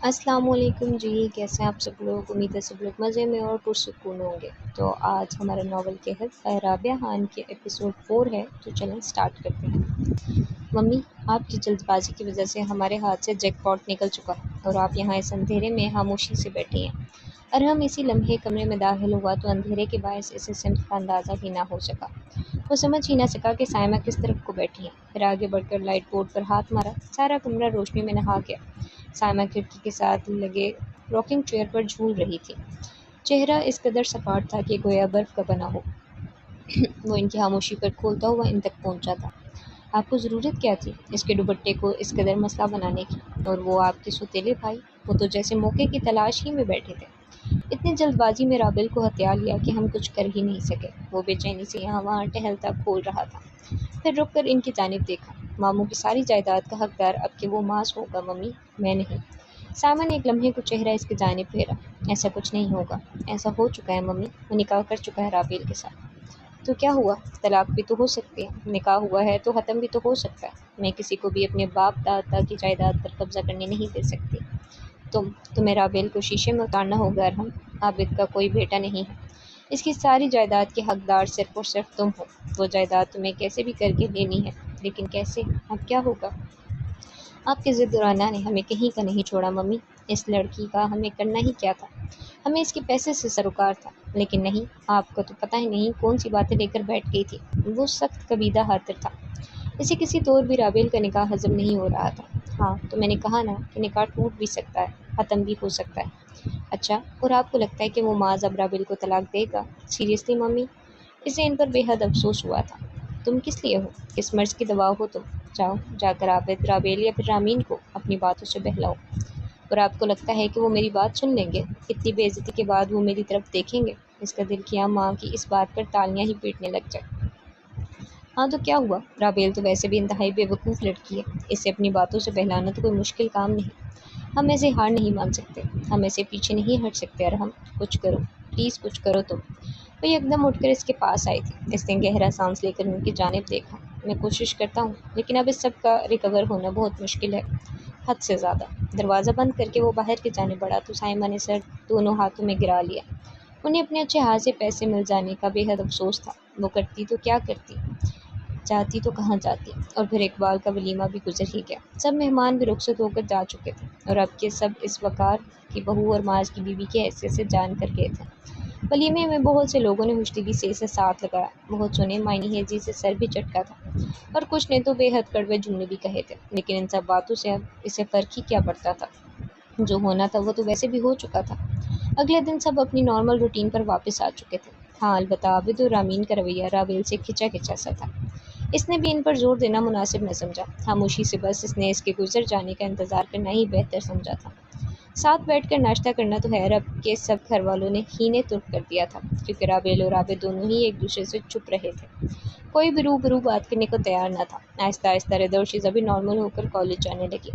السلام علیکم جی، کیسے ہیں آپ سب لوگ؟ امید ہے سب لوگ مزے میں اور پرسکون ہوں گے۔ تو آج ہمارا ناول کے رابعہ خان کے ایپیسوڈ 4 ہے، تو چلیں سٹارٹ کرتے ہیں۔ ممی، آپ کی جلد بازی کی وجہ سے ہمارے ہاتھ سے جیک پاٹ نکل چکا ہے اور آپ یہاں اس اندھیرے میں خاموشی سے بیٹھی ہیں۔ اور ہم اسی لمحے کمرے میں داخل ہوا تو اندھیرے کے باعث اسے سمت کا اندازہ ہی نہ ہو سکا۔ وہ سمجھ ہی نہ سکا کہ سائمہ کس طرف کو بیٹھی ہیں۔ پھر آگے بڑھ کر لائٹ بورڈ پر ہاتھ مارا، سارا کمرہ روشنی میں نہا گیا۔ سائمہ کھڑکی کے ساتھ لگے راکنگ چیئر پر جھول رہی تھی۔ چہرہ اس قدر سپاٹ تھا کہ گویا برف کا بنا ہو۔ وہ ان کی خاموشی پر کھولتا ہوا ان تک پہنچا تھا۔ آپ کو ضرورت کیا تھی اس کے دوپٹے کو اس قدر مسئلہ بنانے کی؟ اور وہ آپ کے سوتیلے بھائی، وہ تو جیسے موقع کی تلاش ہی میں بیٹھے تھے۔ اتنی جلد بازی میں رابل کو ہتھیا لیا کہ ہم کچھ کر ہی نہیں سکے۔ وہ بے چینی سے یہاں وہاں ٹہلتا کھول رہا تھا، پھر رک کر ان کی جانب دیکھا۔ ماموں کی ساری جائیداد کا حقدار اب کہ وہ ماس ہوگا ممی، میں نہیں۔ سائمہ نے ایک لمحے کو چہرہ اس کی جانب پھیرا۔ ایسا کچھ نہیں ہوگا، ایسا ہو چکا ہے ممی، وہ نکاح کر چکا ہے رابیل کے ساتھ۔ تو کیا ہوا؟ طلاق بھی تو ہو سکتی ہے، نکاح ہوا ہے تو ختم بھی تو ہو سکتا ہے۔ میں کسی کو بھی اپنے باپ دادا کی جائیداد پر قبضہ کرنے نہیں دے سکتی۔ تمہیں رابیل کو شیشے میں اتارنا ہوگا ارحم، عابد کا کوئی بیٹا نہیں ہے۔ اس کی ساری جائیداد کے حقدار صرف اور صرف تم ہو۔ وہ جائیداد تمہیں کیسے بھی کر کے لینی ہے، لیکن کیسے؟ اب کیا ہوگا؟ آپ کے ضد اور انا نے ہمیں کہیں کا نہیں چھوڑا ممی۔ اس لڑکی کا ہمیں کرنا ہی کیا تھا؟ ہمیں اس کے پیسے سے سروکار تھا، لیکن نہیں، آپ کو تو پتہ ہی نہیں کون سی باتیں لے کر بیٹھ گئی تھی۔ وہ سخت کبیدہ خاطر تھا، اسے کسی طور بھی رابیل کا نکاح ہضم نہیں ہو رہا تھا۔ ہاں تو میں نے کہا نا کہ نکاح ٹوٹ بھی سکتا ہے، ختم بھی ہو سکتا ہے۔ اچھا، اور آپ کو لگتا ہے کہ وہ معاذ اب رابیل کو طلاق دے گا؟ Seriously mummy? اسے ان پر بے حد افسوس ہوا تھا۔ تم کس لیے ہو؟ کس مرض کی دوا ہو تم؟ جاؤ جا کر عابد، رابیل یا پھر رامین کو اپنی باتوں سے بہلاؤ۔ اور آپ کو لگتا ہے کہ وہ میری بات سن لیں گے؟ اتنی بے عزتی کے بعد وہ میری طرف دیکھیں گے؟ اس کا دل کیا ماں کی اس بات پر تالیاں ہی پیٹنے لگ جائے۔ ہاں تو کیا ہوا؟ رابیل تو ویسے بھی انتہائی بے وقوف لڑکی ہے، اسے اپنی باتوں سے بہلانا تو کوئی مشکل کام نہیں۔ ہم ایسے ہار نہیں مان سکتے، ہم ایسے پیچھے نہیں ہٹ سکتے ارحم، کچھ کرو پلیز، کچھ کرو تم۔ وہ ایک دم اٹھ کر اس کے پاس آئی تھی۔ اس نے گہرا سانس لے کر ان کی جانب دیکھا۔ میں کوشش کرتا ہوں، لیکن اب اس سب کا ریکور ہونا بہت مشکل ہے، حد سے زیادہ۔ دروازہ بند کر کے وہ باہر کی جانب بڑھا تو سائمہ نے سر دونوں ہاتھوں میں گرا لیا۔ انہیں اپنے اچھے ہاتھ سے پیسے مل جانے کا بے حد افسوس تھا۔ وہ کرتی تو کیا کرتی، جاتی تو کہاں جاتی، اور پھر اقبال کا ولیمہ بھی گزر ہی گیا۔ سب مہمان بھی رخصت ہو کر جا چکے تھے، اور اب کے سب اس وقار کی بہو اور معاذ کی بیوی کی حیثیت سے جان کر گئے تھے۔ ولیمے میں بہت سے لوگوں نے خوشدلی سے اسے ساتھ لگایا، بہت سو نے معنی ہیزی سے سر بھی چٹکا تھا، اور کچھ نے تو بے حد کڑوے جملے بھی کہے تھے، لیکن ان سب باتوں سے اب اسے فرق ہی کیا پڑتا تھا؟ جو ہونا تھا وہ تو ویسے بھی ہو چکا تھا۔ اگلے دن سب اپنی نارمل روٹین پر واپس آ چکے تھے۔ ہاں البتہ عابد اور رامین کا رویہ رابیل سے کھچا کھچا سا تھا۔ اس نے بھی ان پر زور دینا مناسب نہ سمجھا۔ خاموشی سے بس اس نے اس کے گزر جانے کا انتظار کرنا ہی بہتر سمجھا تھا۔ ساتھ بیٹھ کر ناشتہ کرنا تو خیر اب کے سب گھر والوں نے ہی نے ترک کر دیا تھا، کیونکہ رابیل اور عابد دونوں ہی ایک دوسرے سے چھپ رہے تھے۔ کوئی بھی روبرو بات کرنے کو تیار نہ تھا۔ آہستہ آہستہ رضا اور شیزہ بھی نارمل ہو کر کالج جانے لگی۔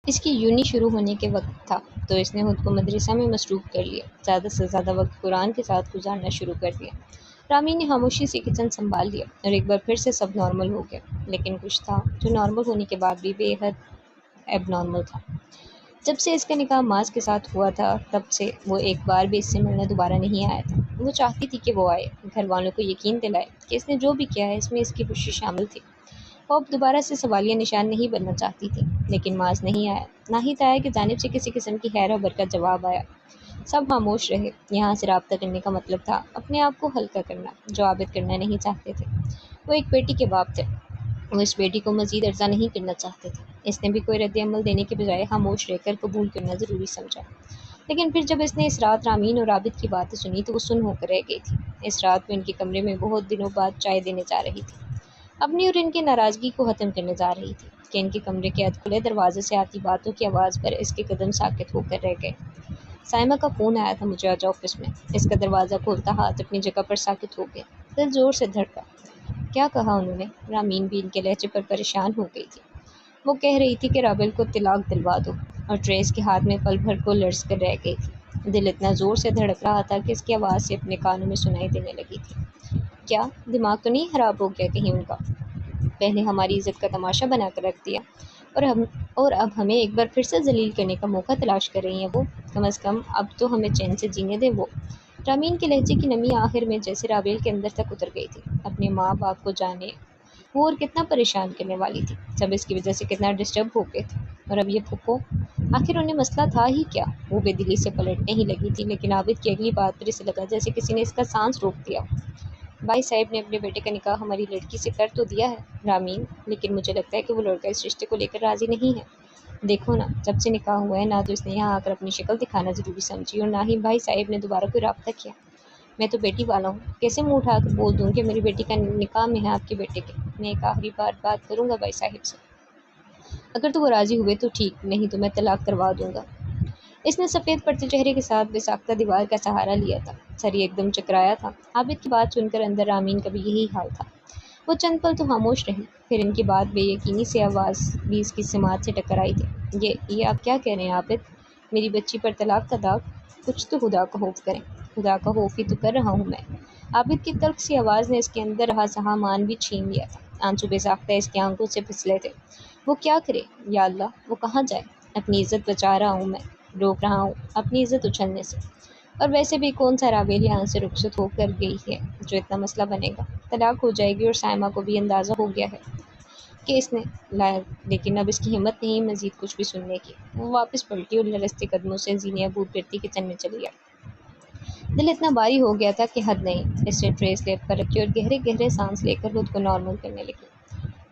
اس کی یونی شروع ہونے کے وقت تھا تو اس نے خود کو مدرسہ میں مصروف کر لیا، زیادہ سے زیادہ وقت قرآن کے ساتھ گزارنا شروع کر دیا۔ رامین نے خاموشی سے کچن سنبھال لیا اور ایک بار پھر سے سب نارمل ہو گیا، لیکن کچھ تھا جو نارمل ہونے کے بعد بھی بے حد ایب نارمل تھا۔ جب سے اس کا نکاح معاذ کے ساتھ ہوا تھا تب سے وہ ایک بار بھی اس سے ملنے دوبارہ نہیں آیا تھا۔ وہ چاہتی تھی کہ وہ آئے، گھر والوں کو یقین دلائے کہ اس نے جو بھی کیا ہے اس میں اس کی خوشی شامل تھی۔ وہ اب دوبارہ سے سوالیہ نشان نہیں بننا چاہتی تھی، لیکن معاذ نہیں آیا، نہ ہی تایا کی جانب سے کسی قسم کی خیر و برکت جواب آیا۔ سب خاموش رہے۔ یہاں سے رابطہ کرنے کا مطلب تھا اپنے آپ کو ہلکا کرنا، جو عابد کرنا نہیں چاہتے تھے۔ وہ ایک بیٹی کے باپ تھے، وہ اس بیٹی کو مزید عرضہ نہیں کرنا چاہتے تھے۔ اس نے بھی کوئی رد عمل دینے کے بجائے خاموش رہ کر قبول کرنا ضروری سمجھا۔ لیکن پھر جب اس نے اس رات رامین اور عابد کی باتیں سنی تو وہ سن ہو کر رہ گئی تھی۔ اس رات وہ ان کے کمرے میں بہت دنوں بعد چائے دینے جا رہی تھی، اپنی اور ان کی ناراضگی کو ختم کرنے جا رہی تھی کہ ان کے کمرے کے کھلے دروازے سے آتی باتوں کی آواز پر اس کے قدم ساکت ہو کر رہ گئے۔ سائمہ کا فون آیا تھا مجھے آج آفس میں۔ اس کا دروازہ کھولتا ہاتھ اپنی جگہ پر ساکت ہو گیا، دل زور سے دھڑکا۔ کیا کہا انہوں نے؟ رامین بھی ان کے لہجے پر پریشان ہو گئی تھی۔ وہ کہہ رہی تھی کہ رابل کو طلاق دلوا دو، اور ٹریس کے ہاتھ میں پل بھر کو لرز کر رہ گئی تھی۔ دل اتنا زور سے دھڑک رہا تھا کہ اس کی آواز سے اپنے کانوں میں سنائی دینے لگی تھی۔ کیا دماغ تو نہیں خراب ہو گیا کہیں ان کا؟ پہلے ہماری عزت کا تماشا بنا کر رکھ دیا، اور اب ہمیں ایک بار پھر سے ذلیل کرنے کا موقع تلاش کر رہی ہیں وہ۔ کم از کم اب تو ہمیں چین سے جینے دیں وہ۔ رامین کے لہجے کی نمی آخر میں جیسے رابیل کے اندر تک اتر گئی تھی۔ اپنے ماں باپ کو جانے وہ اور کتنا پریشان کرنے والی تھی، سب اس کی وجہ سے کتنا ڈسٹرب ہو گئے تھے۔ اور اب یہ پھپھو، آخر انہیں مسئلہ تھا ہی کیا؟ وہ بے دلی سے پلٹنے ہی لگی تھی، لیکن عابد کی اگلی بات پر اسے لگا جیسے کسی نے اس کا سانس روک دیا۔ بھائی صاحب نے اپنے بیٹے کا نکاح ہماری لڑکی سے کر تو دیا ہے رامین، لیکن مجھے لگتا ہے کہ وہ لڑکا اس رشتے کو لے کر راضی نہیں ہے۔ دیکھو نا، جب سے نکاح ہوا ہے نہ تو اس نے یہاں آ کر اپنی شکل دکھانا ضروری سمجھی اور نہ ہی بھائی صاحب نے دوبارہ کوئی رابطہ کیا۔ میں تو بیٹی والا ہوں، کیسے منہ اٹھا کر بول دوں کہ میری بیٹی کا نکاح میں ہے آپ کے بیٹے کے؟ میں ایک آخری بار بات کروں گا بھائی صاحب سے، اگر تو وہ راضی ہوئے تو ٹھیک، نہیں تو میں طلاق کروا دوں گا۔ اس نے سفید پڑتے چہرے کے ساتھ بے ساختہ دیوار کا سہارا لیا تھا، سر ایک دم چکرایا تھا۔ عابد کی بات سن کر اندر رامین کا بھی یہی حال تھا۔ وہ چند پل تو خاموش رہی، پھر ان کی بات بے یقینی سے آواز بھی اس کی سماعت سے ٹکر آئی تھی۔ یہ آپ کیا کہہ رہے ہیں عابد؟ میری بچی پر طلاق کا داغ؟ کچھ تو خدا کا خوف کریں۔ خدا کا خوف ہی تو کر رہا ہوں میں۔ عابد کی تلخ سی آواز نے اس کے اندر رہا سہامان بھی چھین لیا تھا۔ آنسو بے ساختہ اس کی آنکھوں سے پھسلے تھے۔ وہ کیا کرے یا اللہ، وہ کہاں جائے؟ اپنی عزت بچا رہا ہوں میں، روک رہا ہوں اپنی عزت اچھلنے سے۔ اور ویسے بھی کون سا رابیل یہاں سے رخصت ہو کر گئی ہے جو اتنا مسئلہ بنے گا؟ طلاق ہو جائے گی اور سائمہ کو بھی اندازہ ہو گیا ہے کہ اس نے لایا، لیکن اب اس کی ہمت نہیں مزید کچھ بھی سننے کی۔ وہ واپس پلٹی اور لرزتے قدموں سے زینیہ بوٹ کرتی کچن میں چلی گئی۔ دل اتنا بھاری ہو گیا تھا کہ حد نہیں۔ اس نے ٹریس لیپ پر رکھی اور گہرے گہرے سانس لے کر خود کو نارمل کرنے لگی۔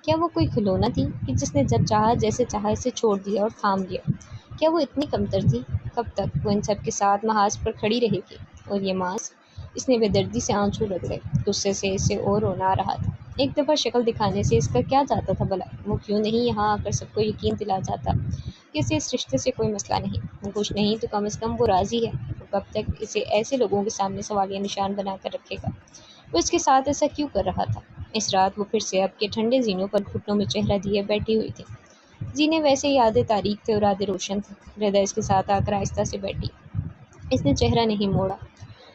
کیا وہ کوئی کھلونا تھی کہ جس نے جب چاہا جیسے چاہا اسے چھوڑ دیا اور تھام لیا؟ کیا وہ اتنی کمتر تھی؟ کب تک وہ ان سب کے ساتھ محاذ پر کھڑی رہے گی؟ اور یہ ماس؟ اس نے بے دردی سے آنسو رگڑے، غصے سے اسے اور رونا آ رہا تھا۔ ایک دفعہ شکل دکھانے سے اس کا کیا جاتا تھا بھلا؟ وہ کیوں نہیں یہاں آ کر سب کو یقین دلا جاتا کہ اسے اس رشتے سے کوئی مسئلہ نہیں؟ وہ خوش نہیں تو کم از کم وہ راضی ہے۔ وہ کب تک اسے ایسے لوگوں کے سامنے سوالیہ نشان بنا کر رکھے گا؟ وہ اس کے ساتھ ایسا کیوں کر رہا تھا؟ اس رات وہ پھر سے اب کے ٹھنڈے زینوں پر گھٹنوں میں چہرہ دیے بیٹھی ہوئی تھی۔ زینے ویسے ہی آدھے تاریک تھے اور آدھے روشن تھے۔ ردا اس کے ساتھ آ کر آہستہ سے بیٹھی۔ اس نے چہرہ نہیں موڑا،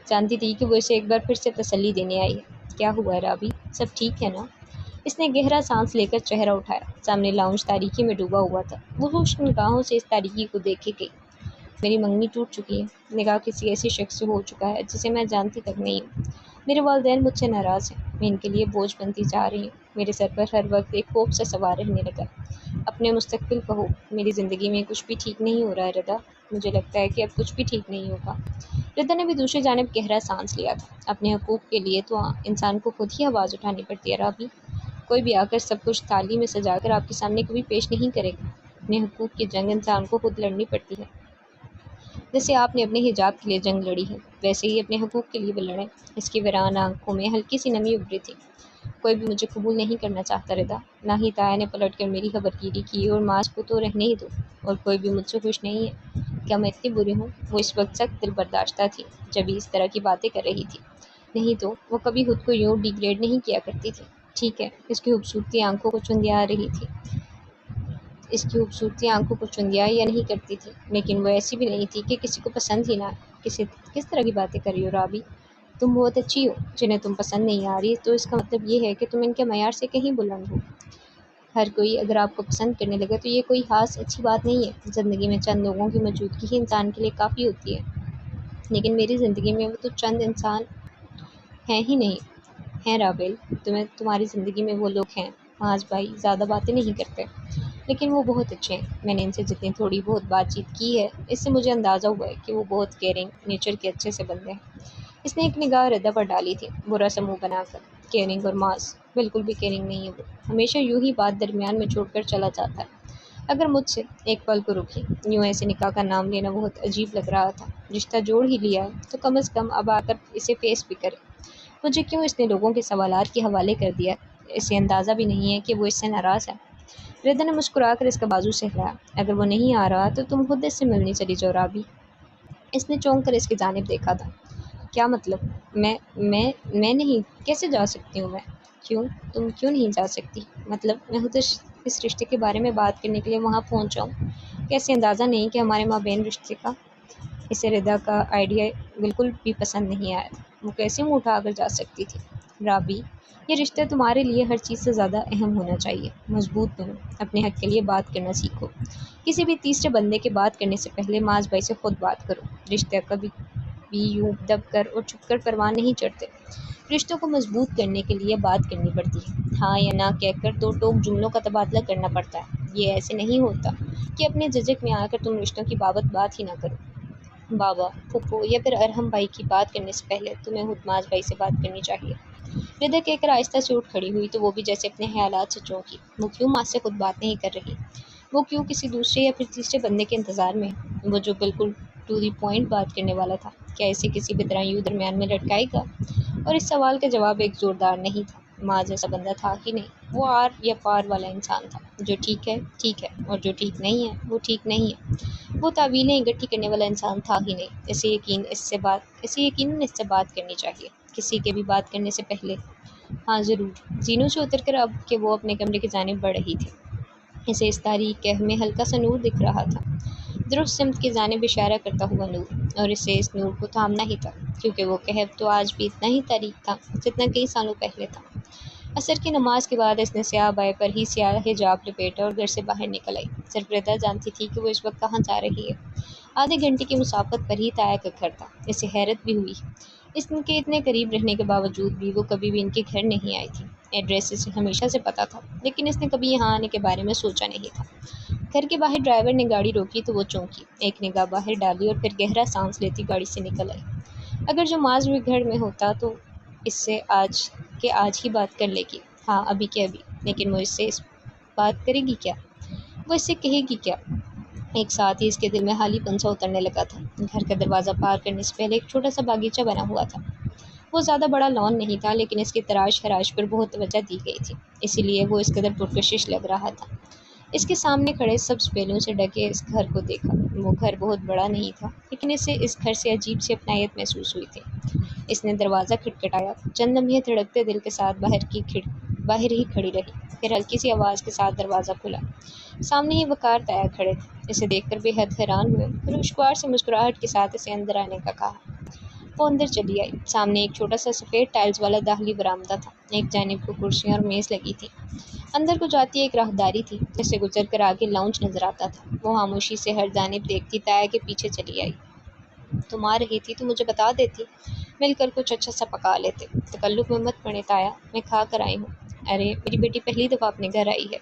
جانتی تھی کہ وہ اسے ایک بار پھر سے تسلی دینے آئی ہے۔ کیا ہوا ہے رابی؟ سب ٹھیک ہے نا؟ اس نے گہرا سانس لے کر چہرہ اٹھایا۔ سامنے لاؤنج تاریکی میں ڈوبا ہوا تھا۔ وہ خشک نگاہوں سے اس تاریکی کو دیکھے گئی۔ میری منگنی ٹوٹ چکی ہے، نکاح کسی ایسے شخص سے ہو چکا ہے جسے میں جانتی تک نہیں ہوں۔ میرے والدین مجھ سے ناراض ہیں، میں ان کے لیے بوجھ بنتی جا رہی ہوں۔ میرے سر پر ہر وقت ایک خوف سا سوار رہنے لگا۔ اپنے مستقبل کہو، میری زندگی میں کچھ بھی ٹھیک نہیں ہو رہا ہے ردا، مجھے لگتا ہے کہ اب کچھ بھی ٹھیک نہیں ہوگا۔ ردا نے بھی دوسری جانب گہرا سانس لیا تھا۔ اپنے حقوق کے لیے تو انسان کو خود ہی آواز اٹھانی پڑتی ہے رابی۔ کوئی بھی آ کر سب کچھ تالی میں سجا کر آپ کے سامنے کبھی پیش نہیں کرے گا۔ اپنے حقوق کی جنگ انسان کو خود لڑنی پڑتی ہے۔ جیسے آپ نے اپنے حجاب کے لیے جنگ لڑی ہے، ویسے ہی اپنے حقوق کے لیے بھی لڑیں۔ اس کی ویران آنکھوں میں ہلکی سی نمی ابھری تھی۔ کوئی بھی مجھے قبول نہیں کرنا چاہتا ردا، نہ ہی تایا نے پلٹ کر میری خبرگیری کی اور ماس کو تو رہنے ہی دو، اور کوئی بھی مجھ سے خوش نہیں ہے۔ کیا میں اتنی بری ہوں؟ وہ اس وقت سخت دل برداشتہ تھی جب اس طرح کی باتیں کر رہی تھی، نہیں تو وہ کبھی خود کو یوں ڈیگریڈ نہیں کیا کرتی تھی۔ ٹھیک ہے، اس کی خوبصورتی آنکھوں کو چندیا رہی تھی، اس کی خوبصورتی آنکھوں کو چندیا یا نہیں کرتی تھی، لیکن وہ ایسی بھی نہیں تھی کہ کسی کو پسند ہی نہ آئے۔ کس طرح کی باتیں کر رہی ہو رابی؟ تم بہت اچھی ہو، جنہیں تم پسند نہیں آ رہی تو اس کا مطلب یہ ہے کہ تم ان کے معیار سے کہیں بلند ہو۔ ہر کوئی اگر آپ کو پسند کرنے لگے تو یہ کوئی خاص اچھی بات نہیں ہے۔ زندگی میں چند لوگوں کی موجودگی ہی انسان کے لیے کافی ہوتی ہے، لیکن میری زندگی میں وہ تو چند انسان ہیں ہی نہیں۔ ہیں رابیل، تمہاری زندگی میں وہ لوگ ہیں، معاذ بھائی زیادہ باتیں نہیں کرتے، لیکن وہ بہت اچھے ہیں۔ میں نے ان سے جتنی تھوڑی بہت بات چیت کی ہے، اس سے مجھے اندازہ ہوا ہے کہ وہ بہت کیئرنگ نیچر کے اچھے سے بندے ہیں۔ اس نے ایک نگاہ ردا پر ڈالی تھی، برا سا منہ بنا کر۔ کیئرنگ اور ماس؟ بالکل بھی کیئرنگ نہیں ہے وہ، ہمیشہ یوں ہی بات درمیان میں چھوڑ کر چلا جاتا ہے۔ اگر مجھ سے ایک پل کو رکی، یوں ایسے نکاح کا نام لینا بہت عجیب لگ رہا تھا۔ رشتہ جوڑ ہی لیا ہے تو کم از کم اب آ کر اسے فیس بھی کرے۔ مجھے کیوں اس نے لوگوں کے سوالات کے حوالے کر دیا؟ اسے اندازہ بھی نہیں ہے کہ وہ اس سے ناراض ہے۔ ردا نے مسکرا کر اس کا بازو سہلایا۔ اگر وہ نہیں آ رہا تو تم خود اس سے ملنے چلی جاؤ رابی۔ اس نے چونک کر اس کی جانب دیکھا تھا۔ کیا مطلب؟ میں نہیں، کیسے جا سکتی ہوں میں؟ کیوں؟ تم کیوں نہیں جا سکتی؟ مطلب میں خود اس رشتے کے بارے میں بات کرنے کے لیے وہاں پہنچ جاؤں؟ کیسے اندازہ نہیں کہ ہمارے مابین رشتے کا؟ اسے ردا کا آئیڈیا بالکل بھی پسند نہیں آیا تھا۔ وہ کیسے منہ اٹھا کر جا سکتی تھی؟ رابی، یہ رشتہ تمہارے لیے ہر چیز سے زیادہ اہم ہونا چاہیے۔ مضبوط بنو، اپنے حق کے لیے بات کرنا سیکھو۔ کسی بھی تیسرے بندے کے بات کرنے سے پہلے معاذ بھائی سے خود بات کرو۔ رشتہ کبھی بھی یوں دب کر اور چھپ کر پروان نہیں چڑھتے۔ رشتوں کو مضبوط کرنے کے لیے بات کرنی پڑتی ہے، ہاں یا نہ کہہ کر دو ٹوک جملوں کا تبادلہ کرنا پڑتا ہے۔ یہ ایسے نہیں ہوتا کہ اپنے جھجک میں آ کر تم رشتوں کی بات ہی نہ کرو۔ بابا، پھپھو یا پھر ارحم بھائی کی بات کرنے سے پہلے تمہیں خود معاذ بھائی سے بات کرنی چاہیے۔ ردا کہہ کر آہستہ سے اٹھ کھڑی ہوئی تو وہ بھی جیسے اپنے خیالات سے چونکی۔ وہ کیوں ماں سے خود بات نہیں کر رہی؟ وہ کیوں کسی دوسرے یا پھر تیسرے بندے کے انتظار میں ہے؟ وہ جو بالکل ٹو دی پوائنٹ بات کرنے والا تھا، کیا اسے کسی بھی طرح یوں درمیان میں لٹکائے گا؟ اور اس سوال کا جواب ایک زوردار نہیں تھا۔ معاذ ایسا بندہ تھا ہی نہیں۔ وہ آر یا پار والا انسان تھا۔ جو ٹھیک ہے ٹھیک ہے، اور جو ٹھیک نہیں ہے وہ ٹھیک نہیں ہے۔ وہ تعویلیں اکٹھی کرنے والا انسان تھا ہی نہیں۔ اسے یقیناً اس سے بات کرنی چاہیے، کسی کے بھی بات کرنے سے پہلے۔ ہاں ضرور۔ زینوں سے اتر کر اب کہ وہ اپنے کمرے کی جانب بڑھ رہی تھی، اسے اس تاریک کہف میں ہلکا سا نور دکھ رہا تھا، درست سمت کی جانب اشارہ کرتا ہوا نور، اور اسے اس نور کو تھامنا ہی تھا، کیونکہ وہ کہف تو آج بھی اتنا ہی تاریک تھا جتنا کئی سالوں پہلے تھا۔ عصر کی نماز کے بعد اس نے سیاہ بائے پر ہی سیاہ حجاب لپیٹا اور گھر سے باہر نکل آئی۔ صرف ردا جانتی تھی کہ وہ اس وقت کہاں جا رہی ہے۔ آدھے گھنٹے کی مسافت پر ہی تایا کا گھر تھا۔ اسے حیرت بھی ہوئی، اس کے اتنے قریب رہنے کے باوجود بھی وہ کبھی بھی ان کے گھر نہیں آئی تھی۔ ایڈریس اسے ہمیشہ سے پتہ تھا، لیکن اس نے کبھی یہاں آنے کے بارے میں سوچا نہیں تھا۔ گھر کے باہر ڈرائیور نے گاڑی روکی تو وہ چونکی، ایک نگاہ باہر ڈالی اور پھر گہرا سانس لیتی گاڑی سے نکل آئی۔ اگر جو معاذ بھی گھر میں ہوتا تو اس سے آج ہی بات کر لے گی، ہاں ابھی کے ابھی، لیکن وہ اس سے بات کرے گی کیا؟ وہ اس سے کہے گی کیا؟ ایک ساتھ ہی اس کے دل میں خالی پن سا اترنے لگا تھا۔ گھر کا دروازہ پار کرنے سے پہلے ایک چھوٹا سا باغیچہ بنا ہوا تھا۔ وہ زیادہ بڑا لان نہیں تھا، لیکن اس کی تراش خراش پر بہت توجہ دی گئی تھی، اسی لیے وہ اس قدر پرکشش لگ رہا تھا۔ اس کے سامنے کھڑے سبز بیلوں سے ڈھکے اس گھر کو دیکھا۔ وہ گھر بہت بڑا نہیں تھا، لیکن اسے اس گھر سے عجیب سی اپنائیت محسوس ہوئی تھی۔ اس نے دروازہ کھٹکھٹایا، چند لمحے دھڑکتے دل کے ساتھ باہر ہی کھڑی رہی، پھر ہلکی سی آواز کے ساتھ دروازہ کھلا۔ سامنے ہی وقار تایا کھڑے تھے۔ اسے دیکھ کر بے حد حیران ہوئے، پھر خوشگوار سے مسکراہٹ کے ساتھ اسے اندر آنے کا کہا۔ وہ اندر چلی آئی۔ سامنے ایک چھوٹا سا سفید ٹائلز والا داخلی برآمدہ تھا، ایک جانب کو کرسیاں اور میز لگی تھی۔ اندر کو جاتی ایک راہداری تھی، جس سے گزر کر آگے لاؤنج نظر آتا تھا۔ وہ خاموشی سے ہر جانب دیکھتی تایا کے پیچھے چلی آئی۔ تم آ رہی تھی تو مجھے بتا دیتی، مل کر کچھ اچھا سا پکا لیتے۔ تکلف میں مت پڑے تایا، میں کھا کر آئی ہوں۔ ارے میری بیٹی پہلی دفعہ اپنے گھر آئی ہے،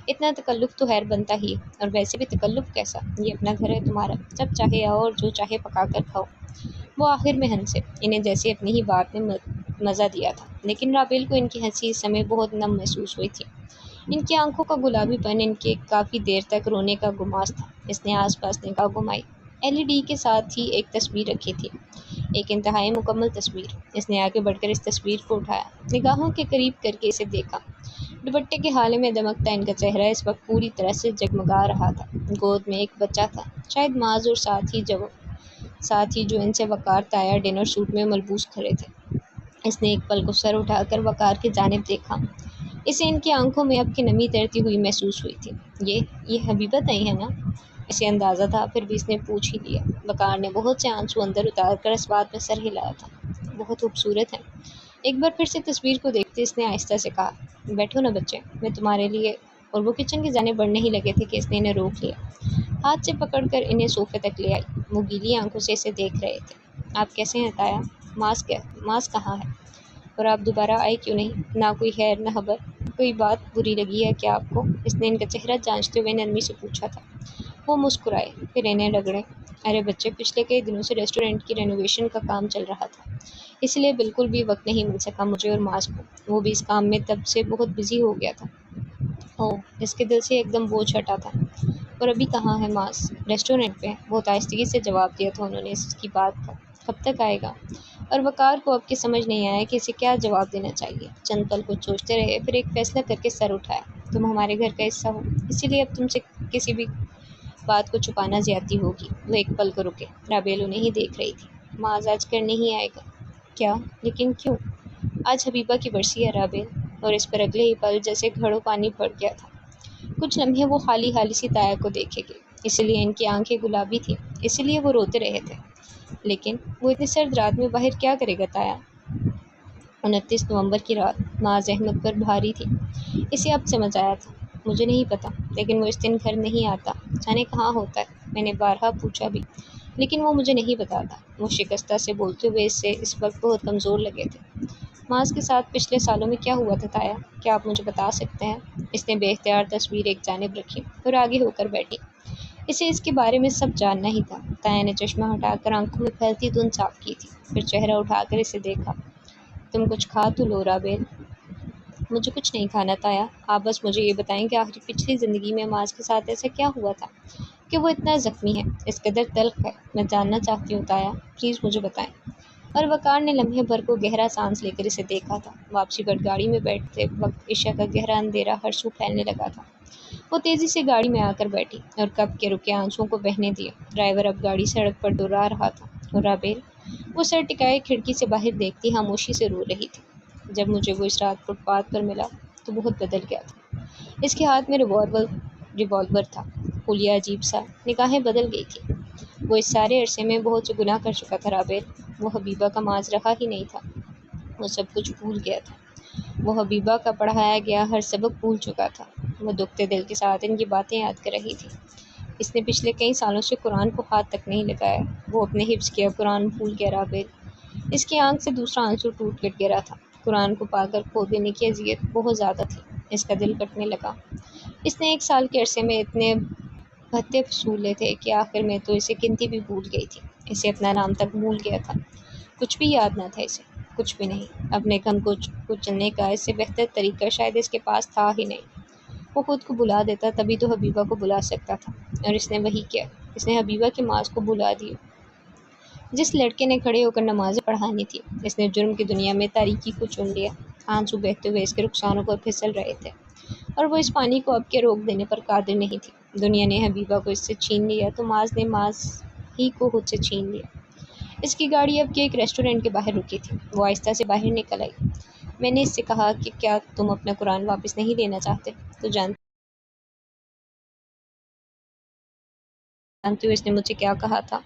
اتنا تکلف تو خیر بنتا ہی ہے، اور ویسے بھی تکلف کیسا، یہ اپنا گھر ہے تمہارا، جب چاہے آؤ اور جو چاہے پکا کر کھاؤ۔ وہ آخر میں ہنسے، انہیں جیسے اپنی ہی بات نے مزہ دیا تھا، لیکن رابیل کو ان کی ہنسی اس سمے بہت نم محسوس ہوئی تھی۔ ان کی آنکھوں کا گلابی پن ان کے کافی دیر تک رونے کا گماس تھا۔ اس نے آس پاس نگاہ گھمائی۔ LED کے ساتھ ہی ایک تصویر رکھی تھی، ایک انتہائی مکمل تصویر۔ اس نے آگے بڑھ کر اس تصویر کو اٹھایا، نگاہوں کے قریب کر کے اسے دیکھا۔ دوپٹے کے حالے میں دمکتا ان کا چہرہ اس وقت پوری طرح سے جگمگا رہا تھا۔ گود میں ایک بچہ تھا، شاید معاذ، اور ساتھ ہی جو ان سے وقار تایا ڈنر سوٹ میں ملبوس کھڑے تھے۔ اس نے ایک پل کو سر اٹھا کر وقار کی جانب دیکھا۔ اسے ان کی آنکھوں میں اب کی نمی تیرتی ہوئی محسوس ہوئی تھی۔ یہ حبیبہ تئی ہے نا؟ اسے اندازہ تھا، پھر بھی اس نے پوچھ ہی لیا۔ وقار نے بہت سے آنسو اندر اتار کر اس بات میں سر ہلایا تھا۔ بہت خوبصورت ہے۔ ایک بار پھر سے تصویر کو دیکھتے اس نے آہستہ سے کہا، بیٹھو نا بچے، میں تمہارے لیے، اور وہ کچن کی جانب بڑھنے ہی لگے تھے کہ اس نے انہیں روک لیا، ہاتھ سے پکڑ کر انہیں صوفے تک لے آئی۔ وہ گیلی آنکھوں سے اسے دیکھ رہے تھے۔ آپ کیسے ہیں تایا؟ ماس کہاں ہے؟ اور آپ دوبارہ آئے کیوں نہیں؟ نہ کوئی خیر نہ خبر؟ کوئی بات بری لگی ہے کیا آپ کو؟ اس نے ان کا چہرہ جانچتے ہوئے نرمی سے پوچھا تھا۔ وہ مسکرائے، پھر انہیں رگڑے۔ ارے بچے، پچھلے کئی دنوں سے ریسٹورینٹ کی رینوویشن کا کام چل رہا تھا، اس لیے بالکل بھی وقت نہیں مل سکا مجھے اور ماس کو۔ وہ بھی اس کام میں تب سے بہت بزی ہو گیا تھا۔ اوہ، اس کے دل سے ایک دم بوجھ ہٹا تھا۔ اور ابھی کہاں ہے ماس؟ ریسٹورینٹ پہ، بہت آہستگی سے جواب دیا تھا انہوں نے اس کی بات کا۔ کب تک آئے گا؟ اور وقار کو اب کی سمجھ نہیں آیا کہ اسے کیا جواب دینا چاہیے۔ چند پل کچھ سوچتے رہے، پھر ایک فیصلہ کر کے سر اٹھایا۔ تم ہمارے گھر کا حصہ ہو، اسی لیے اب تم سے کسی بھی بات کو چھپانا زیادتی ہوگی۔ وہ ایک پل کو رکے۔ رابیل انہیں ہی دیکھ رہی تھی۔ معاذ آج کر نہیں آئے گا کیا؟ لیکن کیوں؟ آج حبیبہ کی برسی ہے رابیل۔ اور اس پر اگلے ہی پل جیسے گھڑوں پانی بڑھ گیا تھا۔ کچھ لمحے وہ خالی سی تایا کو دیکھے گی، اسی لیے ان کی آنکھیں گلابی تھیں، اسی لیے وہ روتے رہے تھے۔ لیکن وہ اتنی سرد رات میں باہر کیا کرے گا تایا؟ 29 نومبر کی رات معاذ احمد پر بھاری تھی۔ اسے اب سمجھ آیا تھا۔ مجھے نہیں پتا، لیکن وہ اس دن گھر نہیں آتا۔ جانے کہاں ہوتا ہے؟ میں نے بارہا پوچھا بھی، لیکن وہ مجھے نہیں بتاتا۔ وہ شکستہ سے بولتے ہوئے اس وقت بہت کمزور لگے تھے۔ معاذ کے ساتھ پچھلے سالوں میں کیا ہوا تھا تایا؟ کیا آپ مجھے بتا سکتے ہیں؟ اس نے بے اختیار تصویر ایک جانب رکھی اور آگے ہو کر بیٹھی۔ اسے اس کے بارے میں سب جاننا ہی تھا۔ تایا نے چشمہ ہٹا کر آنکھوں میں پھیلتی دھند صاف کی تھی، پھر چہرہ اٹھا کر اسے دیکھا۔ تم کچھ کھا تو لو رابیل۔ مجھے کچھ نہیں کھانا تایا، آپ بس مجھے یہ بتائیں کہ آخری پچھلی زندگی میں معاذ کے ساتھ ایسا کیا ہوا تھا کہ وہ اتنا زخمی ہے، اس قدر تلخ ہے؟ میں جاننا چاہتی ہوں تایا، پلیز مجھے بتائیں۔ اور وقار نے لمحے بھر کو گہرا سانس لے کر اسے دیکھا تھا۔ واپسی پر گاڑی میں بیٹھتے وقت عشاء کا گہرا اندھیرا ہر سو پھیلنے لگا تھا۔ وہ تیزی سے گاڑی میں آ کر بیٹھی اور کب کے رکے آنسوؤں کو بہنے دیا۔ ڈرائیور اب گاڑی سڑک پر دوڑا رہا تھا اور رابیل، وہ سر ٹکائے کھڑکی سے باہر دیکھتی خاموشی سے رو رہی تھی۔ جب مجھے وہ اس رات فٹ پاتھ پر ملا تو بہت بدل گیا تھا۔ اس کے ہاتھ میں ریوالور تھا۔ حلیہ عجیب سا، نگاہیں بدل گئی تھی۔ وہ اس سارے عرصے میں بہت سے گناہ کر چکا تھا رابیل۔ وہ حبیبہ کا معاذ رہا ہی نہیں تھا۔ وہ سب کچھ بھول گیا تھا۔ وہ حبیبہ کا پڑھایا گیا ہر سبق بھول چکا تھا۔ وہ دکھتے دل کے ساتھ ان کی باتیں یاد کر رہی تھی۔ اس نے پچھلے کئی سالوں سے قرآن کو ہاتھ تک نہیں لگایا۔ وہ اپنے حفظ کیا قرآن بھول گیا رابیل۔ اس کی آنکھ سے دوسرا آنسو ٹوٹ کر گرا تھا۔ قرآن کو پا کر کھو دینے کی اذیت بہت زیادہ تھی۔ اس کا دل کٹنے لگا۔ اس نے 1 سال کے عرصے میں اتنے بھتے وصولے تھے کہ آخر میں تو اسے گنتی بھی بھول گئی تھی۔ اسے اپنا نام تک بھول گیا تھا۔ کچھ بھی یاد نہ تھا اسے، کچھ بھی نہیں۔ اپنے غم کو کچلنے کا اس سے بہتر طریقہ شاید اس کے پاس تھا ہی نہیں۔ وہ خود کو بھلا دیتا تبھی تو حبیبہ کو بھلا سکتا تھا، اور اس نے وہی کیا۔ اس نے حبیبہ کے معاذ کو بھلا دیا۔ جس لڑکے نے کھڑے ہو کر نمازیں پڑھانی تھی، اس نے جرم کی دنیا میں تاریکی کو چن لیا۔ آنسو بہتے ہوئے اس کے رخسانوں پر پھسل رہے تھے، اور وہ اس پانی کو اب کے روک دینے پر قادر نہیں تھی۔ دنیا نے حبیبہ کو اس سے چھین لیا تو معاذ نے معاذ ہی کو خود سے چھین لیا۔ اس کی گاڑی اب کے ایک ریسٹورینٹ کے باہر رکی تھی۔ وہ آہستہ سے باہر نکل آئی۔ میں نے اس سے کہا کہ کیا تم اپنا قرآن واپس نہیں لینا چاہتے؟ تو جانتی ہو اس نے مجھ سے کیا کہا تھا؟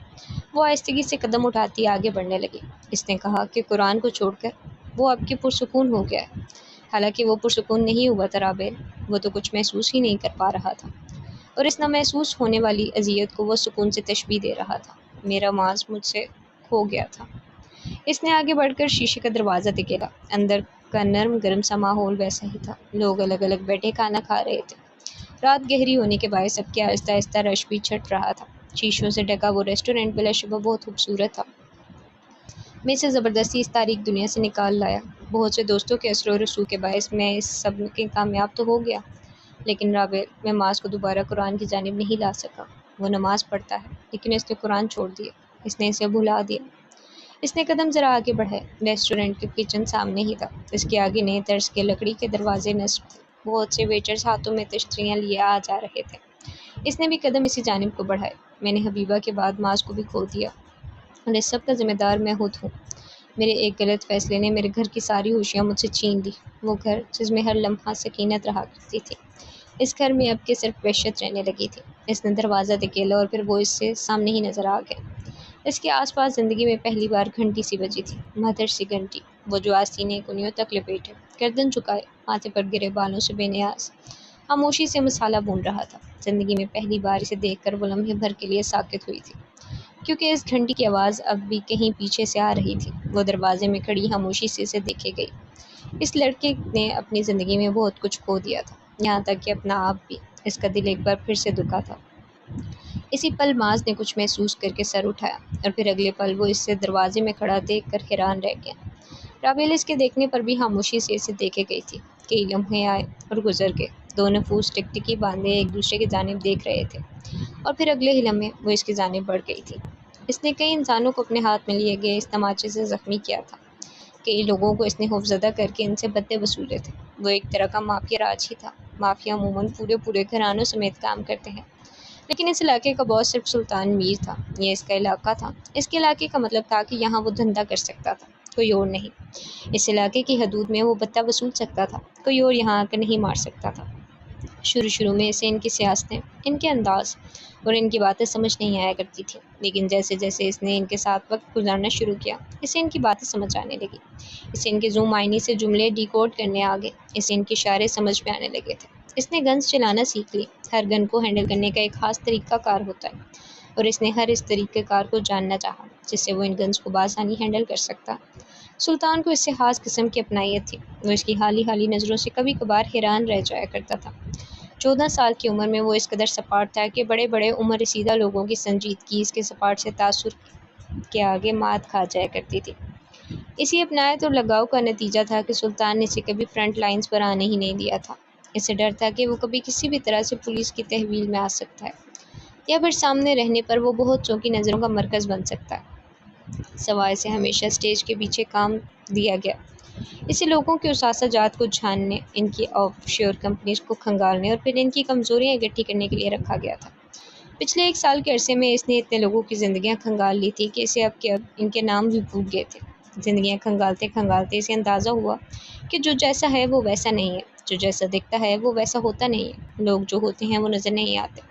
وہ آہستگی سے قدم اٹھاتی آگے بڑھنے لگی۔ اس نے کہا کہ قرآن کو چھوڑ کر وہ اب کے پرسکون ہو گیا ہے۔ حالانکہ وہ پرسکون نہیں ہوا تھا رابیل، وہ تو کچھ محسوس ہی نہیں کر پا رہا تھا، اور اس نہ محسوس ہونے والی اذیت کو وہ سکون سے تشبیہ دے رہا تھا۔ میرا معاذ مجھ سے کھو گیا تھا۔ اس نے آگے بڑھ کر شیشے کا دروازہ دھکیلا۔ اندر کا نرم گرم سا ماحول ویسا ہی تھا۔ لوگ الگ الگ بیٹھے کھانا کھا رہے تھے۔ رات گہری ہونے کے باعث سب کے آہستہ آہستہ رش بھی چھٹ رہا تھا۔ شیشوں سے ڈھکا وہ ریسٹورینٹ بلا شبہ بہت خوبصورت تھا۔ میں اسے زبردستی اس تاریک دنیا سے نکال لایا۔ بہت سے دوستوں کے اثر و رسوخ کے باعث میں اس سب میں کامیاب تو ہو گیا، لیکن رابیل، میں معاذ کو دوبارہ قرآن کی جانب نہیں لا سکا۔ وہ نماز پڑھتا ہے، لیکن اس نے قرآن چھوڑ دیا۔ اس نے اسے بھلا دیا۔ اس نے قدم ذرا آگے بڑھائے۔ ریسٹورینٹ کا کچن سامنے ہی تھا۔ اس کے آگے نئے طرز کے لکڑی کے دروازے نصب تھے۔ بہت سے ویٹرز ہاتھوں میں تشتریاں لیے آ جا رہے تھے۔ اس نے بھی قدم اسی جانب کو بڑھائے۔ میں نے حبیبہ کے بعد معاذ کو بھی کھو دیا، اور اس سب کا ذمہ دار میں خود ہوں۔ میرے ایک غلط فیصلے نے میرے گھر کی ساری خوشیاں مجھ سے چھین لی۔ وہ گھر جس میں ہر لمحہ سکینت رہا کرتی تھی، اس گھر میں اب کے صرف وحشت رہنے لگی تھی۔ اس نے دروازہ دھکیلا اور پھر وہ اس سے سامنے ہی نظر آ گیا۔ اس کے آس پاس زندگی میں پہلی بار گھنٹی سی بجی تھی، مدھر سی گھنٹی، وہ جو آج سینے کنیوں تک لپیٹے، گردن جھکائے، ماتھے پر گرے بالوں سے بے نیاز خاموشی سے مصالحہ بھون رہا تھا۔ زندگی میں پہلی بار اسے دیکھ کر وہ لمحے بھر کے لیے ساکت ہوئی تھی، کیونکہ اس گھنٹی کی آواز اب بھی کہیں پیچھے سے آ رہی تھی۔ وہ دروازے میں کھڑی خاموشی سے اسے دیکھے گئی۔ اس لڑکے نے اپنی زندگی میں بہت کچھ کھو دیا تھا، یہاں تک کہ اپنا آپ بھی۔ اس کا دل ایک بار پھر سے دکھا تھا۔ اسی پل معاذ نے کچھ محسوس کر کے سر اٹھایا، اور پھر اگلے پل وہ اس سے دروازے میں کھڑا دیکھ کر حیران رہ گیا۔ رابیل اس کے دیکھنے پر بھی خاموشی سے اسے دیکھے گئی تھی۔ کئی لمحے آئے اور گزر گئے۔ دو نفوس ٹکٹکی باندھے ایک دوسرے کی جانب دیکھ رہے تھے، اور پھر اگلے ہی لمحے وہ اس کی جانب بڑھ گئی تھی۔ اس نے کئی انسانوں کو اپنے ہاتھ میں لیے گئے اس تماچے سے زخمی کیا تھا۔ کئی لوگوں کو اس نے خوفزدہ کر کے ان سے بدلے وصولے تھے۔ وہ ایک طرح کا مافیا راج ہی تھا۔ مافیا عموماً پورے گھرانوں سمیت کام کرتے ہیں، لیکن اس علاقے کا باس صرف سلطان میر تھا۔ یہ اس کا علاقہ تھا۔ اس کے علاقے کا مطلب تھا کہ یہاں وہ دھندا کر سکتا تھا، کوئی اور نہیں۔ اس علاقے کی حدود میں وہ بتہ وصول سکتا تھا، کوئی اور یہاں آ کر نہیں مار سکتا تھا۔ شروع میں اسے ان کی سیاستیں، ان کے انداز اور ان کی باتیں سمجھ نہیں آیا کرتی تھی۔ لیکن جیسے جیسے اس نے ان کے ساتھ وقت گزارنا شروع کیا، اسے ان کی باتیں سمجھ آنے لگی، اسے ان کے زوم آئینی سے جملے ڈی کوڈ کرنے آگے، اسے ان کے اشارے سمجھ میں آنے لگے تھے۔ اس نے گنز چلانا سیکھ لی۔ ہر گن کو ہینڈل کرنے کا ایک خاص طریقہ کار ہوتا ہے، اور اس نے ہر اس طریقہ کار کو جاننا چاہا جس سے وہ ان گنز کو بآسانی ہینڈل کر سکتا۔ سلطان کو اس سے خاص قسم کی اپنائیت تھی۔ وہ اس کی حالی نظروں سے کبھی کبھار حیران رہ جایا کرتا تھا۔ 14 سال کی عمر میں وہ اس قدر سپاٹ تھا کہ بڑے بڑے عمر رسیدہ لوگوں کی سنجیدگی اس کے سپاٹ سے تاثر کے آگے مات کھا جایا کرتی تھی۔ اسی اپنائیت اور لگاؤ کا نتیجہ تھا کہ سلطان نے اسے کبھی فرنٹ لائنز پر آنے ہی نہیں دیا تھا۔ اسے ڈر تھا کہ وہ کبھی کسی بھی طرح سے پولیس کی تحویل میں آ سکتا ہے، یا پھر سامنے رہنے پر وہ بہتوں کی نظروں کا مرکز بن سکتا ہے۔ سوائے سے ہمیشہ اسٹیج کے پیچھے کام دیا گیا۔ اسے لوگوں کے اثاثہ جات کو چھاننے، ان کی آف شور کمپنیز کو کھنگالنے اور پھر ان کی کمزوریاں اکٹھی کرنے کے لیے رکھا گیا تھا۔ پچھلے 1 سال کے عرصے میں اس نے اتنے لوگوں کی زندگیاں کھنگال لی تھی کہ اسے اب کے اب ان کے نام بھی بھول گئے تھے۔ زندگیاں کھنگالتے کھنگالتے اسے اندازہ ہوا کہ جو جیسا ہے وہ ویسا نہیں ہے، جو جیسا دکھتا ہے وہ ویسا ہوتا نہیں ہے، لوگ جو ہوتے ہیں وہ نظر نہیں آتے،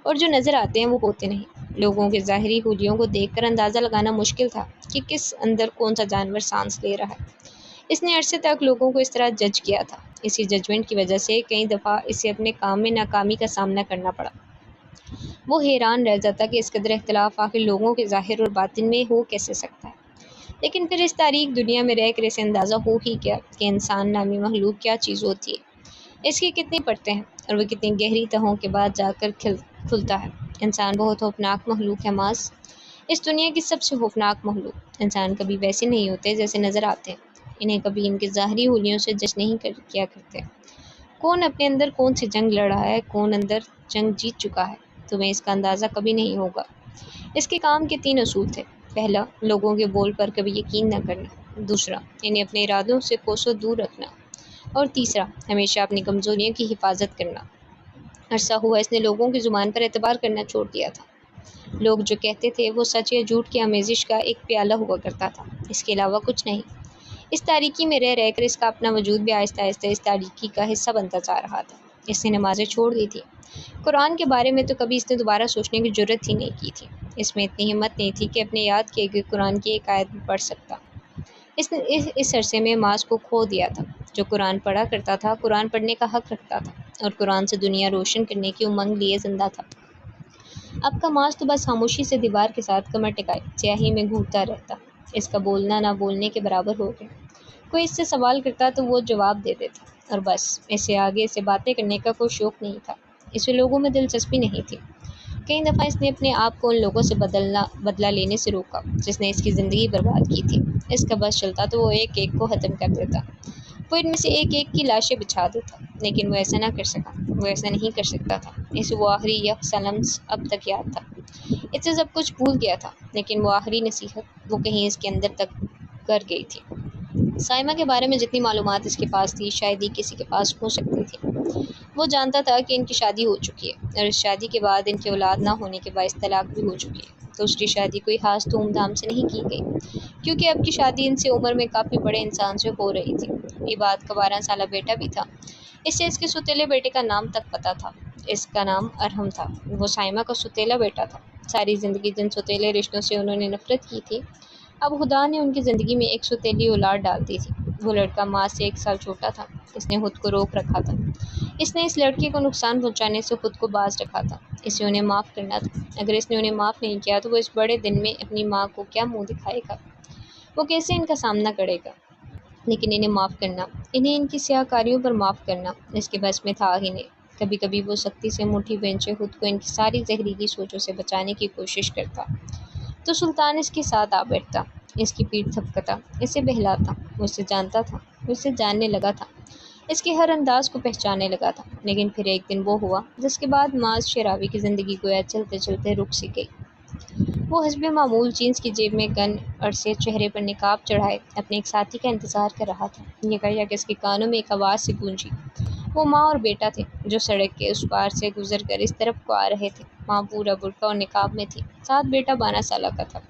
اور جو نظر آتے ہیں وہ ہوتے نہیں۔ لوگوں کے ظاہری حلیوں کو دیکھ کر اندازہ لگانا مشکل تھا کہ کس اندر کون سا جانور سانس لے رہا ہے۔ اس نے عرصے تک لوگوں کو اس طرح جج کیا تھا۔ اسی ججمنٹ کی وجہ سے کئی دفعہ اسے اپنے کام میں ناکامی کا سامنا کرنا پڑا۔ وہ حیران رہ جاتا کہ اس قدر اختلاف آخر لوگوں کے ظاہر اور باطن میں ہو کیسے سکتا ہے۔ لیکن پھر اس تاریک دنیا میں رہ کر اسے اندازہ ہو ہی گیا کہ انسان نامی مخلوق کیا چیز ہوتی ہے، اس کی کتنی پرتیں ہیں، اور وہ کتنی گہری تہوں کے بعد جا کر کھلتا ہے۔ انسان بہت خوفناک مخلوق ہے معاذ، اس دنیا کی سب سے خوفناک مخلوق۔ انسان کبھی ویسے نہیں ہوتے جیسے نظر آتے ہیں، انہیں کبھی ان کے ظاہری حلیوں سے جج نہیں کیا کرتے۔ کون اپنے اندر کون سی جنگ لڑ رہا ہے، کون اندر جنگ جیت چکا ہے، تمہیں اس کا اندازہ کبھی نہیں ہوگا۔ اس کے کام کے 3 اصول تھے۔ پہلا، لوگوں کے بول پر کبھی یقین نہ کرنا۔ دوسرا، انہیں اپنے ارادوں سے کوسوں دور رکھنا۔ اور تیسرا، ہمیشہ اپنی کمزوریوں کی حفاظت کرنا۔ عرصہ ہوا اس نے لوگوں کی زبان پر اعتبار کرنا چھوڑ دیا تھا۔ لوگ جو کہتے تھے وہ سچ یا جھوٹ کی آمیزش کا ایک پیالہ ہوا کرتا تھا، اس کے علاوہ کچھ نہیں۔ اس تاریکی میں رہ کر اس کا اپنا وجود بھی آہستہ آہستہ اس تاریکی کا حصہ بنتا جا رہا تھا۔ اس نے نمازیں چھوڑ دی تھی۔ قرآن کے بارے میں تو کبھی اس نے دوبارہ سوچنے کی جرات ہی نہیں کی تھی۔ اس میں اتنی ہمت نہیں تھی کہ اپنے یاد کیے گئے قرآن کی ایک آیت بھی پڑھ سکتا۔ اس نے اس عرصے میں معاذ کو کھو دیا تھا، جو قرآن پڑھا کرتا تھا، قرآن پڑھنے کا حق رکھتا تھا، اور قرآن سے دنیا روشن کرنے کی امنگ لیے زندہ تھا۔ اب کا معاذ تو بس خاموشی سے دیوار کے ساتھ کمر ٹکائے سیاہی میں گھومتا رہتا۔ اس کا بولنا نہ بولنے کے برابر ہو گیا۔ کوئی اس سے سوال کرتا تو وہ جواب دے دیتا، اور بس۔ اسے آگے سے باتیں کرنے کا کوئی شوق نہیں تھا، اسے لوگوں میں دلچسپی نہیں تھی۔ کئی دفعہ اس نے اپنے آپ کو ان لوگوں سے بدلہ لینے سے روکا جس نے اس کی زندگی برباد کی تھی۔ اس کا بس چلتا تو وہ ایک ایک کو ختم کر دیتا، وہ ان میں سے ایک ایک کی لاشیں بچھا دیتا، لیکن وہ ایسا نہ کر سکا، وہ ایسا نہیں کر سکتا تھا۔ اسے وہ آخری یکساں لمس اب تک یاد تھا۔ اسے سب کچھ بھول گیا تھا، لیکن وہ آخری نصیحت وہ کہیں اس کے اندر تک کر گئی تھی۔ سائمہ کے بارے میں جتنی معلومات اس کے پاس تھی شاید ہی کسی کے پاس ہو سکتی تھی۔ وہ جانتا تھا کہ ان کی شادی ہو چکی ہے، اور اس شادی کے بعد ان کی اولاد نہ ہونے کے باعث طلاق بھی ہو چکی ہے۔ دوسری شادی کوئی خاص دھوم دھام سے نہیں کی گئی، کیونکہ اب کی شادی ان سے عمر میں کافی بڑے انسان سے ہو رہی تھی۔ عباد کا 12 سالہ بیٹا بھی تھا۔ اسے اس کے سوتیلے بیٹے کا نام تک پتہ تھا۔ اس کا نام ارحم تھا۔ وہ سائمہ کا سوتیلا بیٹا تھا۔ ساری زندگی جن سوتیلے رشتوں سے انہوں نے نفرت کی تھی، اب خدا نے ان کی زندگی میں ایک سوتیلی اولاد ڈال دی تھی۔ وہ لڑکا ماں سے 1 سال چھوٹا تھا۔ اس نے خود کو روک رکھا تھا۔ اس نے اس لڑکے کو نقصان پہنچانے سے خود کو باز رکھا تھا۔ اسے انہیں معاف کرنا تھا۔ اگر اس نے انہیں معاف نہیں کیا تو وہ اس بڑے دن میں اپنی ماں کو کیا منہ دکھائے گا، وہ کیسے ان کا سامنا کرے گا۔ لیکن انہیں معاف کرنا، انہیں ان کی سیاہ کاریوں پر معاف کرنا اس کے بس میں تھا ہی نہیں۔ کبھی کبھی وہ سختی سے مٹھی بھینچے خود کو ان کی ساری زہریلی سوچوں سے بچانے کی کوشش کرتا تو سلطان اس کے ساتھ آ بیٹھتا، اس کی پیٹھ تھپکتا، اسے بہلاتا۔ وہ اسے جانتا تھا، وہ اسے جاننے لگا تھا، اس کے ہر انداز کو پہچاننے لگا تھا۔ لیکن پھر ایک دن وہ ہوا جس کے بعد معاذ شراوی کی زندگی گویا چلتے چلتے رک سی گئی۔ وہ حسب معمول جینس کی جیب میں گن عرصے چہرے پر نقاب چڑھائے اپنے ایک ساتھی کا انتظار کر رہا تھا۔ یکایک اس کے کانوں میں ایک آواز سی گونجی۔ وہ ماں اور بیٹا تھے جو سڑک کے اس پار سے گزر کر اس طرف کو آ رہے تھے۔ ماں پورا برقع اور نقاب میں تھی، ساتھ بیٹا 12 سالہ کا تھا۔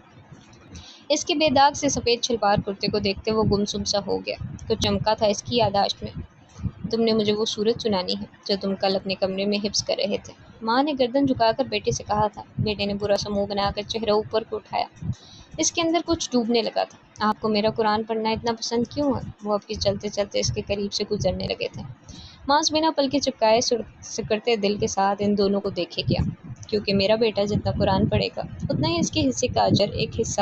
اس کے بے داغ سے سفید شلوار کرتے کو دیکھتے وہ گمسم سا ہو گیا۔ کچھ چمکا تھا اس کی یادداشت میں۔ تم نے مجھے وہ صورت سنانی ہے جو تم کل اپنے کمرے میں حفظ کر رہے تھے۔ ماں نے گردن جھکا کر بیٹے سے کہا تھا۔ بیٹے نے برا سا منہ بنا کر چہرہ اوپر کو اٹھایا۔ اس کے اندر کچھ ڈوبنے لگا تھا۔ آپ کو میرا قرآن پڑھنا اتنا پسند کیوں ہے؟ وہ اب کی چلتے چلتے اس کے قریب سے گزرنے لگے تھے۔ ماس بنا پل کے چپکائے سکڑتے دل کے ساتھ ان دونوں کو دیکھے گیا۔ کیونکہ میرا بیٹا جتنا قرآن پڑھے گا اتنا ہی اس کے حصے کا اجر ایک حصہ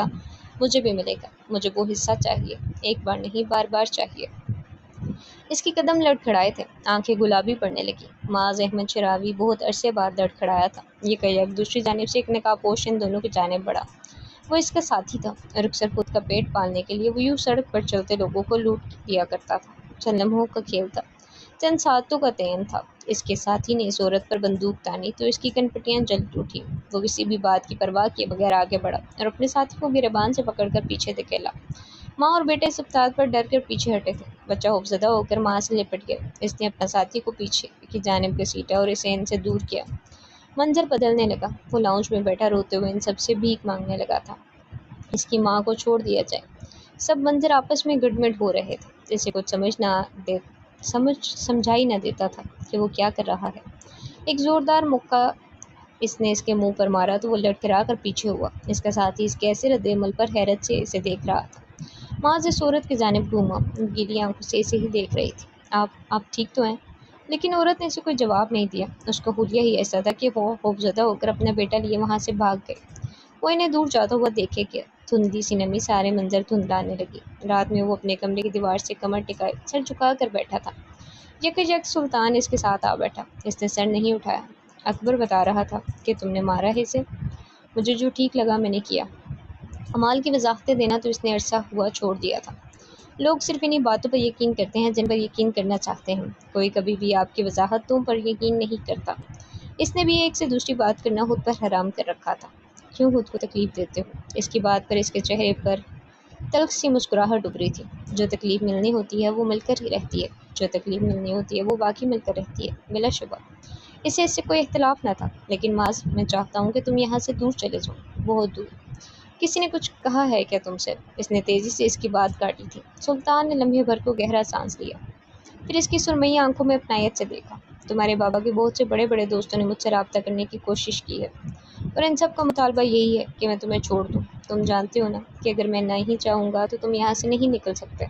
مجھے بھی ملے گا۔ مجھے وہ حصہ چاہیے، ایک بار نہیں بار بار چاہیے۔ اس کی قدم لڑکھڑائے تھے، آنکھیں گلابی پڑنے لگی۔ معاذ احمد شراوی بہت عرصے بعد لڑکھڑایا تھا۔ یہ یک دوسری جانب سے ایک نقاب پوش ان دونوں کی جانب بڑھا۔ وہ اس کا ساتھی تھا اور اکثر خود کا پیٹ پالنے کے لیے وہ یوں سڑک پر چلتے لوگوں کو لوٹ دیا کرتا تھا۔ چند لمحوں کا کھیل تھا، چند ساعتوں کا تعین تھا۔ اس کے ساتھی نے اس عورت پر بندوق تانی تو اس کی کنپٹیاں جل اٹھیں۔ وہ کسی بھی بات کی پرواہ کیے بغیر آگے بڑھا اور اپنے ساتھی کو گریبان سے پکڑ کر پیچھے دھکیلا۔ ماں اور بیٹے اس افطار پر ڈر کر پیچھے ہٹے تھے۔ بچہ خوفزدہ ہو کر ماں سے لپٹ گیا۔ اس نے اپنا ساتھی کو پیچھے کی جانب گھسیٹا اور اسے ان سے دور کیا۔ منظر بدلنے لگا۔ وہ لاؤنج میں بیٹھا روتے ہوئے ان سب سے بھیک مانگنے لگا تھا۔ اس کی ماں کو چھوڑ دیا جائے۔ سب منظر آپس میں گڈمڈ ہو رہے تھے۔ جسے کچھ سمجھائی نہ دیتا تھا کہ وہ کیا کر رہا ہے۔ ایک زوردار مکہ اس نے اس کے منہ پر مارا تو وہ لڑکھڑا کر پیچھے ہوا۔ اس کا ساتھی اس کے ایسے رد عمل پر حیرت سے اسے دیکھ رہا تھا۔ معاذ اس عورت کی جانب گھوما، گیلی آنکھوں سے اسے ہی دیکھ رہی تھی۔ آپ ٹھیک تو ہیں؟ لیکن عورت نے اسے کوئی جواب نہیں دیا۔ اس کا حلیہ ہی ایسا تھا کہ وہ خوفزدہ ہو کر اپنا بیٹا لیے وہاں سے بھاگ گئے۔ وہ انہیں دور جاتا ہوا دیکھے گیا۔ دھندلی سی نمی سارے منظر دھندلانے لگی۔ رات میں وہ اپنے کمرے کی دیوار سے کمر ٹکائے سر جھکا کر بیٹھا تھا۔ یک سلطان اس کے ساتھ آ بیٹھا۔ اس نے سر نہیں اٹھایا۔ اکبر بتا رہا تھا کہ تم نے مارا ہے اسے؟ مجھے جو ٹھیک لگا میں نے کیا۔ امال کی وضاحتیں دینا تو اس نے عرصہ ہوا چھوڑ دیا تھا۔ لوگ صرف انہی باتوں پر یقین کرتے ہیں جن پر یقین کرنا چاہتے ہیں۔ کوئی کبھی بھی آپ کی وضاحتوں پر یقین نہیں کرتا۔ اس نے بھی ایک سے دوسری بات کرنا خود پر حرام کر رکھا تھا۔ کیوں خود کو تکلیف دیتے ہو؟ اس کی بات پر اس کے چہرے پر تلخ سی مسکراہٹ ابھری تھی۔ جو تکلیف ملنی ہوتی ہے وہ مل کر ہی رہتی ہے، جو تکلیف ملنی ہوتی ہے وہ واقعی مل کر رہتی ہے، بلا شبہ۔ اسے اس سے کوئی اختلاف نہ تھا۔ لیکن معاذ، میں چاہتا ہوں کہ تم یہاں سے دور چلے جاؤ، بہت دور۔ کسی نے کچھ کہا ہے کیا تم سے؟ اس نے تیزی سے اس کی بات کاٹی تھی۔ سلطان نے لمحے بھر کو گہرا سانس لیا، پھر اس کی سرمئی آنکھوں میں اپنائیت سے دیکھا۔ تمہارے بابا کے بہت سے بڑے بڑے دوستوں نے مجھ سے رابطہ کرنے کی کوشش کی ہے، اور ان سب کا مطالبہ یہی ہے کہ میں تمہیں چھوڑ دوں۔ تم جانتے ہو نا کہ اگر میں نہیں چاہوں گا تو تم یہاں سے نہیں نکل سکتے۔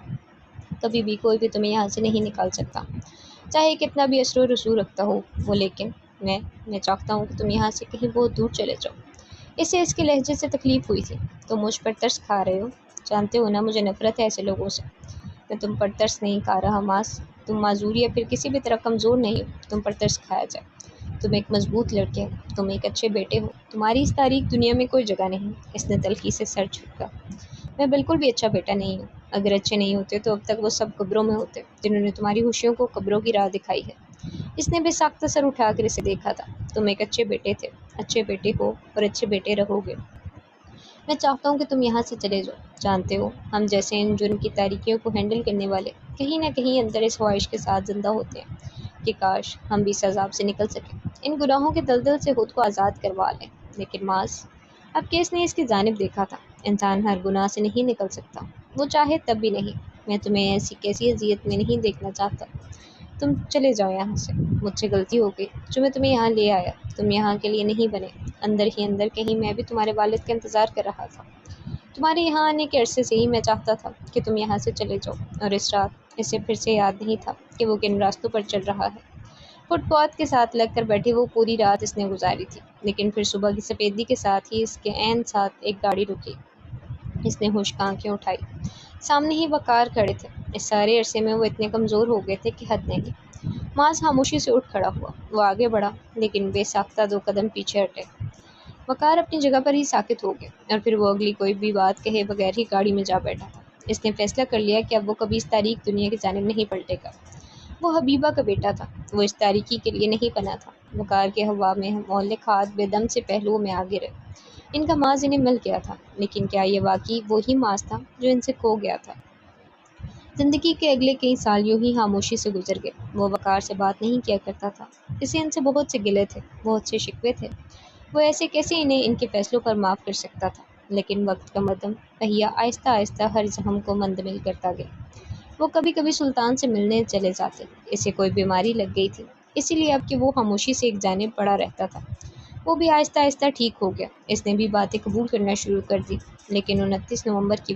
کبھی بھی کوئی بھی تمہیں یہاں سے نہیں نکال سکتا، چاہے کتنا بھی اثر و رسوخ رکھتا ہو وہ۔ لیکن میں چاہتا ہوں کہ تم یہاں سے کہیں بہت دور چلے جاؤ۔ اسے اس کے لہجے سے تکلیف ہوئی تھی۔ تم مجھ پر ترس کھا رہے ہو، جانتے ہو نا مجھے نفرت ہے ایسے لوگوں سے۔ میں تم پر ترس نہیں کھا رہا معاذ، تم معذور یا پھر کسی بھی طرح کمزور نہیں ہو تم پر ترس کھایا جائے۔ تم ایک مضبوط لڑکے ہو، تم ایک اچھے بیٹے ہو، تمہاری اس تاریک دنیا میں کوئی جگہ نہیں۔ اس نے تلخی سے سر جھٹکا۔ میں بالکل بھی اچھا بیٹا نہیں ہوں۔ اگر اچھے نہیں ہوتے تو اب تک وہ سب قبروں میں ہوتے جنہوں نے تمہاری خوشیوں کو قبروں کی راہ دکھائی ہے۔ اس نے بے ساختہ سر اٹھا کر اسے دیکھا تھا۔ تم ایک اچھے بیٹے تھے، اچھے بیٹے ہو اور اچھے بیٹے رہو گے۔ میں چاہتا ہوں کہ تم یہاں سے چلے جاؤ۔ جانتے ہو، ہم جیسے ان جرم کی تاریکیوں کو ہینڈل کرنے والے کہیں نہ کہیں اندر اس خواہش کے ساتھ زندہ ہوتے ہیں کہ کاش ہم بھی اس عذاب سے نکل سکیں، ان گناہوں کے دلدل سے خود کو آزاد کروا لیں۔ لیکن معاذ، اب کیس نے اس کی جانب دیکھا تھا، انسان ہر گناہ سے نہیں نکل سکتا، وہ چاہے تب بھی نہیں۔ میں تمہیں ایسی کیسی اذیت میں نہیں دیکھنا چاہتا۔ تم چلے جاؤ یہاں سے، مجھ سے غلطی ہو گئی جو میں تمہیں یہاں لے آیا۔ تم یہاں کے لیے نہیں بنے۔ اندر ہی اندر کہیں میں بھی تمہارے والد کا انتظار کر رہا تھا۔ تمہارے یہاں آنے کے عرصے سے ہی میں چاہتا تھا کہ تم یہاں سے چلے جاؤ۔ اور اس رات اسے پھر سے یاد نہیں تھا کہ وہ کن راستوں پر چل رہا ہے۔ فٹ پاتھ کے ساتھ لگ کر بیٹھی وہ پوری رات اس نے گزاری تھی۔ لیکن پھر صبح کی سفیدی کے ساتھ ہی اس کے عین ساتھ ایک گاڑی رکی۔ اس نے خشک آنکھیں اٹھائی۔ سامنے ہی وقار کھڑے تھے۔ اس سارے عرصے میں وہ اتنے کمزور ہو گئے تھے کہ حد نہیں۔ معاذ خاموشی سے اٹھ کھڑا ہوا۔ وہ آگے بڑھا لیکن بے ساختہ 2 قدم پیچھے ہٹے۔ وقار اپنی جگہ پر ہی ساکت ہو گیا اور پھر وہ اگلی کوئی بھی بات کہے بغیر ہی گاڑی میں جا بیٹھا تھا۔ اس نے فیصلہ کر لیا کہ اب وہ کبھی اس تاریک دنیا کی جانب نہیں پلٹے گا۔ وہ حبیبہ کا بیٹا تھا، وہ اس تاریکی کے لیے نہیں بنا تھا۔ وقار کے ہوا میں مہلک ہاتھ بے دم سے پہلوؤں میں آ گرے۔ ان کا معاذ انہیں مل گیا تھا، لیکن کیا یہ واقعی وہی معاذ تھا جو ان سے کھو گیا تھا؟ زندگی کے اگلے کئی سال یوں ہی خاموشی سے گزر گئے۔ وہ وقار سے بات نہیں کیا کرتا تھا۔ اسے ان سے بہت سے گلے تھے، بہت سے شکوے تھے۔ وہ ایسے کیسے انہیں ان کے فیصلوں پر معاف کر سکتا تھا؟ لیکن وقت کا مدھم پہیہ آہستہ آہستہ ہر زخم کو منجمد کرتا گیا۔ وہ کبھی کبھی سلطان سے ملنے چلے جاتے۔ اسے کوئی بیماری لگ گئی تھی، اسی لیے اب کہ وہ خاموشی سے ایک جانب پڑا رہتا تھا، وہ بھی آہستہ آہستہ ٹھیک ہو گیا۔ اس نے بھی باتیں قبول کرنا شروع کر دی۔ لیکن 29 نومبر کی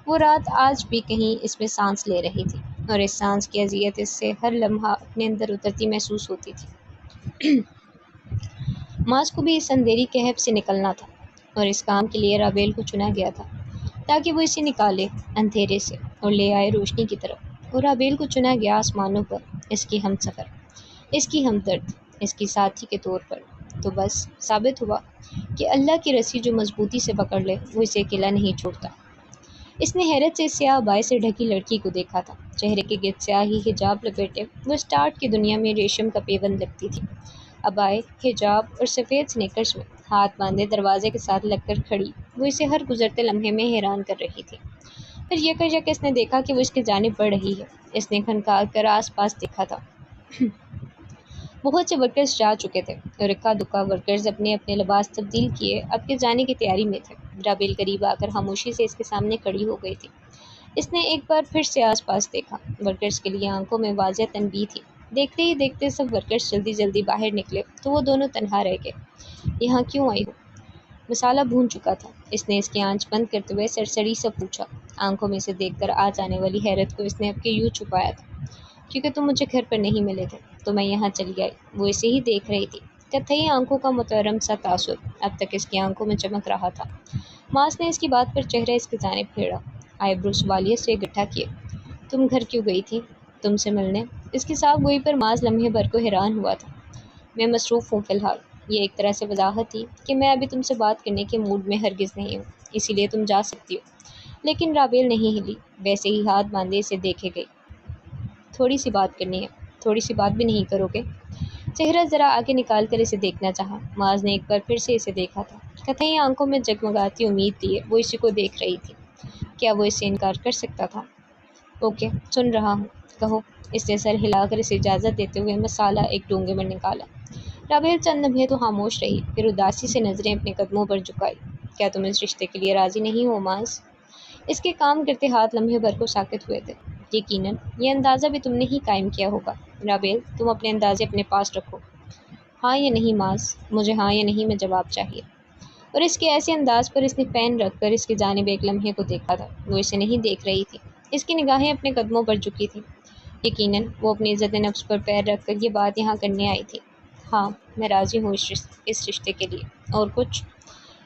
وہ رات آج بھی کہیں اس میں سانس لے رہی تھی، اور اس سانس کی اذیت اس سے ہر لمحہ اپنے اندر اترتی محسوس ہوتی تھی۔ ماس کو بھی اس اندھیری کہف سے نکلنا تھا، اور اس کام کے لیے رابیل کو چنا گیا تھا تاکہ وہ اسے نکالے اندھیرے سے اور لے آئے روشنی کی طرف۔ اور رابیل کو چنا گیا آسمانوں پر، اس کی ہم سفر، اس کی ہمدرد، اس کی ساتھی کے طور پر۔ تو بس ثابت ہوا کہ اللہ کی رسی جو مضبوطی سے پکڑ لے وہ اسے اکیلا نہیں چھوڑتا۔ اس نے حیرت سے سیاہ عبائے سے ڈھکی لڑکی کو دیکھا تھا، چہرے کے گرد سیاہی حجاب لپیٹے وہ اسٹارٹ کی دنیا میں ریشم کا پیوند لگتی تھی۔ عبائے، حجاب اور سفید سنیکرز میں ہاتھ باندھے دروازے کے ساتھ لگ کر کھڑی وہ اسے ہر گزرتے لمحے میں حیران کر رہی تھی۔ پھر یک اس نے دیکھا کہ وہ اس کی جانب بڑھ رہی ہے۔ اس نے کھنکا کر آس پاس دیکھا تھا۔ بہت سے ورکرز جا چکے تھے، اور اکا دکا ورکرز اپنے اپنے لباس تبدیل کیے اب کے جانے کی تیاری میں تھے۔ رابیل قریب آ کر خاموشی سے اس کے سامنے کھڑی ہو گئی تھی۔ اس نے ایک بار پھر سے آس پاس دیکھا۔ ورکرز کے لیے آنکھوں میں واضح تنبیہ تھی۔ دیکھتے ہی دیکھتے سب ورکرز جلدی جلدی باہر نکلے تو وہ دونوں تنہا رہ گئے۔ یہاں کیوں آئی ہو؟ مسالہ بھون چکا تھا۔ اس نے اس کی آنچ بند کرتے ہوئے سرسری سا پوچھا۔ آنکھوں میں سے دیکھ کر آ جانے والی حیرت کو اس نے اب کے یوں چھپایا تھا۔ کیونکہ تم مجھے گھر پر نہیں ملے تھے تو میں یہاں چلی آئی۔ وہ اسے ہی دیکھ رہی تھی۔ کتھئی آنکھوں کا محترم سا تاثر اب تک اس کی آنکھوں میں چمک رہا تھا۔ ماس نے اس کی بات پر چہرہ اس کی جانب پھیرا، آئی برو سوالیت سے گٹھا کیے۔ تم گھر کیوں گئی تھی؟ تم سے ملنے؟ اس کی صاف گوئی پر ماس لمحے بھر کو حیران ہوا تھا۔ میں مصروف ہوں فی الحال۔ یہ ایک طرح سے وضاحت تھی کہ میں ابھی تم سے بات کرنے کے موڈ میں ہرگز نہیں ہوں، اسی لیے تم جا سکتی ہو۔ لیکن رابیل نہیں ہلی، ویسے ہی ہاتھ باندھے اسے دیکھے گئی۔ تھوڑی سی بات کرنی ہے۔ تھوڑی سی بات بھی نہیں کرو گے؟ چہرہ ذرا آگے نکال کر اسے دیکھنا چاہا۔ ماز نے ایک بار پھر سے اسے دیکھا تھا۔ کتھئی آنکھوں میں جگمگاتی امید لیے وہ اسی کو دیکھ رہی تھی۔ کیا وہ اس سے انکار کر سکتا تھا؟ اوکے، سن رہا ہوں، کہو۔ اس نے سر ہلا کر اسے اجازت دیتے ہوئے مسالہ ایک ڈونگے میں نکالا۔ رابیل چند لمحے تو خاموش رہی، پھر اداسی سے نظریں اپنے قدموں پر جھکائی۔ کیا تم اس رشتے کے لیے راضی نہیں ہو ماز؟ اس کے کام کرتے ہاتھ لمحے بھر کو ساکت ہوئے تھے۔ یقیناً یہ اندازہ بھی تم نے ہی قائم کیا ہوگا۔ رابیل، تم اپنے اندازے اپنے پاس رکھو۔ ہاں یا نہیں ماز؟ مجھے ہاں یا نہیں میں جواب چاہیے۔ اور اس کے ایسے انداز پر اس نے پین رکھ کر اس کی جانب ایک لمحے کو دیکھا تھا۔ وہ اسے نہیں دیکھ رہی تھی، اس کی نگاہیں اپنے قدموں پر جھکی تھیں۔ یقیناً وہ اپنی عزت نفس پر پیر رکھ کر یہ بات یہاں کرنے آئی تھی۔ ہاں، میں راضی ہوں اس رشتے کے لیے۔ اور کچھ؟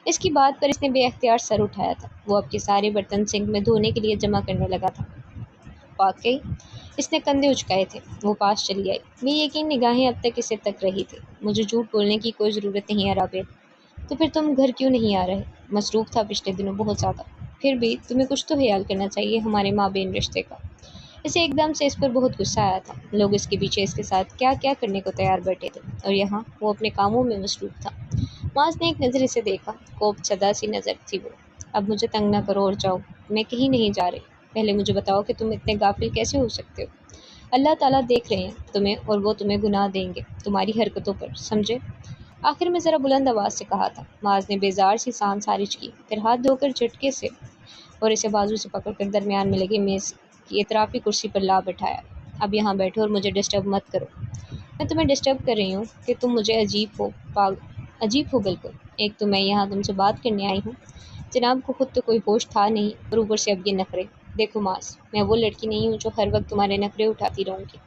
اس کی بات پر اس نے بے اختیار سر اٹھایا تھا۔ وہ اب کے سارے برتن سنک میں دھونے کے لیے جمع کرنے لگا تھا۔ واقعی؟ اس نے کندھے اچکائے تھے۔ وہ پاس چلی آئی، بے یقین نگاہیں اب تک اسے تک رہی تھی۔ مجھے جھوٹ بولنے کی کوئی ضرورت نہیں ہے رابیل۔ تو پھر تم گھر کیوں نہیں آ رہے؟ مصروف تھا پچھلے دنوں بہت زیادہ۔ پھر بھی تمہیں کچھ تو خیال کرنا چاہیے ہمارے مابین رشتے کا۔ اسے ایک دم سے اس پر بہت غصہ آیا تھا۔ لوگ اس کے پیچھے اس کے ساتھ کیا کیا کرنے کو تیار بیٹھے تھے، اور یہاں وہ اپنے کاموں میں مصروف تھا۔ ماس نے ایک نظر اسے دیکھا، کوپ زدہ سی نظر تھی وہ۔ اب مجھے تنگ نہ کرو اور جاؤ، میں کہیں نہیں جا رہی۔ پہلے مجھے بتاؤ کہ تم اتنے غافل کیسے ہو سکتے ہو؟ اللہ تعالیٰ دیکھ رہے ہیں تمہیں، اور وہ تمہیں گناہ دیں گے تمہاری حرکتوں پر، سمجھے؟ آخر میں ذرا بلند آواز سے کہا تھا۔ ماز نے بیزار سی سانس خارج کی، پھر ہاتھ دھو کر جھٹکے سے اور اسے بازو سے پکڑ کر درمیان میں لگے میز کی اطرافی کرسی پر لا بٹھایا۔ اب یہاں بیٹھو اور مجھے ڈسٹرب مت کرو۔ میں تمہیں ڈسٹرب کر رہی ہوں کہ تم مجھے عجیب ہو بالکل۔ ایک تو میں یہاں تم سے بات کرنے آئی ہوں، جناب کو خود تو کوئی ہوش تھا نہیں، اور اوپر سے اب یہ نخرے۔ دیکھو ماس، میں وہ لڑکی نہیں ہوں جو ہر وقت تمہارے نخرے اٹھاتی رہوں گی۔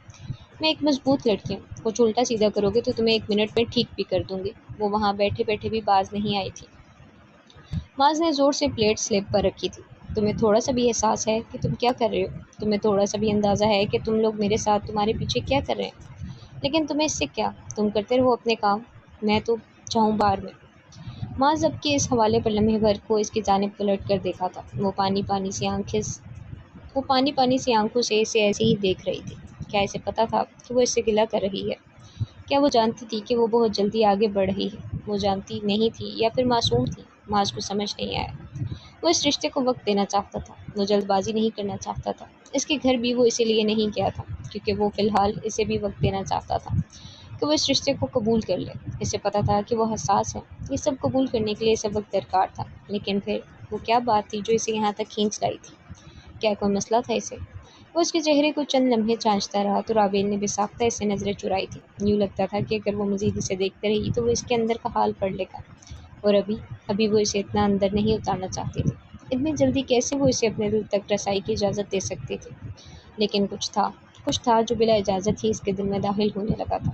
میں ایک مضبوط لڑکی ہوں، کچھ الٹا سیدھا کرو گے تو تمہیں 1 منٹ میں ٹھیک بھی کر دوں گی۔ وہ وہاں بیٹھے بیٹھے بھی باز نہیں آئی تھی۔ ماز نے زور سے پلیٹ سلیب پر رکھی تھی۔ تمہیں تھوڑا سا بھی احساس ہے کہ تم کیا کر رہے ہو؟ تمہیں تھوڑا سا بھی اندازہ ہے کہ تم لوگ میرے ساتھ تمہارے پیچھے کیا کر رہے ہیں؟ لیکن تمہیں اس سے کیا؟ تم کرتے رہو اپنے کام، میں تو جاؤں بار میں۔ ماز اب کے اس حوالے پر لمحے بھر کو اس کی جانب پلٹ کر دیکھا تھا۔ وہ پانی پانی سی آنکھوں سے اسے ایسے ہی دیکھ رہی تھی۔ کیا اسے پتا تھا کہ وہ اس سے گلہ کر رہی ہے؟ کیا وہ جانتی تھی کہ وہ بہت جلدی آگے بڑھ رہی ہے؟ وہ جانتی نہیں تھی یا پھر معصوم تھی؟ ماز کو سمجھ نہیں آیا۔ وہ اس رشتے کو وقت دینا چاہتا تھا، وہ جلد بازی نہیں کرنا چاہتا تھا۔ اس کے گھر بھی وہ اسی لیے نہیں گیا تھا کیونکہ وہ فی الحال اسے بھی وقت دینا چاہتا تھا کہ وہ اس رشتے کو قبول کر لے۔ اسے پتا تھا کہ وہ حساس ہے، یہ سب قبول کرنے کے لیے اسے وقت درکار تھا۔ لیکن پھر وہ کیا بات تھی جو اسے یہاں تک کھینچ لائی تھی؟ کیا کوئی مسئلہ تھا اسے؟ وہ اس کے چہرے کو چند لمحے چانچتا رہا تو رابیل نے بے سے نظریں چرائی تھی۔ یوں لگتا تھا کہ اگر وہ مزید اسے دیکھتے رہی تو وہ اس کے اندر کا حال پڑھ لے گا، اور ابھی وہ اسے اتنا اندر نہیں اتارنا چاہتی تھی۔ اتنی جلدی کیسے وہ اسے اپنے دل تک رسائی کی اجازت دے سکتی تھی؟ لیکن کچھ تھا جو بلا اجازت ہی اس کے دل میں داخل ہونے لگا تھا۔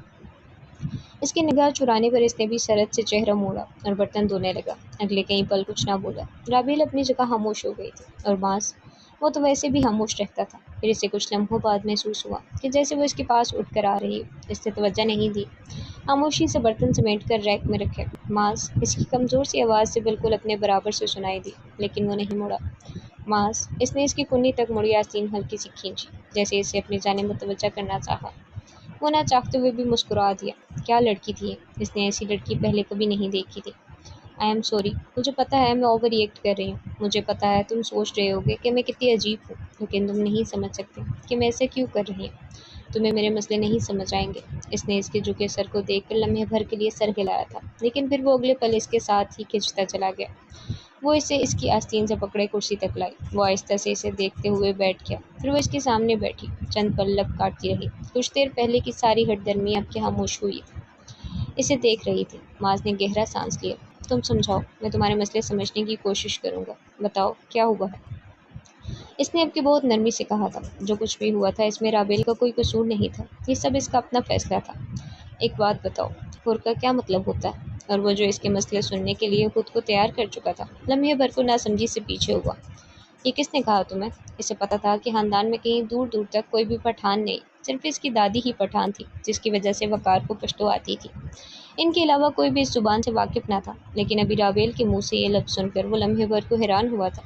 اس کی نگاہ چرانے پر اس نے بھی سرد سے چہرہ موڑا اور برتن دھونے لگا۔ اگلے کئی پل کچھ نہ بولا۔ رابیل اپنی جگہ خاموش ہو گئی تھی، اور باس وہ تو ویسے بھی خاموش رہتا تھا۔ پھر اسے کچھ لمحوں بعد محسوس ہوا کہ جیسے وہ اس کے پاس اٹھ کر آ رہی ہو۔ اس نے توجہ نہیں دی، خاموشی سے برتن سمیٹ کر ریک میں رکھے۔ ماس اس کی کمزور سی آواز سے بالکل اپنے برابر سے سنائی دی، لیکن وہ نہیں مڑا۔ ماس اس نے اس کی کنی تک مڑی آستین ہلکی سی کھینچی، جیسے اسے اپنی جانب متوجہ کرنا چاہا۔ وہ نہ چاہتے ہوئے بھی مسکرا دیا۔ کیا لڑکی تھی یہ؟ اس نے ایسی لڑکی پہلے کبھی نہیں دیکھی تھی۔ آئی ایم سوری، مجھے پتا ہے میں اوور ری ایکٹ کر رہی ہوں۔ مجھے پتا ہے تم سوچ رہے ہوگے کہ میں کتنی عجیب ہوں، لیکن تم نہیں سمجھ سکتے کہ میں ایسا کیوں کر رہی ہوں۔ تمہیں میرے مسئلے نہیں سمجھ آئیں گے۔ اس نے اس کے جھکے سر کو دیکھ کر لمحے بھر کے لیے سر ہلایا تھا، لیکن پھر وہ اگلے پل اس کے ساتھ ہی کھنچتا چلا گیا۔ وہ اسے اس کی آستین سے پکڑے کرسی تک لائی۔ وہ آہستہ سے اسے دیکھتے ہوئے بیٹھ گیا۔ پھر وہ اس کے سامنے بیٹھی، چند پل لب کاٹتی رہی۔ کچھ دیر پہلے کی ساری ہٹ درمی اب کے خاموش ہوئی تھی، اسے دیکھ رہی تھی۔ ماس نے گہرا سانس لیا۔ تم سمجھاؤ، میں تمہارے مسئلے سمجھنے کی کوشش کروں گا۔ بتاؤ کیا ہوا ہے؟ اس نے اب کے بہت نرمی سے کہا تھا۔ جو کچھ بھی ہوا تھا اس میں رابیل کا کوئی قصور نہیں تھا، یہ سب اس کا اپنا فیصلہ تھا۔ ایک بات بتاؤ، ہور کا کیا مطلب ہوتا ہے؟ اور وہ جو اس کے مسئلے سننے کے لیے خود کو تیار کر چکا تھا، لمحے بھر کو ناسمجھی سے پیچھے ہوا۔ یہ کس نے کہا تمہیں؟ اسے پتا تھا کہ خاندان میں کہیں دور دور تک کوئی بھی پٹھان نہیں، صرف اس کی دادی ہی پٹھان تھی، جس کی وجہ سے وقار کو پشتو آتی تھی۔ ان کے علاوہ کوئی بھی اس زبان سے واقف نہ تھا، لیکن ابھی رابیل کے منہ سے یہ لفظ سن کر وہ لمحے بھر کو حیران ہوا تھا۔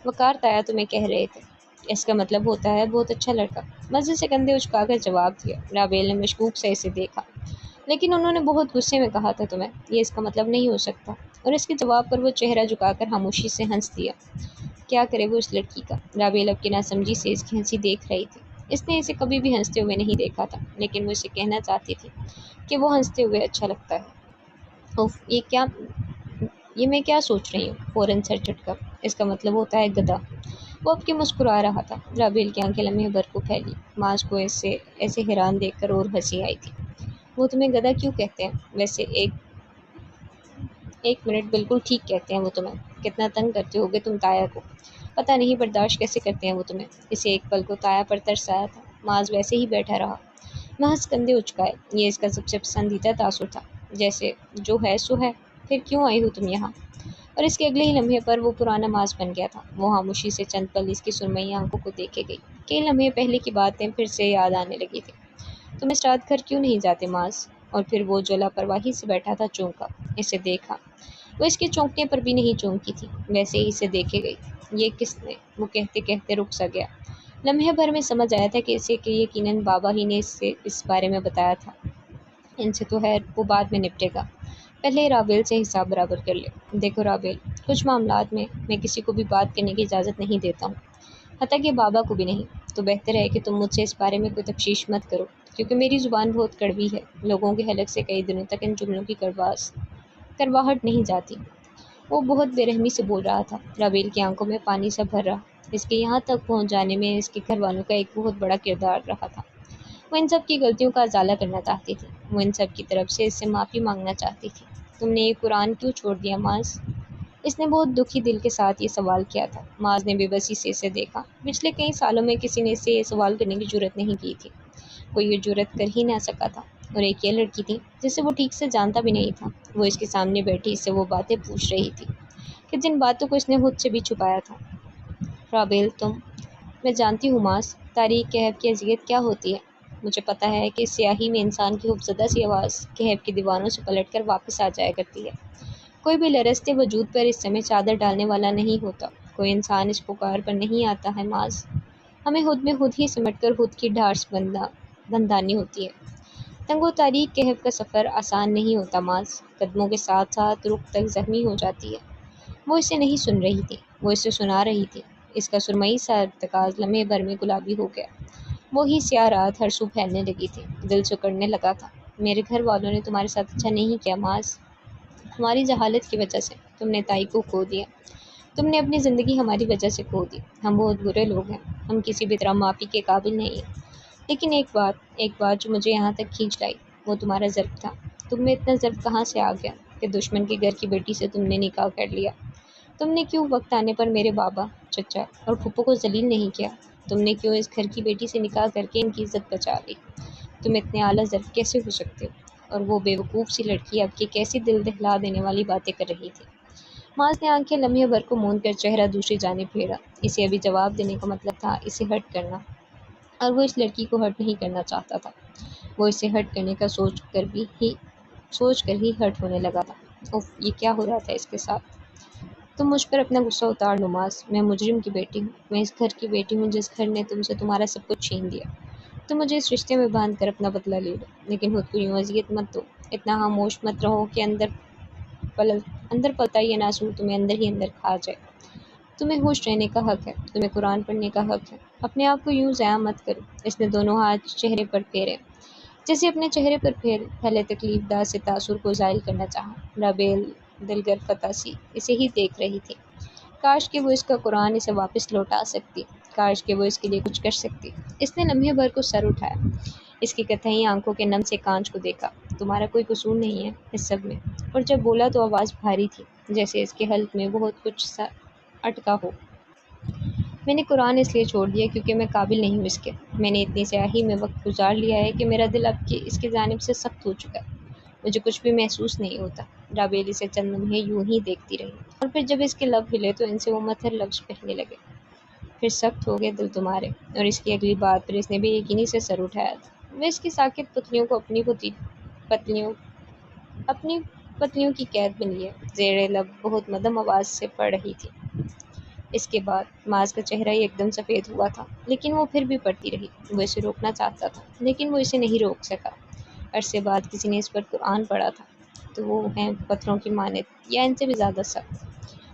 وقار تایا تمہیں کہہ رہے تھے، اس کا مطلب ہوتا ہے بہت اچھا لڑکا۔ مزے سے کندھے اچکا کر جواب دیا۔ رابیل نے مشکوک سے اسے دیکھا۔ لیکن انہوں نے بہت غصے میں کہا تھا تمہیں، یہ اس کا مطلب نہیں ہو سکتا۔ اور اس کے جواب پر وہ چہرہ جھکا کر خاموشی سے ہنس دیا۔ کیا کرے وہ اس لڑکی کا؟ رابیل اب کی ناسمجھی سے اس کی ہنسی دیکھ رہی تھی۔ اس نے اسے کبھی بھی ہنستے ہوئے نہیں دیکھا تھا، لیکن وہ اسے کہنا چاہتی تھی کہ وہ ہنستے ہوئے اچھا لگتا ہے۔ اوف، یہ میں کیا سوچ رہی ہوں؟ فوراً سر جھٹکا۔ اس کا مطلب ہوتا ہے گدھا۔ وہ اب کے مسکرا رہا تھا۔ رابیل کی آنکھیں لمحے بھر کو پھیلی۔ ماس کو ایسے حیران دیکھ کر اور ہنسی آئی تھی۔ وہ تمہیں گدھا کیوں کہتے ہیں؟ ویسے ایک منٹ، بالکل ٹھیک کہتے ہیں وہ تمہیں۔ کتنا تنگ کرتے ہوگے تم تایا کو، پتہ نہیں برداشت کیسے کرتے ہیں وہ تمہیں۔ اسے ایک پل کو تایا پر ترس آیا تھا۔ ماس ویسے ہی بیٹھا رہا، محض کندھے اچکائے۔ یہ اس کا سب سے پسندیدہ تاثر تھا۔ جیسے جو ہے سو ہے، پھر کیوں آئی ہو تم یہاں؟ اور اس کے اگلے ہی لمحے پر وہ پرانا ماس بن گیا تھا۔ وہ خاموشی سے چند پل اس کی سرمئی آنکھوں کو دیکھے گئی۔ کئی لمحے پہلے کی باتیں پھر سے یاد آنے لگی تھی۔ تم اس رات گھر کیوں نہیں جاتے ماس؟ اور پھر وہ جو لاپرواہی سے بیٹھا تھا چونکا، اسے دیکھا۔ وہ اس کے چونکنے پر بھی نہیں چونکی تھی، ویسے ہی اسے دیکھے گئی۔ یہ کس نے؟ وہ کہتے کہتے رک سا گیا۔ لمحے بھر میں سمجھ آیا تھا کہ اسے کہ یقیناً بابا ہی نے اسے اس بارے میں بتایا تھا۔ ان سے تو خیر وہ بعد میں نپٹے گا، پہلے رابیل سے حساب برابر کر لے۔ دیکھو رابیل، کچھ معاملات میں کسی کو بھی بات کرنے کی اجازت نہیں دیتا ہوں، حتیٰ کہ بابا کو بھی نہیں۔ تو بہتر ہے کہ تم مجھ سے اس بارے میں کوئی تفتیش مت کرو، کیونکہ میری زبان بہت کڑوی ہے۔ لوگوں کے حلق سے کئی دنوں تک ان جملوں کی کرواہٹ نہیں جاتی۔ وہ بہت بے رحمی سے بول رہا تھا۔ رابیل کی آنکھوں میں پانی سا بھر رہا۔ اس کے یہاں تک پہنچ جانے میں اس کے گھر والوں کا ایک بہت بڑا کردار رہا تھا۔ وہ ان سب کی غلطیوں کا ازالہ کرنا چاہتی تھی۔ وہ ان سب کی طرف سے اس سے معافی مانگنا چاہتی تھی۔ تم نے یہ قرآن کیوں چھوڑ دیا ماس؟ اس نے بہت دکھی دل کے ساتھ یہ سوال کیا تھا۔ ماس نے بے بسی سے اسے دیکھا۔ پچھلے کئی سالوں میں کسی نے اس سے یہ سوال کرنے کی جرأت نہیں کی تھی۔ کوئی یہ جرأت کر ہی نہ سکا تھا۔ اور ایک یہ لڑکی تھی جسے وہ ٹھیک سے جانتا بھی نہیں تھا۔ وہ اس کے سامنے بیٹھی اس سے وہ باتیں پوچھ رہی تھی کہ جن باتوں کو اس نے خود سے بھی چھپایا تھا۔ رابیل میں جانتی ہوں ماس، تاریخ کہف کی اذیت کیا ہوتی ہے۔ مجھے پتہ ہے کہ اس سیاہی میں انسان کی خوفزدہ سی آواز کہف کی دیواروں سے پلٹ کر واپس آ جایا کرتی ہے۔ کوئی بھی لرزتے وجود پر اس سمے چادر ڈالنے والا نہیں ہوتا۔ کوئی انسان اس پکار پر نہیں آتا ہے ماس۔ ہمیں خود میں خود ہی سمٹ کر خود کی ڈھارس بندھانی ہوتی ہے۔ تنگ و تاریک کہف کا سفر آسان نہیں ہوتا ماس، قدموں کے ساتھ ساتھ رخ تک زخمی ہو جاتی ہے۔ وہ اسے نہیں سن رہی تھی، وہ اسے سنا رہی تھی۔ اس کا سرمئی سا ارتکاز لمحے بھر میں گلابی ہو گیا۔ وہی سیاہ رات ہر سو پھیلنے لگی تھی، دل سکڑنے لگا تھا۔ میرے گھر والوں نے تمہارے ساتھ اچھا نہیں کیا ماس، ہماری جہالت کی وجہ سے تم نے تائی کو کھو دیا۔ تم نے اپنی زندگی ہماری وجہ سے کھو دی، ہم بہت برے لوگ ہیں، ہم کسی بھی طرح معافی کے قابل نہیں ہیں۔ لیکن ایک بات جو مجھے یہاں تک کھینچ لائی وہ تمہارا ضرب تھا۔ تم میں اتنا ضرب کہاں سے آ گیا کہ دشمن کے گھر کی بیٹی سے تم نے نکاح کر لیا؟ تم نے کیوں وقت آنے پر میرے بابا، چچا اور پھپھو کو ذلیل نہیں کیا؟ تم نے کیوں اس گھر کی بیٹی سے نکاح کر کے ان کی عزت بچا لی؟ تم اتنے اعلیٰ ضرب کیسے ہو سکتے ہو؟ اور وہ بے وقوف سی لڑکی اب کی کیسی دل دہلا دینے والی باتیں کر رہی تھی۔ معاذ نے آنکھیں لمحے بھر کو موند کر چہرہ دوسری جانب پھیرا۔ اسے ابھی جواب دینے کا مطلب تھا اسے ہرٹ کرنا، اور وہ اس لڑکی کو ہرٹ نہیں کرنا چاہتا تھا۔ وہ اسے ہرٹ کرنے کا سوچ کر ہی ہرٹ ہونے لگا تھا۔ اوف، یہ کیا ہو رہا تھا اس کے ساتھ؟ تم مجھ پر اپنا غصہ اتار لو معاذ، میں مجرم کی بیٹی ہوں، میں اس گھر کی بیٹی ہوں جس گھر نے تم سے تمہارا سب کچھ چھین دیا۔ تم مجھے اس رشتے میں باندھ کر اپنا بدلہ لے لو، لیکن خود کو یوں اذیت مت دو، اتنا خاموش مت رہو کہ اندر پلتا یہ ناسور تمہیں اندر ہی اندر کھا جائے۔ تمہیں ہوش رہنے کا حق ہے، تمہیں قرآن پڑھنے کا حق ہے، اپنے آپ کو یوں ضائع مت کرو۔ اس نے دونوں ہاتھ چہرے پر پھیرے، جیسے اپنے چہرے پر پھیلے تکلیف دہ سے تاثر کو زائل کرنا چاہا۔ رابعہ دلگر فتح سی اسے ہی دیکھ رہی تھی۔ کاش کہ وہ اس کا قرآن اسے واپس لوٹا سکتی، کاش کہ وہ اس کے لیے کچھ کر سکتی۔ اس نے لمحے بھر کو سر اٹھایا، اس کی قطعی آنکھوں کے نم سے کانچ کو دیکھا۔ تمہارا کوئی قصور نہیں ہے اس سب میں۔ اور جب بولا تو آواز بھاری تھی، جیسے اس کے حلق میں بہت کچھ سا اٹکا ہو۔ میں نے قرآن اس لیے چھوڑ دیا کیونکہ میں قابل نہیں ہوں اس کے۔ میں نے اتنی سیاہی میں وقت گزار لیا ہے کہ میرا دل اب اس کی جانب سے سخت ہو چکا ہے، مجھے کچھ بھی محسوس نہیں ہوتا۔ رابعہ اسے چند لمحے یوں ہی دیکھتی رہی، اور پھر جب اس کے لب ہلے تو ان سے وہ متھر لفظ بہنے لگے، پھر سخت ہو گئے دل تمہارے۔ اور اس کی اگلی بات پر اس نے بے یقینی سے سر اٹھایا تھا۔ وہ اس کی ساکت پتلیوں کو اپنی پتلیوں کی قید بنی ہے، زیر لب بہت مدھم آواز سے پڑھ رہی تھی۔ اس کے بعد معاذ کا چہرہ ایک دم سفید ہوا تھا، لیکن وہ پھر بھی پڑھتی رہی۔ وہ اسے روکنا چاہتا تھا، لیکن وہ اسے نہیں روک سکا۔ عرصے بعد کسی نے اس پر قرآن پڑھا تھا، تو وہ ہیں پتھروں کی مانند یا ان سے بھی زیادہ سخت۔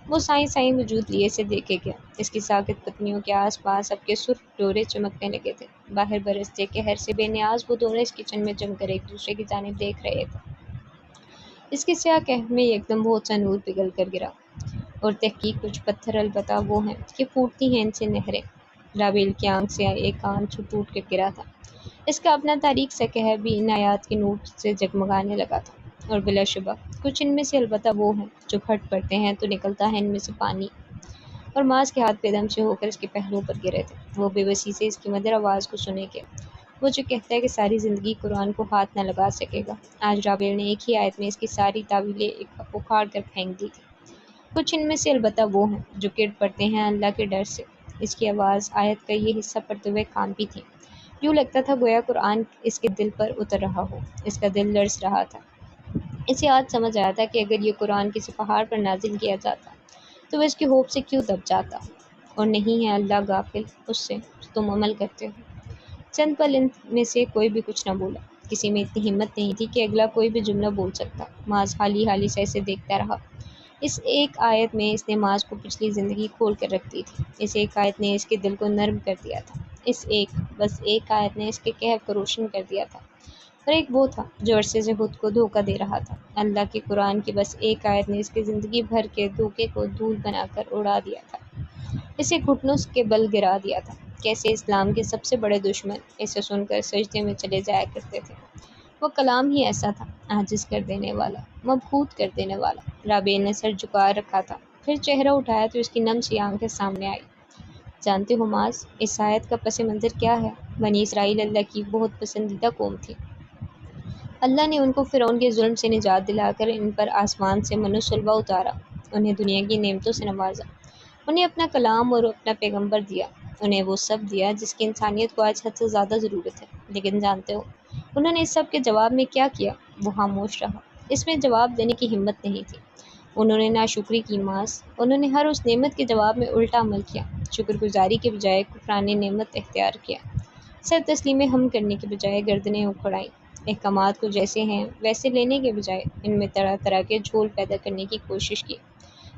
وہ سائیں وجود لیے اسے دیکھے گیا۔ اس کی ساکت پتلیوں کے آس پاس اب کے سرخ ڈورے چمکنے لگے تھے۔ باہر برستے قہر سے بے نیاز وہ دونوں اس کچن میں جم کر ایک دوسرے کی جانب دیکھ رہے تھے۔ اس کے سیاہ قہر میں یکدم بہت سا نور پگھل کر گرا، اور تحقیق کچھ پتھر البتہ وہ ہیں کہ پھوٹتی ہیں ان سے نہریں۔ رابعہ کی آنکھ سے ایک آنسو ٹوٹ کر گرا تھا۔ اس کا اپنا تاریک سا قہر بھی ان آیات کے نور سے جگمگانے لگا تھا، اور بلا شبہ کچھ ان میں سے البتہ وہ ہیں جو پھٹ پڑتے ہیں تو نکلتا ہے ان میں سے پانی۔ اور معاذ کے ہاتھ بے دم سے ہو کر اس کے پہلوؤں پر گرے تھے۔ وہ بے بسی سے اس کی مدر آواز کو سنے گیا، وہ جو کہتا ہے کہ ساری زندگی قرآن کو ہاتھ نہ لگا سکے گا۔ آج رابعہ نے ایک ہی آیت میں اس کی ساری تعویلیں اکھاڑ کر پھینک دی تھی۔ کچھ ان میں سے البتہ وہ ہیں جو گر پڑتے ہیں اللہ کے ڈر سے۔ اس کی آواز آیت کا یہ حصہ پڑھتے ہوئے کانپی تھی، یوں لگتا تھا گویا قرآن اس کے دل پر اتر رہا ہو۔ اس کا دل لرز رہا تھا۔ اسے آج سمجھ آیا تھا کہ اگر یہ قرآن کسی پہاڑ پر نازل کیا جاتا تو وہ اس کے خوف سے کیوں دب جاتا، اور نہیں ہے اللہ غافل اس سے تم عمل کرتے ہو۔ چند پل ان میں سے کوئی بھی کچھ نہ بولا۔ کسی میں اتنی ہمت نہیں تھی کہ اگلا کوئی بھی جملہ بول سکتا۔ معاذ حالی سے اسے دیکھتا رہا۔ اس ایک آیت میں اس نے معاذ کو پچھلی زندگی کھول کر رکھ دی تھی۔ اس ایک آیت نے اس کے دل کو نرم کر دیا تھا۔ بس ایک آیت نے اس کے کہف کو روشن کر دیا تھا۔ اور ایک وہ تھا جو عرصے سے خود کو دھوکہ دے رہا تھا۔ اللہ کے قرآن کی بس ایک آیت نے اس کی زندگی بھر کے دھوکے کو دھول بنا کر اڑا دیا تھا، اسے گھٹنوں کے بل گرا دیا تھا۔ کیسے اسلام کے سب سے بڑے دشمن اسے سن کر سجدے میں چلے جایا کرتے تھے۔ وہ کلام ہی ایسا تھا، عاجز کر دینے والا، مبہوت کر دینے والا۔ رابعہ نے سر جھکا رکھا تھا، پھر چہرہ اٹھایا تو اس کی نم سی آنکھیں سامنے آئی۔ جانتے ہو معاذ، اس آیت کا پس منظر کیا ہے؟ بنی اسرائیل اللہ کی بہت پسندیدہ قوم تھی۔ اللہ نے ان کو فرعون کے ظلم سے نجات دلا کر ان پر آسمان سے من و سلوہ اتارا، انہیں دنیا کی نعمتوں سے نوازا، انہیں اپنا کلام اور اپنا پیغمبر دیا، انہیں وہ سب دیا جس کی انسانیت کو آج حد سے زیادہ ضرورت ہے۔ لیکن جانتے ہو انہوں نے اس سب کے جواب میں کیا کیا؟ وہ خاموش رہا۔ اس میں جواب دینے کی ہمت نہیں تھی۔ انہوں نے ناشکری کی معاذ، انہوں نے ہر اس نعمت کے جواب میں الٹا عمل کیا، شکر گزاری کے بجائے کفران نعمت اختیار کیا، سر تسلیم ہم کرنے کے بجائے گردنیں اکھڑائیں، احکامات کو جیسے ہیں ویسے لینے کے بجائے ان میں طرح طرح کے جھول پیدا کرنے کی کوشش کی۔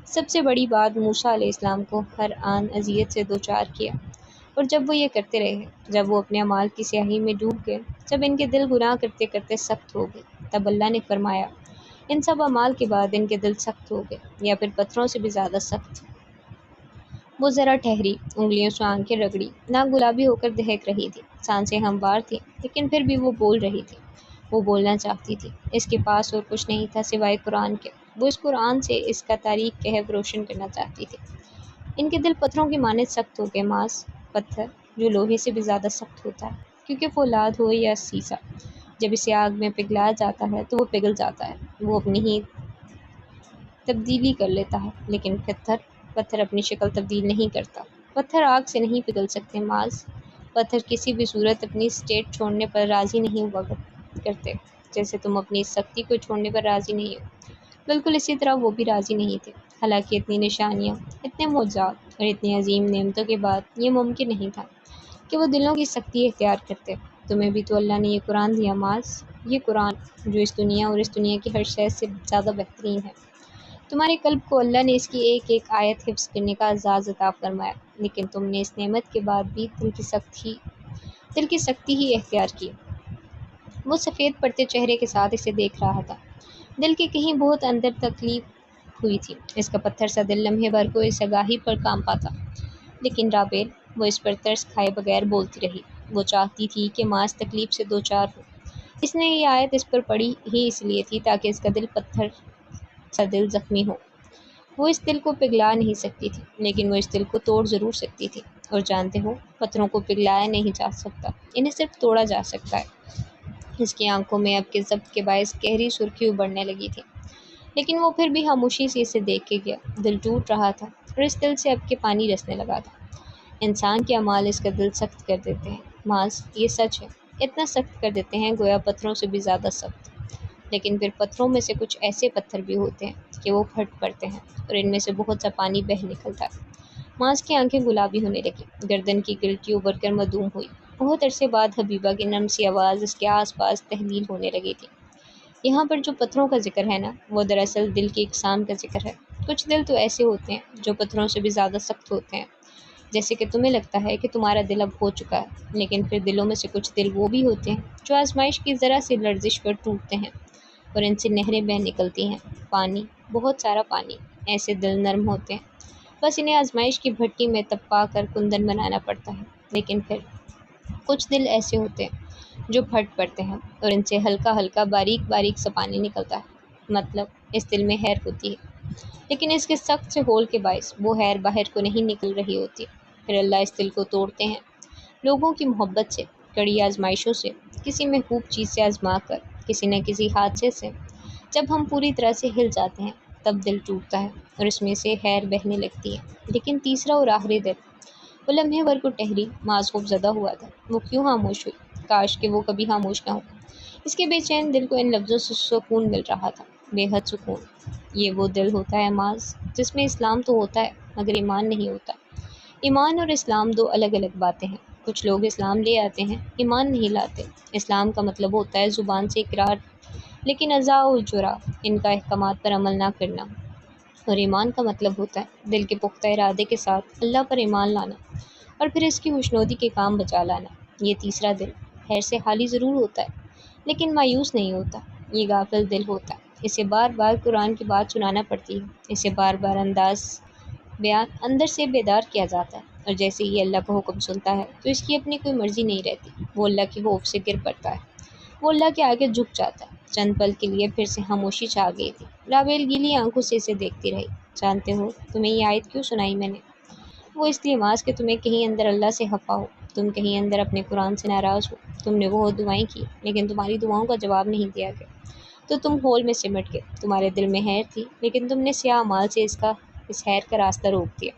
سب سے بڑی بات، موسیٰ علیہ السلام کو ہر آن اذیت سے دوچار کیا، اور جب وہ یہ کرتے رہے، جب وہ اپنے اعمال کی سیاہی میں ڈوب گئے، جب ان کے دل گناہ کرتے کرتے سخت ہو گئے، تب اللہ نے فرمایا ان سب اعمال کے بعد ان کے دل سخت ہو گئے، یا پھر پتھروں سے بھی زیادہ سخت۔ وہ ذرا ٹھہری، انگلیوں سے آنکھیں رگڑی، ناک گلابی ہو کر دہک رہی تھی، سانسیں ہموار تھیں، لیکن پھر بھی وہ بول رہی تھی۔ وہ بولنا چاہتی تھی۔ اس کے پاس اور کچھ نہیں تھا سوائے قرآن کے۔ وہ اس قرآن سے اس کا تاریک کہف روشن کرنا چاہتی تھی۔ ان کے دل پتھروں کی مانند سخت ہو گئے معاذ، پتھر جو لوہے سے بھی زیادہ سخت ہوتا ہے، کیونکہ فولاد ہو یا سیسا، جب اسے آگ میں پگھلایا جاتا ہے تو وہ پگھل جاتا ہے، وہ اپنی ہی تبدیلی کر لیتا ہے، لیکن پتھر اپنی شکل تبدیل نہیں کرتا۔ پتھر آگ سے نہیں پگھل سکتے معاذ، پتھر کسی بھی صورت اپنی اسٹیٹ چھوڑنے پر راضی نہیں ہوا کرتے، جیسے تم اپنی سختی کو چھوڑنے پر راضی نہیں ہو، بالکل اسی طرح وہ بھی راضی نہیں تھے۔ حالانکہ اتنی نشانیاں، اتنے معجزات اور اتنی عظیم نعمتوں کے بعد یہ ممکن نہیں تھا کہ وہ دلوں کی سختی اختیار کرتے۔ تمہیں بھی تو اللہ نے یہ قرآن دیا معاذ، یہ قرآن جو اس دنیا اور اس دنیا کی ہر شے سے زیادہ بہترین ہے۔ تمہارے قلب کو اللہ نے اس کی ایک ایک آیت حفظ کرنے کا اعزاز عطا فرمایا، لیکن تم نے اس نعمت کے بعد بھی دل کی سختی ہی اختیار کی۔ وہ سفید پڑتے چہرے کے ساتھ اسے دیکھ رہا تھا۔ دل کے کہیں بہت اندر تکلیف ہوئی تھی۔ اس کا پتھر سا دل لمحے بھر کو اس آگاہی پر کانپا تھا، لیکن رابیل، وہ اس پر ترس کھائے بغیر بولتی رہی۔ وہ چاہتی تھی کہ معاذ تکلیف سے دوچار ہو۔ اس نے یہ آیت اس پر پڑھی ہی اس لیے تھی تاکہ اس کا پتھر سا دل زخمی ہو۔ وہ اس دل کو پگھلا نہیں سکتی تھی، لیکن وہ اس دل کو توڑ ضرور سکتی تھی۔ اور جانتے ہو، پتھروں کو پگھلایا نہیں جا سکتا، انہیں صرف توڑا جا سکتا ہے۔ اس کی آنکھوں میں اب کے ضبط کے باعث گہری سرخی ابھرنے لگی تھی، لیکن وہ پھر بھی خاموشی سے اسے دیکھ کے گیا۔ دل ٹوٹ رہا تھا اور اس دل سے اب کے پانی رسنے لگا تھا۔ انسان کے اعمال اس کا دل سخت کر دیتے ہیں معاذ، یہ سچ ہے، اتنا سخت کر دیتے ہیں گویا پتھروں سے بھی زیادہ سخت۔ لیکن پھر پتھروں میں سے کچھ ایسے پتھر بھی ہوتے ہیں کہ وہ پھٹ پڑتے ہیں اور ان میں سے بہت سا پانی بہہ نکلتا ہے۔ معاذ کی آنکھیں گلابی ہونے لگیں، گردن کی گلٹی ابھر کر معدوم ہوئی۔ بہت عرصے بعد حبیبہ کی نرم سی آواز اس کے آس پاس تحلیل ہونے لگی تھی۔ یہاں پر جو پتھروں کا ذکر ہے نا، وہ دراصل دل کی اقسام کا ذکر ہے۔ کچھ دل تو ایسے ہوتے ہیں جو پتھروں سے بھی زیادہ سخت ہوتے ہیں، جیسے کہ تمہیں لگتا ہے کہ تمہارا دل اب ہو چکا ہے، لیکن پھر دلوں میں سے کچھ دل وہ بھی ہوتے ہیں جو آزمائش کی ذرا سی لرزش پر ٹوٹتے ہیں اور ان سے نہریں بہہ نکلتی ہیں، پانی، بہت سارا پانی۔ ایسے دل نرم ہوتے ہیں، بس انہیں آزمائش کی بھٹی میں تپا کر کندن بنانا پڑتا ہے۔ لیکن پھر کچھ دل ایسے ہوتے ہیں جو پھٹ پڑتے ہیں اور ان سے ہلکا ہلکا باریک باریک سا پانی نکلتا ہے، مطلب اس دل میں خیر ہوتی ہے، لیکن اس کے سخت سے ہول کے باعث وہ خیر باہر کو نہیں نکل رہی ہوتی۔ پھر اللہ اس دل کو توڑتے ہیں، لوگوں کی محبت سے، کڑی آزمائشوں سے، کسی محبوب چیز سے آزما کر، کسی نہ کسی حادثے سے۔ جب ہم پوری طرح سے ہل جاتے ہیں تب دل ٹوٹتا ہے اور اس میں سے خیر بہنے لگتی ہے۔ لیکن تیسرا اور آخری دل، وہ لمحے بھر کو ٹہری، معاذ خوف زدہ ہوا تھا۔ وہ کیوں خاموش ہوئی؟ کاش کہ وہ کبھی خاموش نہ ہو۔ اس کے بے چین دل کو ان لفظوں سے سکون مل رہا تھا، بے حد سکون۔ یہ وہ دل ہوتا ہے معاذ جس میں اسلام تو ہوتا ہے مگر ایمان نہیں ہوتا۔ ایمان اور اسلام دو الگ الگ باتیں ہیں۔ کچھ لوگ اسلام لے آتے ہیں، ایمان نہیں لاتے۔ اسلام کا مطلب ہوتا ہے زبان سے اقرار، لیکن اعضاء و جرح، ان کا احکامات پر عمل نہ کرنا۔ اور ایمان کا مطلب ہوتا ہے دل کے پختہ ارادے کے ساتھ اللہ پر ایمان لانا اور پھر اس کی خوشنودی کے کام بچا لانا۔ یہ تیسرا دل خیر سے خالی ضرور ہوتا ہے، لیکن مایوس نہیں ہوتا۔ یہ غافل دل ہوتا ہے، اسے بار بار قرآن کی بات سنانا پڑتی ہے، اسے بار بار اندر سے بیدار کیا جاتا ہے، اور جیسے ہی اللہ کا حکم سنتا ہے تو اس کی اپنی کوئی مرضی نہیں رہتی، وہ اللہ کی خوف سے گر پڑتا ہے، وہ اللہ کے آگے جھک جاتا ہے۔ چند پل کے لیے پھر سے خاموشی چھا گئی تھی۔ رابیل گیلی آنکھوں سے اسے دیکھتی رہی۔ جانتے ہو تمہیں یہ آیت کیوں سنائی میں نے؟ وہ اس لیے معاذ کہ تمہیں کہیں اندر اللہ سے خفا ہو، تم کہیں اندر اپنے قرآن سے ناراض ہو۔ تم نے بہت دعائیں کی، لیکن تمہاری دعاؤں کا جواب نہیں دیا گیا، تو تم ہول میں سمٹ گئے۔ تمہارے دل میں خیر تھی، لیکن تم نے سیاہ اعمال سے اس خیر کا راستہ روک دیا۔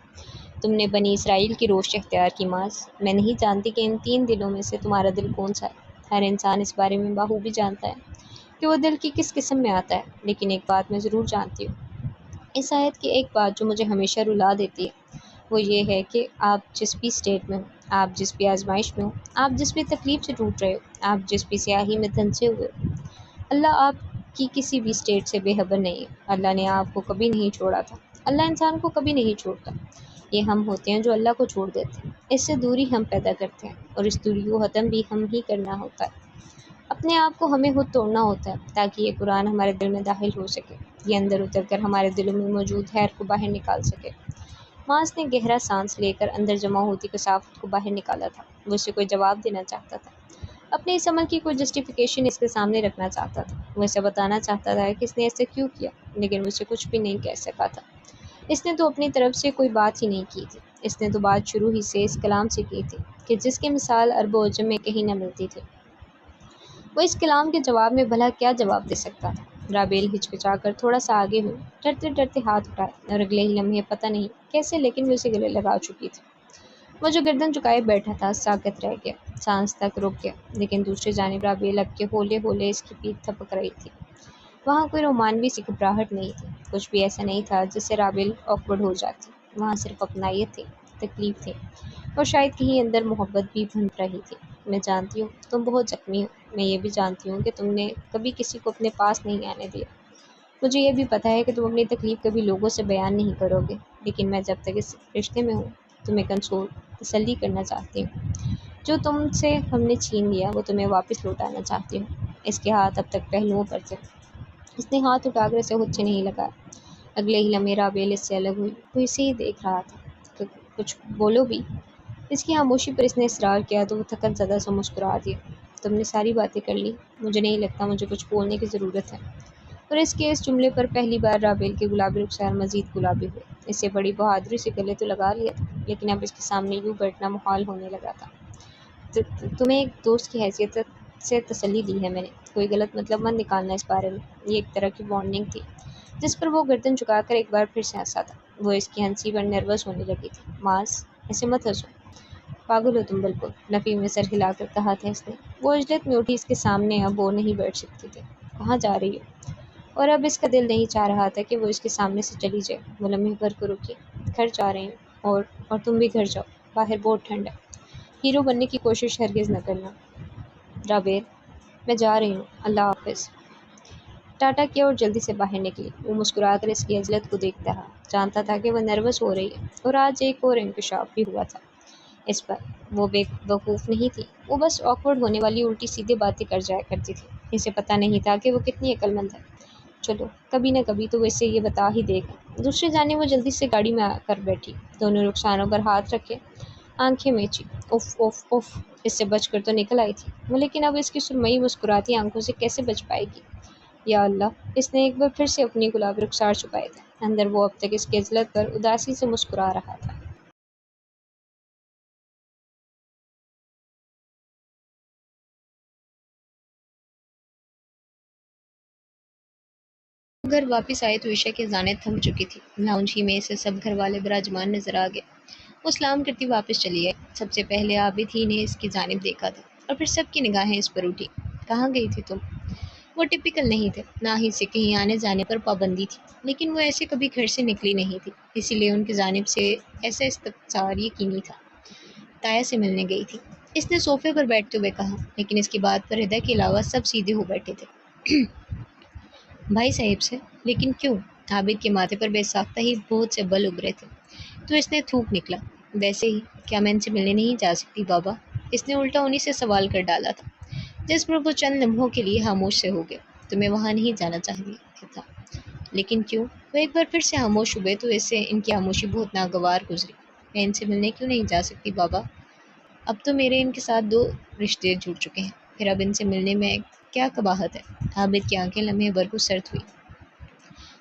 تم نے بنی اسرائیل کی روش اختیار کی معاذ۔ میں نہیں جانتی کہ ان 3 دلوں میں سے تمہارا دل کون سا ہے۔ ہر انسان اس بارے میں بخوبی جانتا ہے کہ وہ دل کی کس قسم میں آتا ہے، لیکن ایک بات میں ضرور جانتی ہوں۔ اس آیت کی ایک بات جو مجھے ہمیشہ رلا دیتی ہے، وہ یہ ہے کہ آپ جس بھی اسٹیٹ میں ہو، آپ جس بھی آزمائش میں ہو، آپ جس بھی تکلیف سے ٹوٹ رہے ہو، آپ جس بھی سیاہی میں دھنسے ہوئے ہو، اللہ آپ کی کسی بھی اسٹیٹ سے بے خبر نہیں ہے۔ اللہ نے آپ کو کبھی نہیں چھوڑا تھا، اللہ انسان کو کبھی نہیں چھوڑتا۔ یہ ہم ہوتے ہیں جو اللہ کو چھوڑ دیتے ہیں، اس سے دوری ہم پیدا کرتے ہیں، اور اس دوری کو ختم بھی ہم ہی کرنا ہوتا ہے۔ اپنے آپ کو ہمیں خود توڑنا ہوتا ہے تاکہ یہ قرآن ہمارے دل میں داخل ہو سکے، یہ اندر اتر کر ہمارے دلوں میں موجود خیر کو باہر نکال سکے۔ معاذ نے گہرا سانس لے کر اندر جمع ہوتی کثافت کو باہر نکالا تھا۔ وہ اسے کوئی جواب دینا چاہتا تھا، اپنے اس عمل کی کوئی جسٹیفیکیشن اس کے سامنے رکھنا چاہتا تھا۔ وہ اسے بتانا چاہتا تھا کہ اس نے ایسا کیوں کیا، لیکن وہ اسے کچھ بھی نہیں کہہ سکا تھا۔ اس نے تو اپنی طرف سے کوئی بات ہی نہیں کی تھی۔ اس نے تو بات شروع ہی سے اس کلام سے کی تھی کہ جس کی مثال عرب و عجم میں کہیں نہ ملتی تھی۔ وہ اس کلام کے جواب میں بھلا کیا جواب دے سکتا تھا؟ رابیل ہچکچا کر تھوڑا سا آگے ہوئی، ڈرتے ڈرتے ہاتھ اٹھائے، اور اگلے ہی لمحے پتہ نہیں کیسے لیکن وہ اسے گلے لگا چکی تھی۔ وہ جو گردن جھکائے بیٹھا تھا ساکت رہ گیا، سانس تک رک گیا، لیکن دوسری جانب رابیل اب کے ہولے ہولے اس کی پیٹھ تھپک رہی تھی۔ وہاں کوئی رومانوی سی گھبراہٹ نہیں تھی، کچھ بھی ایسا نہیں تھا جس سے رابیل آکورڈ ہو جاتی۔ وہاں صرف اپنائیت تھی، تکلیف تھی، اور شاید کہیں اندر محبت بھی بھنک رہی تھی۔ میں جانتی ہوں تم بہت زخمی ہو، میں یہ بھی جانتی ہوں کہ تم نے کبھی کسی کو اپنے پاس نہیں آنے دیا۔ مجھے یہ بھی پتہ ہے کہ تم اپنی تکلیف کبھی لوگوں سے بیان نہیں کرو گے، لیکن میں جب تک اس رشتے میں ہوں تمہیں کنسول، تسلی کرنا چاہتی ہوں۔ جو تم سے ہم نے چھین لیا وہ تمہیں واپس لوٹانا چاہتی ہوں۔ اس کے ہاتھ اب تک پہلوؤں پر تھے۔ اس نے ہاتھ اٹھا کر اسے خود سے نہیں لگایا۔ اگلے ہی لمحے رابیل اس سے الگ ہوئی۔ وہ اسے ہی دیکھ رہا تھا کہ کچھ بولو بھی۔ اس کی خاموشی پر اس نے اصرار کیا تو وہ تھکن زدہ سا مسکرا دیا۔ تم نے ساری باتیں کر لی، مجھے نہیں لگتا مجھے کچھ بولنے کی ضرورت ہے۔ اور اس کے اس جملے پر پہلی بار رابیل کے گلابی رخسار مزید گلابی ہوئے۔ اسے بڑی بہادری سے گلے تو لگا لیا تھا، لیکن اب اس کے سامنے یوں بیٹھنا محال ہونے لگا تھا۔ تمہیں ایک دوست کی حیثیت سے تسلی دی ہے میں نے، کوئی غلط مطلب مت نکالنا اس بارے میں۔ یہ ایک طرح کی وارننگ تھی، جس پر وہ گردن جھکا کر ایک بار پھر سے ہنسا تھا۔ وہ اس کی ہنسی پر نروس ہونے لگی تھی۔ معاذ، ایسے مت ہنسو، پاگل ہو تم بالکل، نفی میں سر ہلا کر کہا تھا اس نے۔ وہ عجلت میں اٹھی، اس کے سامنے اب وہ نہیں بیٹھ سکتی تھی۔ کہاں جا رہی ہو؟ اور اب اس کا دل نہیں چاہ رہا تھا کہ وہ اس کے سامنے سے چلی جائے۔ وہ لمحے بھر کو رکی۔ گھر جا رہی ہوں، اور تم بھی گھر جاؤ، باہر بہت ٹھنڈ ہے۔ ہیرو بننے کی کوشش ہرگز نہ کرنا۔ رابیل، میں جا رہی ہوں، اللہ حافظ۔ ٹاٹا کیا اور جلدی سے باہر نکلی۔ وہ مسکرا کر اس کی عجلت کو دیکھتا رہا، جانتا تھا کہ وہ نروس ہو رہی ہے، اور آج ایک اور انکشاف بھی ہوا تھا اس پر۔ وہ بے وقوف نہیں تھی، وہ بس آکورڈ ہونے والی الٹی سیدھی باتیں کر جایا کرتی تھی۔ اسے پتہ نہیں تھا کہ وہ کتنی عقل مند ہے۔ چلو، کبھی نہ کبھی تو وہ اسے یہ بتا ہی دے گا۔ دوسری جانب وہ جلدی سے گاڑی میں آ کر بیٹھی، دونوں رخسانوں پر ہاتھ رکھے، آنکھیں میچی۔ اف اف اف، اس سے بچ کر تو نکل آئی تھی وہ، لیکن اب اس کی سرمئی مسکراتی آنکھوں سے کیسے بچ پائے گی؟ یا اللہ! اس نے ایک بار پھر سے اپنی گلابی رخسار چھپائے تھے۔ اندر وہ اب تک اس کی عجلت پر اداسی سے مسکرا رہا تھا۔ وہ گھر واپس آئے تو عشاء کی اذانیں تھم چکی تھی۔ لاؤنج ہی میں اسے سب گھر والے براجمان نظر آ گئے۔ وہ سلام کرتی واپس چلی آئی۔ سب سے پہلے عابد ہی نے اس کی جانب دیکھا تھا، اور پھر سب کی نگاہیں اس پر اٹھی۔ کہاں گئی تھی تم؟ وہ ٹپیکل نہیں تھے، نہ ہی سے کہیں آنے جانے پر پابندی تھی، لیکن وہ ایسے کبھی گھر سے نکلی نہیں تھی، اسی لیے ان کی جانب سے ایسا استفسار یقینی تھا۔ تایا سے ملنے گئی تھی، اس نے صوفے پر بیٹھتے ہوئے کہا، لیکن اس کی بات پر ہدا کے علاوہ سب سیدھے ہو بیٹھے تھے۔ بھائی صاحب سے؟ لیکن کیوں؟ عابد کے ماتھے پر بے ساختہ ہی بہت سے بل ابھرے تھے، تو اس نے تھوک نکلا۔ ویسے ہی، کیا میں ان سے ملنے نہیں جا سکتی بابا؟ اس نے الٹا انہی سے سوال کر ڈالا تھا، جس پر وہ چند لمحوں کے لیے خاموش سے ہو گئے۔ تمہیں وہاں نہیں جانا چاہیے تھا، لیکن کیوں؟ وہ ایک بار پھر سے خاموش ہوئے تو اس سے ان کی خاموشی بہت ناگوار گزری۔ میں ان سے ملنے کیوں نہیں جا سکتی بابا؟ اب تو میرے ان کے ساتھ 2 رشتے جڑ چکے ہیں، پھر اب ان سے ملنے میں کیا قباحت ہے؟ عابد کی آنکھیں لمحے بھر کو سرد ہوئی۔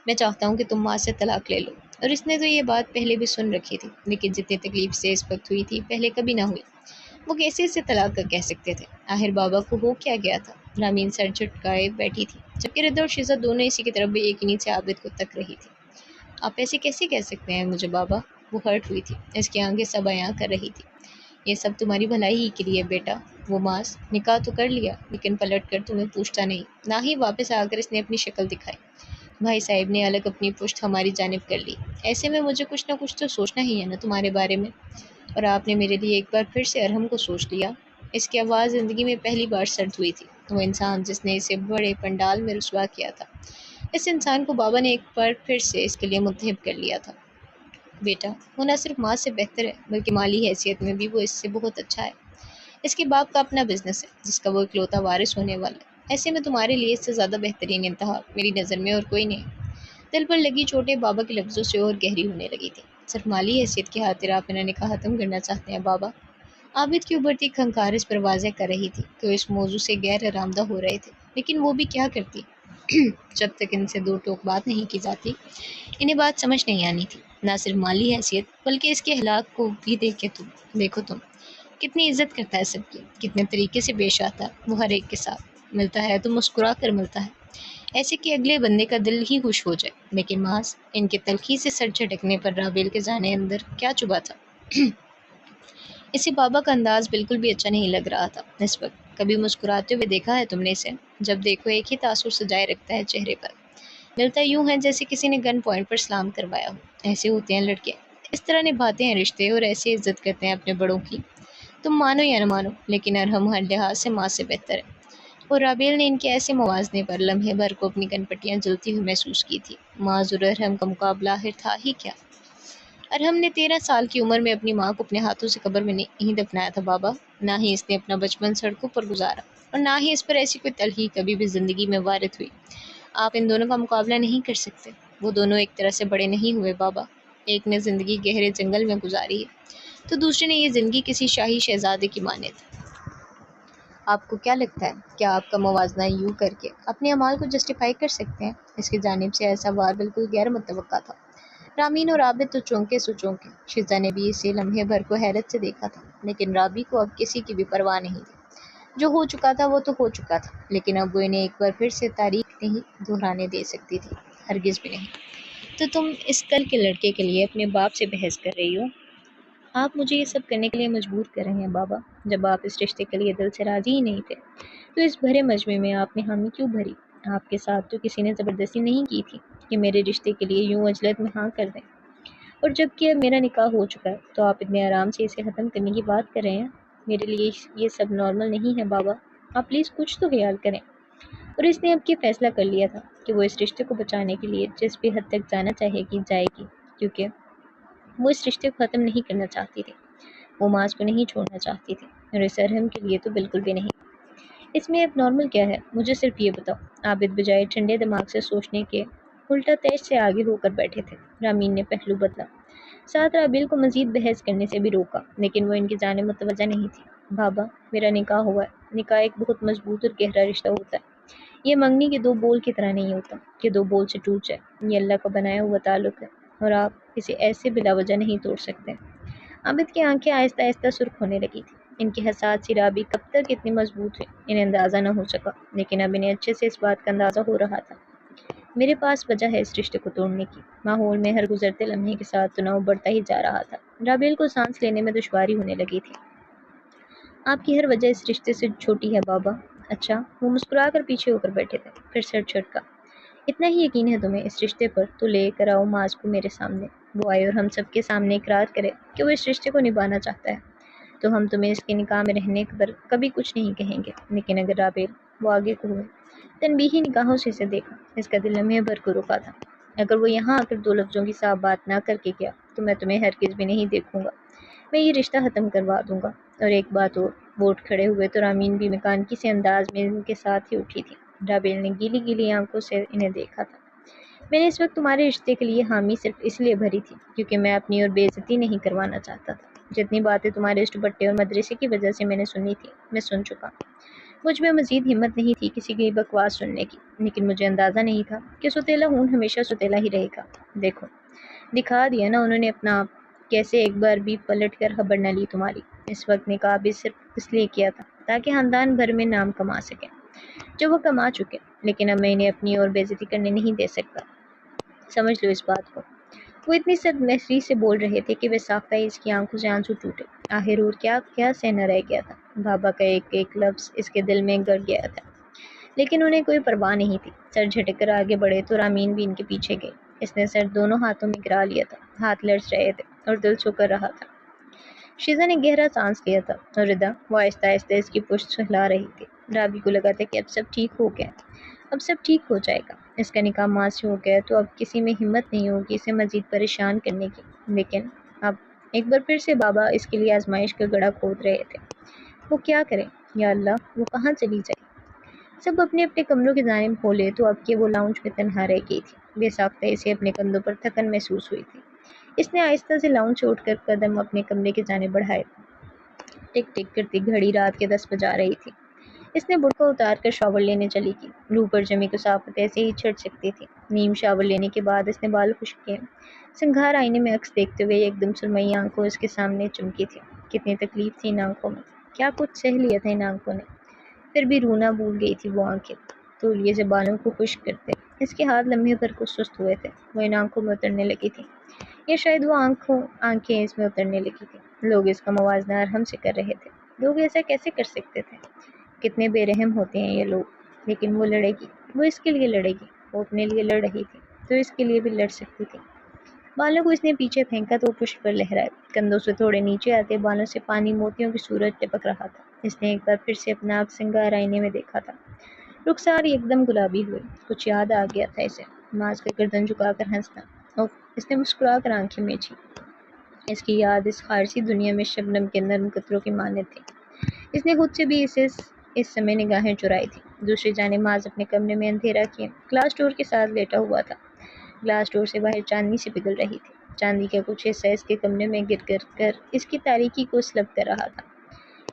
میں چاہتا ہوں کہ تم ماں سے طلاق لے لو، اور اس نے تو یہ بات پہلے بھی سن رکھی تھی، لیکن جتنی تکلیف سے اس وقت ہوئی تھی پہلے کبھی نہ ہوئی۔ وہ کیسے اسے طلاق کا کہہ سکتے تھے؟ آخر بابا کو ہو کیا گیا تھا؟ رامین سر جھٹکائے بیٹھی تھی، جبکہ ردا اور شیزہ دونوں اسی کی طرف بے یقینی سے عابد کو تک رہی تھی۔ آپ ایسے کیسے کہہ سکتے ہیں مجھے بابا؟ وہ ہرٹ ہوئی تھی، اس کی آنکھیں سب بیاں کر رہی تھی۔ یہ سب تمہاری بھلائی ہی کے لیے بیٹا۔ وہ ماس نکاح تو کر لیا، لیکن پلٹ کر تمہیں پوچھتا نہیں، نہ ہی واپس آ کر اس نے اپنی شکل دکھائی۔ بھائی صاحب نے الگ اپنی پشت ہماری جانب کر لی، ایسے میں مجھے کچھ نہ کچھ تو سوچنا ہی ہے نا تمہارے بارے میں، اور آپ نے میرے لیے ایک بار پھر سے ارحم کو سوچ لیا۔ اس کی آواز زندگی میں پہلی بار سرد ہوئی تھی۔ وہ انسان جس نے اسے بڑے پنڈال میں رسوا کیا تھا، اس انسان کو بابا نے ایک بار پھر سے اس کے لیے متحب کر لیا تھا۔ بیٹا، وہ نہ صرف ماں سے بہتر ہے، بلکہ مالی حیثیت میں بھی وہ اس سے بہت اچھا ہے۔ اس کے باپ کا اپنا بزنس ہے، جس کا وہ اکلوتا وارث ہونے والا ہے۔ ایسے میں تمہارے لیے اس سے زیادہ بہترین انتہا میری نظر میں اور کوئی نہیں۔ دل پر لگی چوٹیں بابا کے لفظوں سے اور گہری ہونے لگی تھی۔ صرف مالی حیثیت کی خاطر آپ انہیں نکاح ختم کرنا چاہتے ہیں بابا؟ عابد کی ابھرتی کھنکار اس پر واضح کر رہی تھی کہ وہ اس موضوع سے غیر آرامدہ ہو رہے تھے، لیکن وہ بھی کیا کرتی جب تک ان سے دو ٹوک بات نہیں کی جاتی انہیں بات سمجھ نہیں آنی تھی۔ نہ صرف مالی حیثیت بلکہ اس کے اخلاق کو بھی دیکھو تم کتنی عزت کرتا ہے سب کی، کتنے طریقے سے پیش آتا ہے وہ ہر ایک کے ساتھ، ملتا ہے تو مسکرا کر ملتا ہے ایسے کہ اگلے بندے کا دل ہی خوش ہو جائے۔ لیکن محض ان کے تلخی سے سر جھٹکنے پر رابیل کے ذہن اندر کیا چبھا تھا؟ اسے بابا کا انداز بالکل بھی اچھا نہیں لگ رہا تھا اس وقت۔ کبھی مسکراتے ہوئے دیکھا ہے تم نے اسے؟ جب دیکھو ایک ہی تاثر سجائے رکھتا ہے چہرے پر، ملتا یوں ہے جیسے کسی نے گن پوائنٹ پر سلام کروایا ہو۔ ایسے ہوتے ہیں لڑکے، اس طرح نبھاتے ہیں رشتے اور ایسے عزت کرتے ہیں اپنے بڑوں کی۔ تم مانو یا نہ مانو، لیکن ارحم ہر لحاظ سے ماں سے بہتر ہے۔ اور رابیل نے ان کے ایسے موازنے پر لمحے بھر کو اپنی کن پٹیاں جلتی ہوئی محسوس کی تھی۔ ماں اور ارحم کا مقابلہ آخر تھا ہی کیا؟ ارحم نے 13 سال کی عمر میں اپنی ماں کو اپنے ہاتھوں سے قبر میں نہیں دفنایا تھا بابا، نہ ہی اس نے اپنا بچپن سڑکوں پر گزارا، اور نہ ہی اس پر ایسی کوئی تلخی کبھی بھی زندگی میں وارد ہوئی۔ آپ ان دونوں کا مقابلہ نہیں کر سکتے، وہ دونوں ایک طرح سے بڑے نہیں ہوئے بابا۔ ایک نے زندگی گہرے جنگل میں گزاری ہے تو دوسرے نے یہ زندگی کسی شاہی شہزادے کی مانند۔ آپ کو کیا لگتا ہے، کیا آپ کا موازنہ یوں کر کے اپنے اعمال کو جسٹیفائی کر سکتے ہیں؟ اس کی جانب سے ایسا وار بالکل غیر متوقع تھا۔ رامین اور عابد تو چونکے سو چونکے، شیزا نے بھی اسے لمحے بھر کو حیرت سے دیکھا تھا، لیکن رابی کو اب کسی کی بھی پرواہ نہیں تھی۔ جو ہو چکا تھا وہ تو ہو چکا تھا، لیکن اب وہ انہیں ایک بار پھر سے تاریخ نہیں دہرانے دے سکتی تھی، ہرگز بھی نہیں۔ تو تم اس کل کے لڑکے کے لیے اپنے باپ سے بحث کر رہی ہو؟ آپ مجھے یہ سب کرنے کے لیے مجبور کر رہے ہیں بابا۔ جب آپ اس رشتے کے لیے دل سے راضی ہی نہیں تھے تو اس بھرے مجمع میں آپ نے حامی کیوں بھری؟ آپ کے ساتھ تو کسی نے زبردستی نہیں کی تھی کہ میرے رشتے کے لیے یوں عجلت میں ہاں کر دیں، اور جب کہ اب میرا نکاح ہو چکا ہے تو آپ اتنے آرام سے اسے ختم کرنے کی بات کر رہے ہیں۔ میرے لیے یہ سب نارمل نہیں ہے بابا، آپ پلیز کچھ تو خیال کریں۔ اور اس نے اب یہ فیصلہ کر لیا تھا کہ وہ اس رشتے کو بچانے کے لیے جس بھی حد تک جانا چاہے گی جائے گی، کیونکہ وہ اس رشتے کو ختم نہیں کرنا چاہتی تھی، وہ ماس کو نہیں چھوڑنا چاہتی تھی، اور اس ارحم کے لیے تو بالکل بھی نہیں۔ اس میں اب نارمل کیا ہے، مجھے صرف یہ بتاؤ۔ عابد بجائے ٹھنڈے دماغ سے سوچنے کے الٹا تیش سے آگے ہو کر بیٹھے تھے۔ رامین نے پہلو بدلا، ساتھ رابیل کو مزید بحث کرنے سے بھی روکا، لیکن وہ ان کی جانب متوجہ نہیں تھی۔ بابا، میرا نکاح ہوا ہے، نکاح ایک بہت مضبوط اور گہرا رشتہ ہوتا ہے، یہ منگنی کے دو بول کی طرح نہیں ہوتا کہ دو بول سے ٹوٹ جائے، یہ اللہ کا بنایا ہوا تعلق ہے، اور آپ اسے ایسے بلا وجہ نہیں توڑ سکتے۔ عابد کی آنکھیں آہستہ آہستہ سرخ ہونے لگی تھی۔ ان کی حساس سی رابی کب تک اتنی مضبوط ہوئی انہیں اندازہ نہ ہو سکا، لیکن اب انہیں اچھے سے اس بات کا اندازہ ہو رہا تھا۔ میرے پاس وجہ ہے اس رشتے کو توڑنے کی۔ ماحول میں ہر گزرتے لمحے کے ساتھ تناؤ بڑھتا ہی جا رہا تھا۔ رابیل کو سانس لینے میں دشواری ہونے لگی تھی۔ آپ کی ہر وجہ اس رشتے سے چھوٹی ہے بابا۔ اچھا، وہ مسکرا کر پیچھے ہو کر بیٹھے تھے، پھر سر جھٹکا۔ اتنا ہی یقین ہے تمہیں اس رشتے پر تو لے کر آؤ ماس کو میرے سامنے، وہ آئے اور ہم سب کے سامنے اقرار کرے کہ وہ اس رشتے کو نبھانا چاہتا ہے، تو ہم تمہیں اس کے نکاح میں رہنے پر کبھی کچھ نہیں کہیں گے۔ لیکن اگر رابیل، وہ آگے کو ہوئے، تنبیہی نگاہوں سے اسے دیکھا، اس کا دل لمحے بھر کو رکا تھا، اگر وہ یہاں آ کر دو لفظوں کی صاف بات نہ کر کے گیا تو میں تمہیں ہرگز بھی نہیں دیکھوں گا، میں یہ رشتہ ختم کروا دوں گا۔ اور ایک بات اور، وہ اٹھ کھڑے ہوئے تو رامین بھی مکانکی سے انداز میں ان کے ساتھ ہی اٹھی تھی۔ رابیل نے گیلی گیلی آنکھوں سے انہیں دیکھا تھا۔ میں نے اس وقت تمہارے رشتے کے لیے حامی صرف اس لیے بھری تھی کیونکہ میں اپنی اور بے عزتی نہیں کروانا چاہتا تھا۔ جتنی باتیں تمہارے اس دوپٹے اور مدرسے کی وجہ سے میں نے سنی تھی، میں سن چکا۔ مجھ میں مزید ہمت نہیں تھی کسی کی بکواس سننے کی، لیکن مجھے اندازہ نہیں تھا کہ ستیلا ہون ہمیشہ ستیلا ہی رہے گا۔ دیکھو، دکھا دیا نا انہوں نے اپنا آپ، کیسے ایک بار بھی پلٹ کر خبر نہ لی تمہاری۔ اس وقت نکاح بھی صرف اس لیے کیا تھا تاکہ خاندان بھر میں نام کما سکیں جو وہ کما چکے، لیکن اب میں انہیں اپنی اور بے عزتی کرنے نہیں دے سکتا، سمجھ لو اس بات کو۔ وہ اتنی سخت لہجے سے بول رہے تھے کہ وہ ساختہ ہی اس کی آنکھوں سے آنسو ٹوٹے۔ آخر اور کیا کیا سہنا رہ گیا تھا، بابا کا ایک ایک لفظ اس کے دل میں گڑ گیا تھا، لیکن انہیں کوئی پرواہ نہیں تھی۔ سر جھٹک کر آگے بڑھے تو رامین بھی ان کے پیچھے گئے۔ اس نے سر دونوں ہاتھوں میں گرا لیا تھا، ہاتھ لرز رہے تھے اور دل سو کر رہا تھا۔ شیزا نے گہرا سانس لیا تھا، اور ردا وہ آہستہ آہستہ اس کی پشت ہلا رہی تھی۔ رابی کو لگا تھا کہ اب سب ٹھیک ہو گیا، اب سب ٹھیک ہو جائے گا، اس کا نکاح ماں سے ہو گیا تو اب کسی میں ہمت نہیں ہوگی اسے مزید پریشان کرنے کی۔ لیکن اب ایک بار پھر سے بابا اس کے لیے آزمائش کا گڑھا کھود رہے تھے۔ وہ کیا کریں، یا اللہ، وہ کہاں چلی جائے؟ سب اپنے اپنے کمروں کی جانب ہولے تو اب کہ وہ لاؤنج میں تنہا رہ گئی تھی۔ بے ساختہ اسے اپنے کندھوں پر تھکن محسوس ہوئی تھی۔ اس نے آہستہ سے لاؤنج سے اٹھ کر قدم اپنے کمرے کی جانب بڑھائے۔ ٹک ٹک کرتی گھڑی رات کے 10 بجا رہی تھی۔ اس نے برقع اتار کر شاور لینے چلی کی۔ روح پر جمی کثافت ایسے ہی چھٹ سکتی تھی۔ نیم شاور لینے کے بعد اس نے بال خشک کیے۔ سنگھار آئینے میں عکس دیکھتے ہوئے ایک دم سرمئی آنکھوں اس کے سامنے چمکی تھی۔ کتنی تکلیف تھی ان آنکھوں میں، کیا کچھ سہ لیا تھا ان آنکھوں نے، پھر بھی رونا بھول گئی تھی وہ آنکھیں تولیے سے بالوں کو خشک کرتے۔ اس کے ہاتھ لمحے بھر کو سست ہوئے تھے، وہ ان آنکھوں میں اترنے لگی تھی، یا شاید وہ آنکھیں اس میں اترنے لگی تھی۔ لوگ اس کا موازنہ ارحم سے کر رہے تھے۔ لوگ ایسا کیسے کر سکتے تھے؟ کتنے بے رحم ہوتے ہیں یہ لوگ۔ لیکن وہ لڑے گی، وہ اس کے لیے لڑے گی۔ وہ اپنے لیے لڑ رہی تھی تو اس کے لیے بھی لڑ سکتی تھی۔ بالوں کو اس نے پیچھے پھینکا تو وہ پشت پر لہرائے۔ کندھوں سے تھوڑے نیچے آتے بالوں سے پانی موتیوں کی صورت ٹپک رہا تھا۔ اس نے ایک بار پھر سے اپنا آپ سنگار آئینے میں دیکھا تھا۔ رخسار ایک دم گلابی ہوئے، کچھ یاد آ گیا تھا اسے۔ ماس کا گردن جھکا کر ہنسنا، اوف! اس نے مسکرا کر آنکھیں میچھی۔ اس کی یاد اس خارسی دنیا میں شبنم کے نرم قطروں کی مانند تھی۔ اس نے خود سے بھی اس سمے نگاہیں چرائی تھی۔ دوسری جانب ماز اپنے کمرے میں اندھیرا کیے گلاس ڈور کے ساتھ لیٹا ہوا تھا۔ گلاس ڈور سے باہر چاندنی سے پگھل رہی تھی۔ چاندی کا کچھ حصہ اس کے کمرے میں گر کر اس کی تاریکی کو سلب کر رہا تھا۔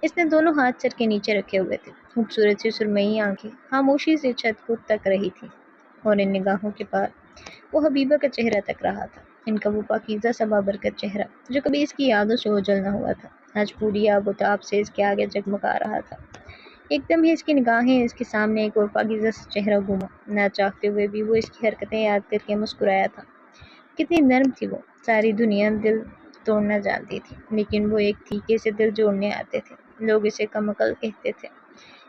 اس نے دونوں ہاتھ سر کے نیچے رکھے ہوئے تھے۔ خوبصورت سی سرمئی آنکھیں خاموشی سے چھت کو تک رہی تھی، اور ان نگاہوں کے پار وہ حبیبہ کا چہرہ تک رہا تھا۔ ان کا وہ پاکیزہ سا بابرکت چہرہ جو کبھی اس کی یادوں سے اوجھل نہ ہوا تھا، آج پوری آب و تاب سے اس کے آگے جگمگا رہا تھا۔ ایک دم ہی اس کی نگاہیں اس کے سامنے ایک اور پاکیزہ سا چہرہ گھوما۔ نہ چاہتے ہوئے بھی وہ اس کی حرکتیں یاد کر کے مسکرایا تھا۔ کتنی نرم تھی وہ، ساری دنیا دل توڑنا جانتی تھی، لیکن وہ ایک تھیکے سے دل جوڑنے آتے تھے۔ لوگ اسے کم عقل کہتے تھے،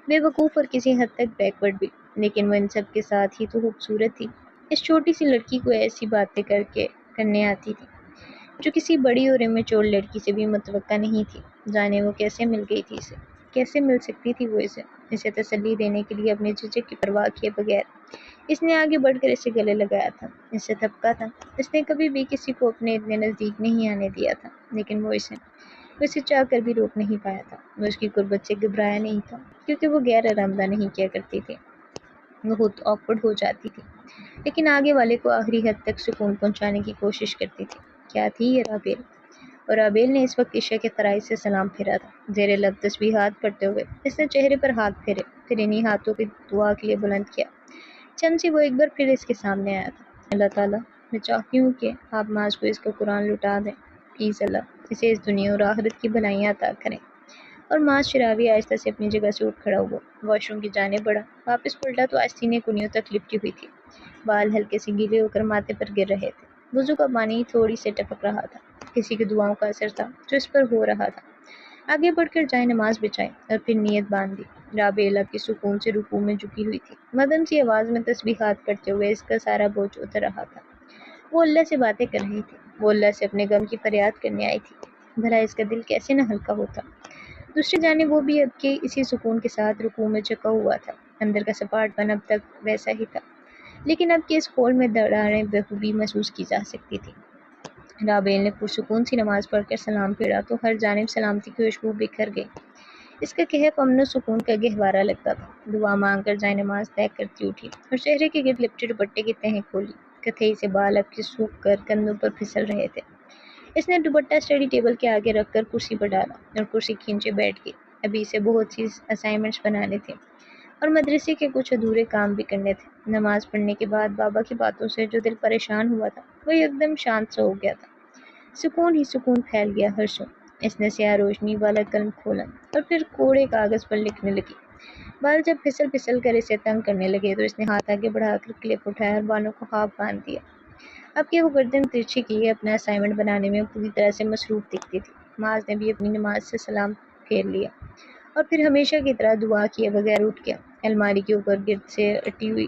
بے وقوف اور کسی حد تک بیکورڈ بھی، لیکن وہ ان سب کے ساتھ ہی تو خوبصورت تھی۔ اس چھوٹی سی لڑکی کو ایسی باتیں کرنے آتی تھی جو کسی بڑی اور امیچور لڑکی سے بھی متوقع نہیں تھی۔ جانے وہ کیسے مل گئی تھی اسے، کیسے مل سکتی تھی وہ اسے تسلی دینے کے لیے اپنے جھجک کی پرواہ کیے بغیر۔ اس نے آگے بڑھ کر اسے گلے لگایا تھا، اسے تھپکا تھا۔ اس نے کبھی بھی کسی کو اپنے اتنے نزدیک نہیں آنے دیا تھا، لیکن وہ اسے چاہ کر بھی روک نہیں پایا تھا۔ وہ اس کی قربت سے گھبرایا نہیں تھا، کیونکہ وہ غیر آرامدہ نہیں کیا کرتی تھی، وہ خود آکورڈ ہو جاتی تھی، لیکن آگے والے کو آخری حد تک سکون پہنچانے کی کوشش کرتی تھی۔ کیا تھی یہ رابیل؟ اور رابیل نے اس وقت عشاء کے فرائض سے سلام پھیرا تھا، زیر لب تسبیحات پڑھتے ہوئے۔ اس نے چہرے پر ہاتھ پھیرے، پھر انہی ہاتھوں کی دعا کے لیے بلند کیا۔ چند سے وہ ایک بار پھر اس کے سامنے آیا تھا۔ اللہ تعالیٰ، میں چاہتی ہوں کہ آپ ماز کو اس کا قرآن لٹا دیں، پلیز اللہ، اسے اس دنیا اور آخرت کی بھلائیاں عطا کریں۔ اور ماز شراوی آہستہ سے اپنی جگہ سے اٹھ کھڑا ہوا، واش روم کی جانب بڑھا۔ واپس پلٹا تو آج سینے کنیوں تک لپٹی ہوئی تھی، بال ہلکے سے گیلے ہو کر ماتھے پر گر رہے تھے۔ وضو کا پانی تھوڑی سے ٹپک رہا تھا، کسی کی دعاؤں کا اثر تھا جو اس پر ہو رہا تھا۔ آگے بڑھ کر جائے نماز بچھائی اور پھر نیت باندھ دی۔ رابعہ اللہ کی سکون سے رکوع میں جھکی ہوئی تھی، مدھم سی آواز میں تسبیحات کرتے ہوئے اس کا سارا بوجھ اتر رہا تھا۔ وہ اللہ سے باتیں کر رہی تھی، وہ اللہ سے اپنے غم کی فریاد کرنے آئی تھی۔ بھلا اس کا دل کیسے نہ ہلکا ہوتا۔ دوسری جانب وہ بھی اب کے اسی سکون کے ساتھ رکوع میں جھکا ہوا تھا۔ اندر کا سپاٹ پن اب تک ویسا ہی تھا، لیکن اب کے اس کھول میں دراڑیں بخوبی محسوس کی جا سکتی تھی۔ رابعہ نے پرسکون سی نماز پڑھ کر سلام پھیرا تو ہر جانب سلامتی کی خوشبو بکھر گئی۔ اس کا کہف امن و سکون کا گہوارہ لگتا تھا۔ دعا مانگ کر جائے نماز طے کرتی اٹھی اور چہرے کے گرد لپٹے دوپٹے کی تہیں کھولی۔ کتھئی سے بال اب کے سوکھ کر کندھوں پر پھسل رہے تھے۔ اس نے دوپٹہ اسٹڈی ٹیبل کے آگے رکھ کر کرسی پر ڈالا اور کرسی کھینچے بیٹھ گئی۔ ابھی اسے بہت سی اسائنمنٹس بنانے تھے اور مدرسے کے کچھ ادھورے کام بھی کرنے تھے۔ نماز پڑھنے کے بعد بابا کی باتوں سے جو دل پریشان ہوا تھا وہ ایک دم شانت سا ہو گیا تھا۔ سکون ہی سکون پھیل گیا ہر سو۔ اس نے سیاہ روشنی والا قلم کھولا اور پھر کوڑے کاغذ پر لکھنے لگی۔ بال جب پھسل پھسل کر اسے تنگ کرنے لگے تو اس نے ہاتھ آگے بڑھا کر کلپ اٹھایا اور بالوں کو ہاف باندھ دیا۔ اب کہ وہ گردن ترچھی کیے اپنا اسائنمنٹ بنانے میں پوری طرح سے مصروف دکھتی تھی۔ ماز نے بھی اپنی نماز سے سلام پھیر لیا اور پھر ہمیشہ کی طرح دعا کیے بغیر اٹھ گیا۔ الماری کے اوپر گرد سے اٹی ہوئی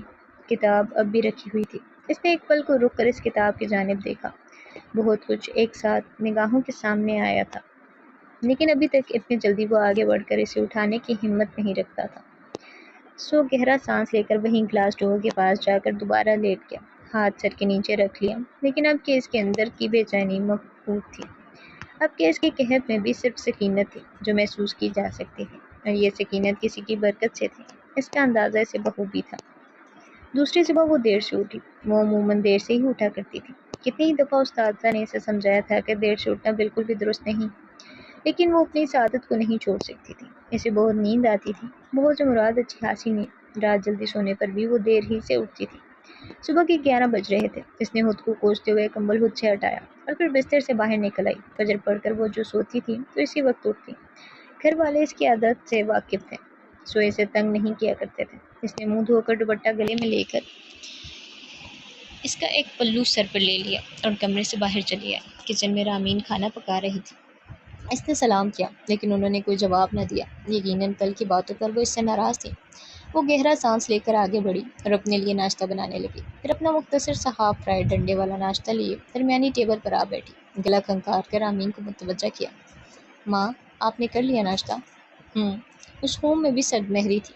کتاب اب بھی رکھی ہوئی تھی۔ اس نے ایک پل کو رک کر اس کتاب کی جانب دیکھا۔ بہت کچھ ایک ساتھ نگاہوں کے سامنے آیا تھا، لیکن ابھی تک اتنی جلدی وہ آگے بڑھ کر اسے اٹھانے کی ہمت نہیں رکھتا تھا۔ سو گہرا سانس لے کر وہیں گلاس ڈور کے پاس جا کر دوبارہ لیٹ گیا، ہاتھ سر کے نیچے رکھ لیا، لیکن اب کہ اس کے اندر کی بے چینی مفقود تھی۔ اب کہ اس کے کہف میں بھی صرف سکینت تھی جو محسوس کی جا سکتی تھی، اور یہ سکینت کسی کی برکت سے تھی۔ اس کا اندازہ اسے بخوبی تھا۔ دوسری صبح وہ دیر سے اٹھی، وہ عموماً دیر سے ہی اٹھا کرتی تھی۔ کتنی ہی دفعہ استاذہ نے اسے سمجھایا تھا کہ دیر سے اٹھنا بالکل بھی درست نہیں، لیکن وہ اپنی اس عادت کو نہیں چھوڑ سکتی تھی۔ اسے بہت نیند آتی تھی، بہت سے مراد اچھی خاصی نیند۔ رات جلدی سونے پر بھی وہ دیر ہی سے اٹھتی تھی۔ صبح کے 11 بج رہے تھے۔ اس نے خود کو کوستے ہوئے کمبل خود سے ہٹایا اور پھر بستر سے باہر نکل آئی۔ فجر پڑھ کر وہ جو سوتی تھی تو اسی وقت اٹھتی۔ گھر والے اس کی عادت سے واقف تھے، سوئے سے تنگ نہیں کیا کرتے تھے۔ اس نے منہ دھو کر دوپٹہ گلے میں لے کر اس کا ایک پلو سر پر لے لیا اور کمرے سے باہر چلی آئی۔ کچن میں رامین کھانا پکا رہی تھی۔ اس نے سلام کیا لیکن انہوں نے کوئی جواب نہ دیا۔ یقیناً کل کی باتوں پر وہ اس سے ناراض تھی۔ وہ گہرا سانس لے کر آگے بڑھی اور اپنے لیے ناشتہ بنانے لگی۔ پھر اپنا مختصر سا ہاف فرائیڈ ڈنڈے والا ناشتہ لیے درمیانی ٹیبل پر آ بیٹھی۔ گلا کھنکار کر رامین کو متوجہ کیا۔ ماں، آپ نے کر لیا ناشتہ؟ اس قوم میں بھی سرد مہری تھی۔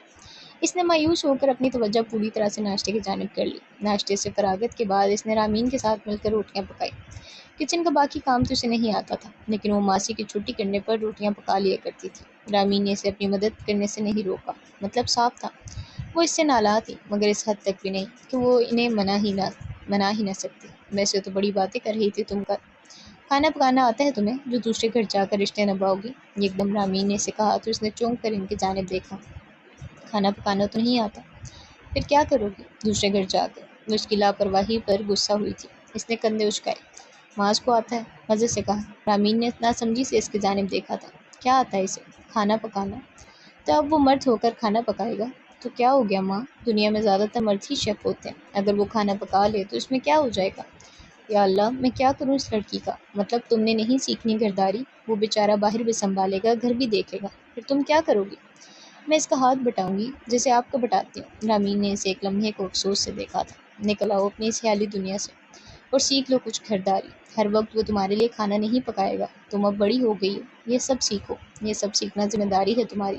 اس نے مایوس ہو کر اپنی توجہ پوری طرح سے ناشتے کی جانب کر لی۔ ناشتے سے فراغت کے بعد اس نے رامین کے ساتھ مل کر روٹیاں پکائی۔ کچن کا باقی کام تو اسے نہیں آتا تھا، لیکن وہ ماسی کی چھٹی کرنے پر روٹیاں پکا لیا کرتی تھی۔ رامین نے اسے اپنی مدد کرنے سے نہیں روکا۔ مطلب صاف تھا، وہ اس سے نالاں تھی، مگر اس حد تک بھی نہیں کہ وہ انہیں منا ہی نہ سکتی۔ ویسے تو بڑی باتیں کر رہی تھی تم کا۔ کھانا پکانا آتا ہے تمہیں جو دوسرے گھر جا کر رشتے نبھاؤ گی؟ ایک دم رامین نے اسے کہا تو اس نے چونک کر ان کی جانب دیکھا۔ کھانا پکانا تو نہیں آتا، پھر کیا کرو گی دوسرے گھر جا کر؟ وہ اس کی لاپرواہی پر غصہ ہوئی تھی۔ اس نے کندھے اچکائے۔ ماس کو آتا ہے، مزے سے کہا۔ رامین نے ناسمجھی سے اس کی جانب دیکھا تھا۔ کیا آتا ہے اسے؟ کھانا پکانا۔ تو اب وہ مرد ہو کر کھانا پکائے گا تو کیا ہو گیا ماں؟ دنیا میں زیادہ تر مرد ہی شیف ہوتے ہیں، اگر وہ کھانا پکا لے تو اس میں کیا ہو جائے گا؟ یا اللہ، میں کیا کروں اس لڑکی کا؟ مطلب تم نے نہیں سیکھنی گھرداری؟ وہ بیچارہ باہر بھی سنبھالے گا، گھر بھی دیکھے گا، پھر تم کیا کرو گی؟ میں اس کا ہاتھ بٹاؤں گی جیسے آپ کو بٹاتی ہوں۔ رامین نے اسے ایک لمحے کو افسوس سے دیکھا تھا۔ نکل آؤ اپنی اس خیالی دنیا سے اور سیکھ لو کچھ گھرداری۔ ہر وقت وہ تمہارے لیے کھانا نہیں پکائے گا، تم اب بڑی ہو گئی ہو، یہ سب سیکھو۔ یہ سب سیکھنا ذمہ داری ہے تمہاری۔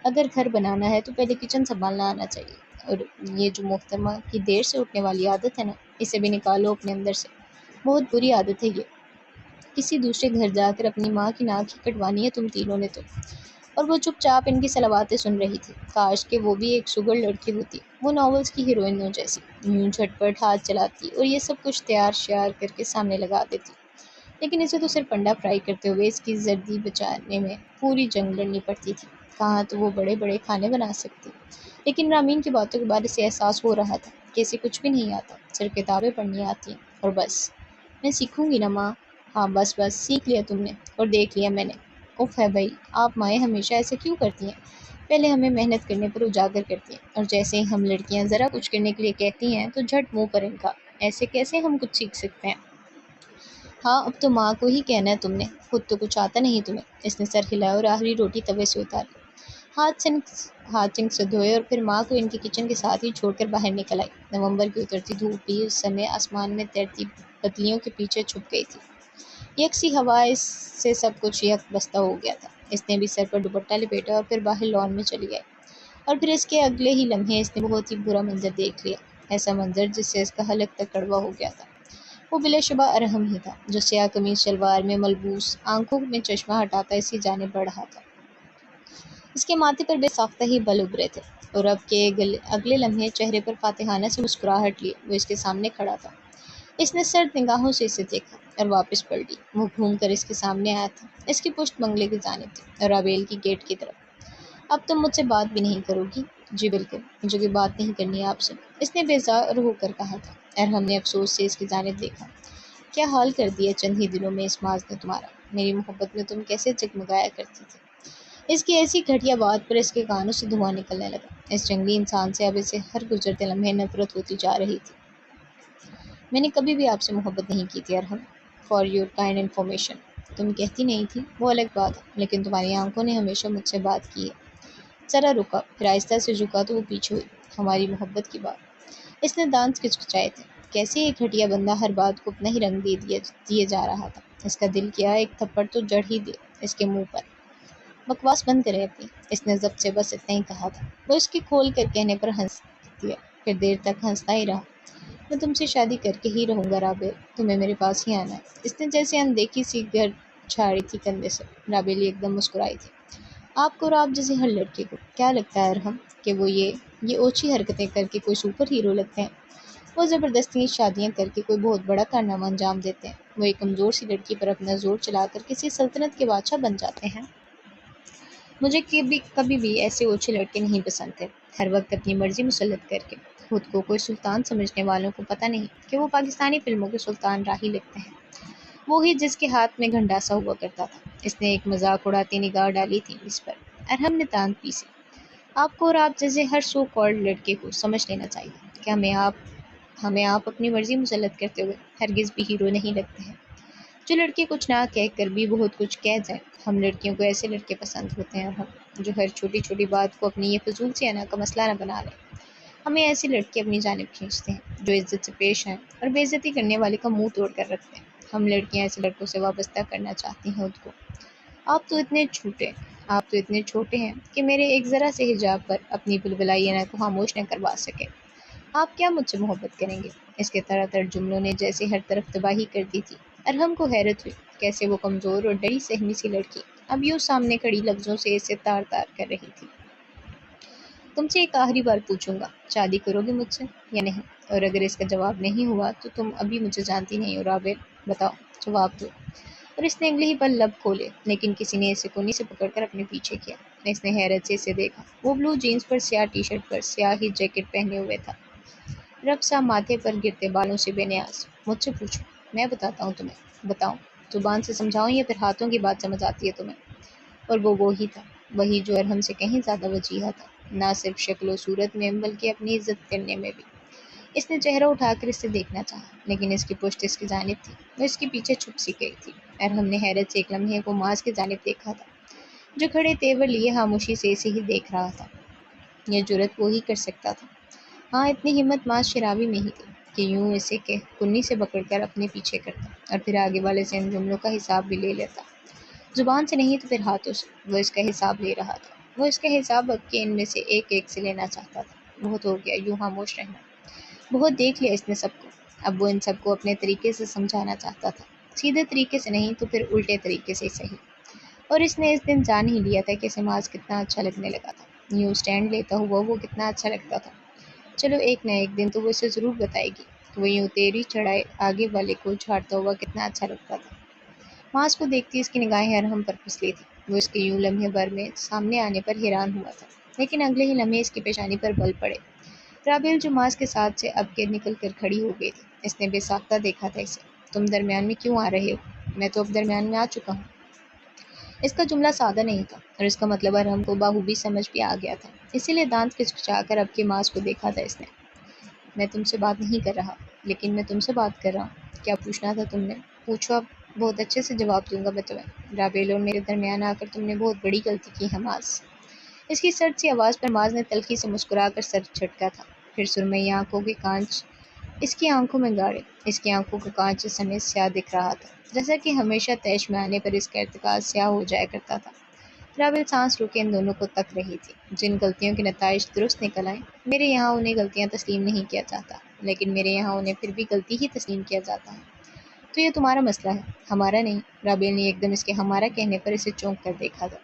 اگر گھر بنانا ہے تو پہلے کچن سنبھالنا آنا چاہیے۔ اور یہ جو محترمہ کی دیر سے اٹھنے والی عادت ہے نا، اسے بھی نکالو اپنے اندر سے۔ بہت بری عادت ہے یہ۔ کسی دوسرے گھر جا کر اپنی ماں کی ناک ہی کٹوانی ہے تم تینوں نے تو۔ اور وہ چپ چاپ ان کی صلواتیں سن رہی تھی۔ کاش کہ وہ بھی ایک شوگر لڑکی ہوتی، وہ ناولز کی ہیروئنوں جیسی، یوں جھٹپٹ ہاتھ چلاتی اور یہ سب کچھ تیار شیار کر کے سامنے لگا دیتی۔ لیکن اسے تو صرف انڈا فرائی کرتے ہوئے اس کی زردی بچانے میں پوری جنگ لڑنی پڑتی تھی۔ کہاں تو وہ بڑے بڑے کھانے بنا سکتی، لیکن رامین کی باتوں کے بعد اسے احساس ہو رہا تھا کہ اسے کچھ بھی نہیں آتا، صرف کتابیں پڑھنی آتی ہیں اور بس۔ میں سیکھوں گی نا ماں۔ ہاں بس سیکھ لیا تم نے اور دیکھ لیا میں نے۔ اف ہے بھائی، آپ مائیں ہمیشہ ایسے کیوں کرتی ہیں؟ پہلے ہمیں محنت کرنے پر اجاگر کرتی ہیں اور جیسے ہی ہم لڑکیاں ذرا کچھ کرنے کے لیے کہتی ہیں تو جھٹ منہ پر انکار۔ ایسے کیسے ہم کچھ سیکھ سکتے ہیں؟ ہاں اب تو ماں کو ہی کہنا ہے تم نے، خود تو کچھ آتا نہیں تمہیں۔ اس نے سر ہلایا اور آخری روٹی توے سے اتار لی۔ ہاتھ سنک سے دھوئے اور پھر ماں کو ان کے کچن کے ساتھ ہی چھوڑ کر باہر نکل آئی۔ نومبر کی اترتی دھوپ بھی اس سمے آسمان میں تیرتی بدلیوں کے پیچھے چھپ گئی تھی۔ یکسی ہوا سے سب کچھ یک بستہ ہو گیا تھا۔ اس نے بھی سر پر دوپٹہ لپیٹا اور پھر باہر لان میں چلی گئی۔ اور پھر اس کے اگلے ہی لمحے اس نے بہت ہی برا منظر دیکھ لیا، ایسا منظر جس سے اس کا حلق تک کڑوا ہو گیا تھا۔ وہ بلا شبہ ارحم ہی تھا، جو سیاہ قمیض شلوار میں ملبوس، آنکھوں میں چشمہ ہٹاتا اسی جانب بڑھ رہا تھا۔ اس کے ماتھے پر بے ساختہ ہی بل ابھرے تھے اور اب کے اگلے لمحے چہرے پر فاتحانہ سے مسکراہٹ لیے وہ اس کے سامنے کھڑا تھا۔ اس نے سرد نگاہوں سے اسے دیکھا اور واپس پلٹی۔ وہ گھوم کر اس کے سامنے آیا تھا، اس کی پشت بنگلے کی جانب تھی اور رابیل کی گیٹ کی طرف۔ اب تم مجھ سے بات بھی نہیں کرو گی؟ جی بالکل، مجھے کوئی بات نہیں کرنی ہے آپ سے، اس نے بیزار ہو کر کہا تھا۔ ارحم نے افسوس سے اس کی جانب دیکھا۔ کیا حال کر دیا چند ہی دنوں میں اس ماس نے تمہارا؟ میری محبت میں تم کیسے جگمگایا کرتی تھی۔ اس کی ایسی گھٹیا بات پر اس کے کانوں سے دھواں نکلنے لگا۔ اس جنگلی انسان سے اب اسے ہر گزرتے لمحے نفرت ہوتی جا رہی تھی۔ میں نے کبھی بھی آپ سے محبت نہیں کی تھی ارحم، فار یور کائنڈ انفارمیشن۔ تم کہتی نہیں تھی وہ الگ بات ہے، لیکن تمہاری آنکھوں نے ہمیشہ مجھ سے بات کی ہے۔ ذرا رکا، پھر آہستہ سے جھکا تو وہ پیچھے ہوئی۔ ہماری محبت کی بات؟ اس نے دانت کچکچائے تھے۔ کیسے ایک گھٹیا بندہ ہر بات کو اپنا ہی رنگ دیے جا رہا تھا۔ اس کا دل کیا ایک تھپڑ تو جڑ ہی دے اس کے منہ پر۔ بکواس بند کرے اپنی، اس نے ضبط سے بس اتنا ہی کہا تھا۔ وہ اس کے کھول کر کہنے پر ہنس دیا، پھر دیر تک ہنستا ہی رہا۔ میں تم سے شادی کر کے ہی رہوں گا رابعہ، تمہیں میرے پاس ہی آنا ہے۔ اس نے جیسے اندیکھی سی گر چھاڑی تھی کندھے سے۔ رابعہ ایک دم مسکرائی تھی۔ آپ کو اور آپ جیسے ہر لڑکے کو کیا لگتا ہے ارحم کہ وہ یہ اوچھی حرکتیں کر کے کوئی سپر ہیرو لگتے ہیں؟ وہ زبردستی شادیاں کر کے کوئی بہت بڑا کارنامہ انجام دیتے ہیں۔ وہ ایک کمزور سی لڑکی پر اپنا زور چلا کر کسی سلطنت کے بادشاہ بن جاتے ہیں۔ مجھے کبھی بھی ایسے اوچھے لڑکے نہیں پسند تھے، ہر وقت اپنی مرضی مسلط کر کے۔ خود کو کوئی سلطان سمجھنے والوں کو پتہ نہیں کہ وہ پاکستانی فلموں کے سلطان راہی لگتے ہیں، وہی جس کے ہاتھ میں گھنڈاسا ہوا کرتا تھا۔ اس نے ایک مذاق اڑاتی نگاہ ڈالی تھی اس پر، اور ہم نے تان پیسی۔ آپ کو اور آپ جیسے ہر سو کالڈ لڑکے کو سمجھ لینا چاہیے کہ ہمیں آپ اپنی مرضی مسلط کرتے ہوئے ہرگز بھی ہیرو نہیں لگتے ہیں۔ جو لڑکے کچھ نہ کہہ کر بھی بہت کچھ کہہ جائیں۔ ہم لڑکیوں کو ایسے لڑکے پسند ہوتے ہیں، اور ہم جو ہر چھوٹی چھوٹی بات کو اپنی یہ فضول سی انا کا مسئلہ نہ بنا لیں۔ ہمیں ایسے لڑکے اپنی جانب کھینچتے ہیں جو عزت سے پیش آئیں اور بے عزتی کرنے والے کا منہ توڑ کر رکھتے ہیں۔ ہم لڑکیاں ایسے لڑکوں سے وابستہ کرنا چاہتی ہیں خود کو۔ آپ تو اتنے چھوٹے ہیں کہ میرے ایک ذرا سے حجاب پر اپنی بلبلائی انا کو خاموش نہ کروا سکے۔ آپ کیا مجھ سے محبت کریں گے؟ اس کے طرح تر جملوں نے جیسے ہر طرف تباہی کر دی تھی، اور ہم کو حیرت ہوئی کیسے وہ کمزور اور ڈری سہمی سی لڑکی اب یوں سامنے کھڑی لفظوں سے اسے تار تار کر رہی تھی۔ تم سے ایک آخری بار پوچھوں گا، شادی کرو گے مجھ سے یا نہیں؟ اور اگر اس کا جواب نہیں ہوا تو تم ابھی مجھے جانتی نہیں ہو رابل، بتاؤ، جواب دو۔ اور اس نے اگلے ہی پل لب کھولے، لیکن کسی نے اسے کونی سے پکڑ کر اپنے پیچھے کیا۔ اس نے حیرت سے اسے دیکھا۔ وہ بلو جینس پر سیاہ ٹی شرٹ پر سیاہ ہی جیکٹ پہنے ہوئے تھا، رب سا ماتھے پر گرتے بالوں سے بے نیاز۔ مجھ سے پوچھو، میں بتاتا ہوں تمہیں، بتاؤں، زبان سے سمجھاؤں یا پھر ہاتھوں کی بات سمجھ آتی ہے تمہیں؟ اور وہ وہی تھا، وہی جو ارحم سے کہیں زیادہ وجیہہ تھا، نہ صرف شکل و صورت میں بلکہ اپنی عزت کرنے میں بھی۔ اس نے چہرہ اٹھا کر اسے دیکھنا چاہا، لیکن اس کی پشت اس کی جانب تھی، وہ اس کے پیچھے چھپ سی گئی تھی۔ ارحم نے حیرت سے ایک لمحے کو ماس کی جانب دیکھا تھا، جو کھڑے تیور لیے خاموشی سے اسے ہی دیکھ رہا تھا۔ یہ جرأت وہی کر سکتا تھا۔ ہاں، اتنی ہمت ماس شرابی میں ہی تھی کہ یوں اسے کنی سے پکڑ کر اپنے پیچھے کرتا، اور پھر آگے والے سے ان جملوں کا حساب بھی لے لیتا۔ زبان سے نہیں تو پھر ہاتھوں سے وہ اس کا حساب لے رہا تھا۔ وہ اس کا حساب اب کے ان میں سے ایک ایک سے لینا چاہتا تھا۔ بہت ہو گیا یوں خاموش رہنا، بہت دیکھ لیا اس نے سب کو۔ اب وہ ان سب کو اپنے طریقے سے سمجھانا چاہتا تھا، سیدھے طریقے سے نہیں تو پھر الٹے طریقے سے صحیح۔ اور اس نے اس دن جان ہی لیا تھا کہ اسے ماس کتنا اچھا لگنے لگا تھا، یوں اسٹینڈ لیتا ہوا وہ کتنا اچھا لگتا تھا۔ چلو ایک نہ ایک دن تو وہ اسے ضرور بتائے گی کہ وہ یوں تیری چڑھائے آگے والے کو جھاڑتا ہوا کتنا اچھا لگتا تھا۔ ماس کو دیکھتی اس کی نگاہیں ارحم پر پھسلی تھی۔ وہ اس کے یوں لمحے بھر میں سامنے آنے پر حیران ہوا تھا، لیکن اگلے ہی لمحے اس کی پیشانی پر بل پڑے۔ رابل جو ماس کے ساتھ سے اب کے نکل کر کھڑی ہو گئی تھی، اس نے بے ساختہ دیکھا تھا اسے۔ تم درمیان میں کیوں آ رہے ہو؟ میں تو اب درمیان میں آ چکا ہوں۔ اس کا جملہ سادہ نہیں تھا، اور اس کا مطلب ارحم کو بخوبی سمجھ بھی آ گیا تھا، اسی لیے دانت کھچکھچا کر اب کے ماس کو دیکھا تھا اس نے۔ میں تم سے بات نہیں کر رہا، لیکن میں تم سے بات کر رہا ہوں۔ کیا پوچھنا تھا تم نے؟ پوچھو، اب بہت اچھے سے جواب دوں گا میں تمہیں۔ رابل، اور میرے درمیان آ کر تم نے بہت بڑی غلطی کی ہے ماس۔ اس کی سرد سی آواز پر ماس نے تلخی سے مسکرا کر سر جھٹکا تھا، پھر سرمئی آنکھوں کے کانچ اس کی آنکھوں میں گاڑے۔ اس کی آنکھوں کا کانچ اس سمے سیاہ دکھ رہا تھا، جیسا کہ ہمیشہ طیش میں آنے پر اس کا ارتکاز سیاہ ہو جایا کرتا تھا۔ رابل سانس روکے ان دونوں کو تک رہی تھی۔ جن غلطیوں کے نتائج درست نکل آئیں، میرے یہاں انہیں غلطیاں تسلیم نہیں کیا جاتا، لیکن میرے یہاں انہیں پھر بھی غلطی ہی تسلیم کیا جاتا ہے۔ تو یہ تمہارا مسئلہ ہے، ہمارا نہیں۔ رابل نے ایک دم اس کے ہمارا کہنے پر اسے چونک کر دیکھا تھا،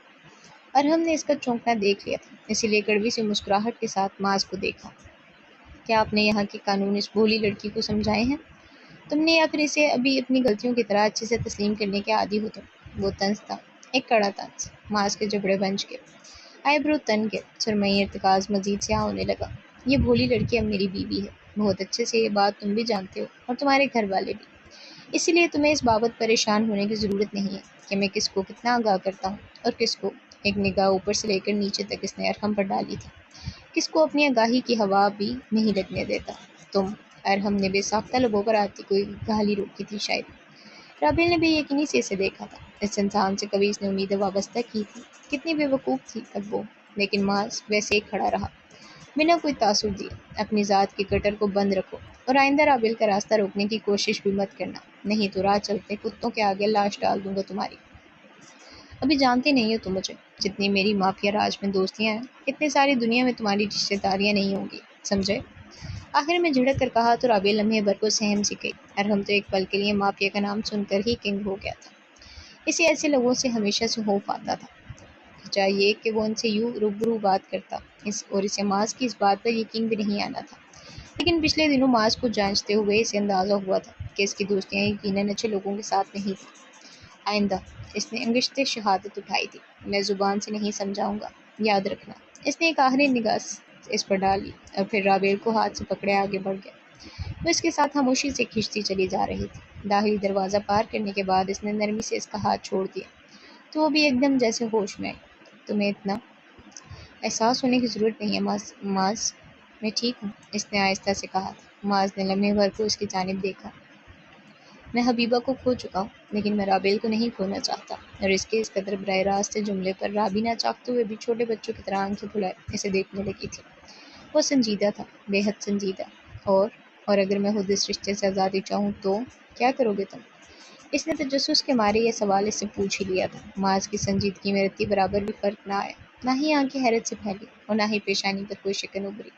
اور ہم نے اس کا چونکنا دیکھ لیا تھا، اسی لیے کڑوی سی مسکراہٹ کے ساتھ ماس کو دیکھا۔ کیا آپ نے یہاں کے قانون اس بھولی لڑکی کو سمجھائے ہیں تم نے، یا پھر اسے ابھی اپنی غلطیوں کی طرح اچھے سے تسلیم کرنے کے عادی ہو تم؟ وہ طنز تھا، ایک کڑا طنز۔ ماس کے جبڑے بنچ گئے، آئی برو تن گئے، سرمئی ارتکاز مزید سیاہ ہونے لگا۔ یہ بھولی لڑکی اب میری بیوی ہے، بہت اچھے سے یہ بات تم بھی جانتے ہو، اور تمہارے گھر والے بھی۔ اسی لیے تمہیں اس بابت پریشان ہونے کی ضرورت نہیں ہے کہ میں کس کو کتنا آگاہ کرتا ہوں اور کس کو۔ ایک نگاہ اوپر سے لے کر نیچے تک اس نے ارحم پر ڈالی تھی، کس کو اپنی آگاہی کی ہوا بھی نہیں لگنے دیتا۔ تم، ارحم نے بے ساختہ لبوں پر آتی کوئی گالی روکی تھی شاید۔ رابل نے بے یقینی سے اسے دیکھا تھا، اس انسان سے کبھی اس نے امیدیں وابستہ کی تھی، کتنی بے وقوف تھی اب وہ۔ لیکن ماس ویسے ہی کھڑا رہا، بنا کوئی تاثر دیے۔ اپنی ذات کی کٹر کو بند رکھو، اور آئندہ رابل کا راستہ روکنے کی کوشش بھی مت کرنا، نہیں تو راہ چلتے کتوں کے آگے لاش ڈال دوں گا تمہاری۔ ابھی جانتے نہیں ہو تم مجھے، جتنی میری مافیا راج میں دوستیاں ہیں، اتنی ساری دنیا میں تمہاری رشتے داریاں نہیں ہوں گی، سمجھے؟ آخر میں جھڑک کر کہا تو رابل لمحے بھر کو سہم سی گئی۔ ارحم تو ایک پل کے لیے مافیا کا نام سن کر ہی کنگ ہو گیا تھا۔ اسے ایسے لوگوں سے ہمیشہ سے خوف آتا تھا، چاہیے کہ وہ ان سے یوں روبرو بات کرتا، اور اسے ماس کی اس بات پر یقین بھی نہیں آنا تھا۔ لیکن پچھلے دنوں ماس کو جانچتے ہوئے اسے اندازہ ہوا تھا کہ اس کی دوستیاں یقیناً اچھے لوگوں کے ساتھ نہیں تھیں۔ آئندہ اس نے انگشت شہادت اٹھائی تھی۔ میں زبان سے نہیں سمجھاؤں گا، یاد رکھنا۔ اس نے ایک آخری نگاہ اس پر ڈالی اور پھر رابیل کو ہاتھ سے پکڑے آگے بڑھ گیا۔ وہ اس کے ساتھ خاموشی سے کھینچتی چلی جا رہی تھی۔ داخلی دروازہ پار کرنے کے بعد اس نے نرمی سے اس کا ہاتھ چھوڑ دیا تو وہ بھی ایک دم جیسے ہوش میں آئی۔ تمہیں اتنا احساس ہونے کی ضرورت نہیں ہے ماز، میں ٹھیک ہوں، اس نے آہستہ سے کہا تھا۔ ماز نے لمحے بھر کو اس کی جانب دیکھا۔ میں حبیبہ کو کھو چکا ہوں، لیکن میں رابیل کو نہیں کھونا چاہتا۔ اور اس کے اس قدر براہ راست جملے پر رابی نہ چاہتے ہوئے بھی چھوٹے بچوں کی طرح آنکھیں پھلائے اسے دیکھنے لگی تھی۔ وہ سنجیدہ تھا، بے حد سنجیدہ۔ اور اگر میں خود اس رشتے سے آزادی چاہوں تو کیا کرو گے تم؟ اس نے تجسس کے مارے یہ سوال اس سے پوچھ ہی لیا تھا۔ ماز کی سنجیدگی میں رتی برابر بھی فرق نہ آیا، نہ ہی آنکھیں حیرت سے پھیلی اور نہ ہی پیشانی پر کوئی شکن ابھری۔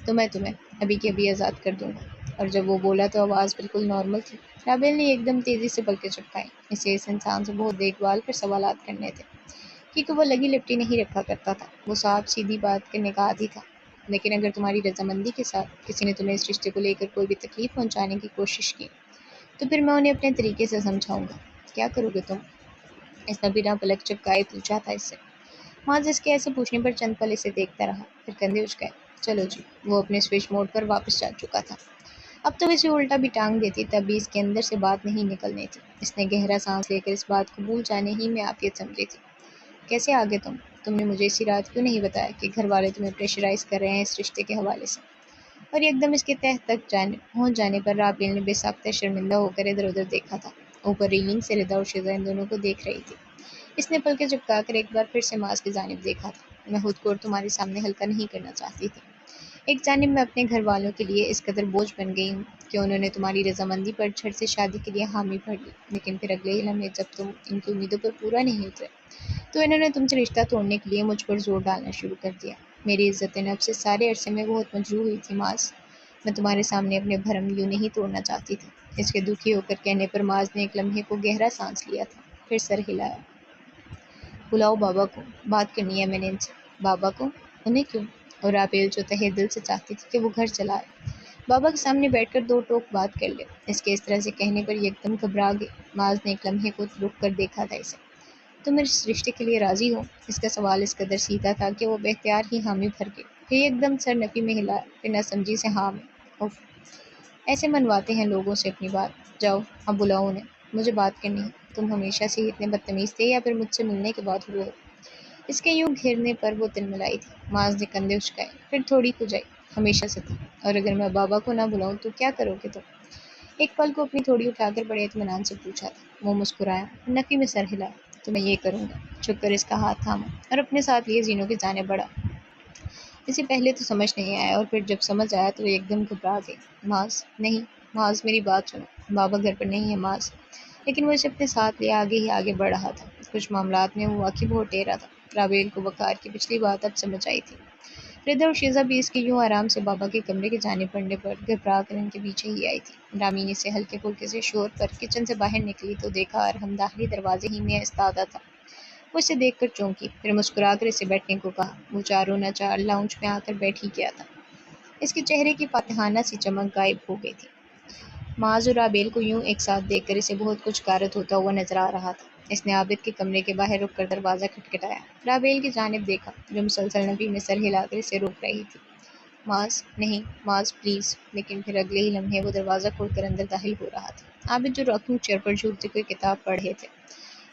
تو میں تمہیں ابھی کے ابھی آزاد کر دوں گا۔ اور جب وہ بولا تو آواز بالکل نارمل تھی۔ رابیل نے ایک دم تیزی سے پلکیں چپکائیں۔ اسے اس انسان سے بہت دیکھ بھال کر سوالات کرنے تھے، کیونکہ وہ لگی لپٹی نہیں رکھا کرتا تھا۔ وہ صاف سیدھی بات کرنے کا عادی تھا۔ لیکن اگر تمہاری رضامندی کے ساتھ کسی نے تمہیں اس رشتے کو لے کر کوئی بھی تکلیف پہنچانے کی کوشش کی تو پھر میں انہیں اپنے طریقے سے سمجھاؤں گا۔ کیا کرو گے تم؟ اس نے بنا پلک چپکائے پوچھا تھا اس سے۔ ماز اس کے ایسے پوچھنے پر چند پل اسے دیکھتا رہا، پھر کندھے اچکائے۔ چلو جی۔ وہ اپنے سوئچ موڈ پر واپس جا چکا تھا۔ اب تو اسے الٹا بھی ٹانگ دیتی تب بھی اس کے اندر سے بات نہیں نکلنی تھی۔ اس نے گہرا سانس لے کر اس بات کو بھول جانے ہی میں عافیت سمجھی تھی۔ کیسے آگے تم نے مجھے اسی رات کیوں نہیں بتایا کہ گھر والے تمہیں پریشرائز کر رہے ہیں اس رشتے کے حوالے سے؟ اور ایک دم اس کے تہہ تک پہنچ جانے پر رابیل نے بے ساختہ شرمندہ ہو کر ادھر ادھر دیکھا تھا۔ اوپر ریلنگ سے ردا اور شیزا ان دونوں کو دیکھ رہی تھی۔ اس نے پلکیں چپکا کر ایک بار پھر سے ماس کی جانب دیکھا تھا۔ میں خود کو اور تمہارے سامنے ہلکا نہیں کرنا چاہتی تھی۔ ایک جانب میں اپنے گھر والوں کے لیے اس قدر بوجھ بن گئی ہوں کہ انہوں نے تمہاری رضامندی پر جھٹ سے شادی کے لیے حامی بھر لی، لیکن پھر اگلے ہی لمحے جب تم ان کی امیدوں پر پورا نہیں اترے تو انہوں نے تم سے رشتہ توڑنے کے لیے مجھ پر زور ڈالنا شروع کر دیا۔ میری عزت نفس اس سارے عرصے میں بہت مجروح ہوئی تھی ماس۔ میں تمہارے سامنے اپنے بھرم یوں نہیں توڑنا چاہتی تھی۔ اس کے دکھی ہو کر کہنے پر ماز نے ایک لمحے کو گہرا سانس لیا تھا، پھر سر ہلایا۔ بلاؤ بابا کو، بات کرنی ہے میں نے ان سے۔ بابا کو؟ انہیں کیوں؟ اور رابیل جو تہہ دل سے چاہتی تھی کہ وہ گھر چلا آئے، بابا کے سامنے بیٹھ کر دو ٹوک بات کر لے۔ اس کے اس طرح سے کہنے پر یہ ایک دم گھبرا گئی۔ ماز نے ایک لمحے کو رک کر دیکھا تھا اسے۔ تم اس رشتے کے لیے راضی ہو؟ اس کا سوال اس قدر سیدھا تھا کہ وہ بے اختیار ہی حامی بھر گئی۔ پھر ایک دم سر نفی میں ہلایا، پھر نہ سمجھی سے ہاں میں۔ اف، ایسے منواتے ہیں لوگوں سے اپنی بات۔ جاؤ اب بلاؤ انہیں، مجھے بات کرنی ہے۔ تم ہمیشہ سے ہی اتنے بدتمیز تھے یا پھر مجھ سے ملنے کے بعد ہوئے ہو؟ اس کے یوں گھیرنے پر وہ تلملائی تھی۔ ماز نے کندھے اچکائے، پھر تھوڑی کھجائی۔ ہمیشہ سے تھا، اور اگر میں بابا کو نہ بلاؤں تو کیا کرو گے تم؟ ایک پل کو اپنی تھوڑی اٹھا کر بڑے اطمینان سے پوچھا تھا۔ وہ مسکرایا، نفی میں سر ہلایا۔ تو میں یہ کروں گا۔ چھپ کر اس کا ہاتھ تھاما اور اپنے ساتھ لیے زینوں کی جانب بڑھا۔ اسے پہلے تو سمجھ نہیں آیا اور پھر جب سمجھ آیا تو وہ ایک دم گھبرا گئی۔ ماز، نہیں ماز، میری بات سنو۔ بابا گھر پر نہیں ہے ماز۔ لیکن وہ اسے اپنے ساتھ لے آگے ہی آگے بڑھ رہا تھا۔ کچھ معاملات میں وہ واقعی بہت ٹیڑھا تھا۔ رابیل کو وقار کی پچھلی بات اب سمجھ آئی تھی۔ ردا اور شیزا بھی اس کے یوں آرام سے بابا کے کمرے کی جانب بڑھنے پر گھبرا کر ان کے پیچھے ہی آئی تھی۔ رامین سے ہلکے پھلکے سے شور پر کچن سے باہر نکلی تو دیکھا ارحم داخلی دروازے ہی میں استادہ تھا۔ وہ اسے دیکھ کر چونکی، پھر مسکرا کر اسے بیٹھنے کو کہا۔ وہ چاروں نہ چار لاؤنج میں آ کر بیٹھ ہی گیا تھا۔ اس کے چہرے کی فاتحانہ سی چمک غائب ہو گئی تھی۔ ماز اور رابیل کو یوں ایک ساتھ دیکھ کر اسے بہت کچھ غارت ہوتا ہوا نظر آ رہا تھا۔ اس نے عابد کے کمرے کے باہر رک کر دروازہ کھٹکھٹایا، رابیل کی جانب دیکھا جو مسلسل نفی میں سر ہلا کر اسے روک رہی تھی۔ ماز، نہیں ماز پلیز۔ لیکن پھر اگلے ہی لمحے وہ دروازہ کھول کر اندر داخل ہو رہا تھا۔ عابد جو رکنگ چیئر پر جھولتی کوئی کتاب پڑھ رہے تھے،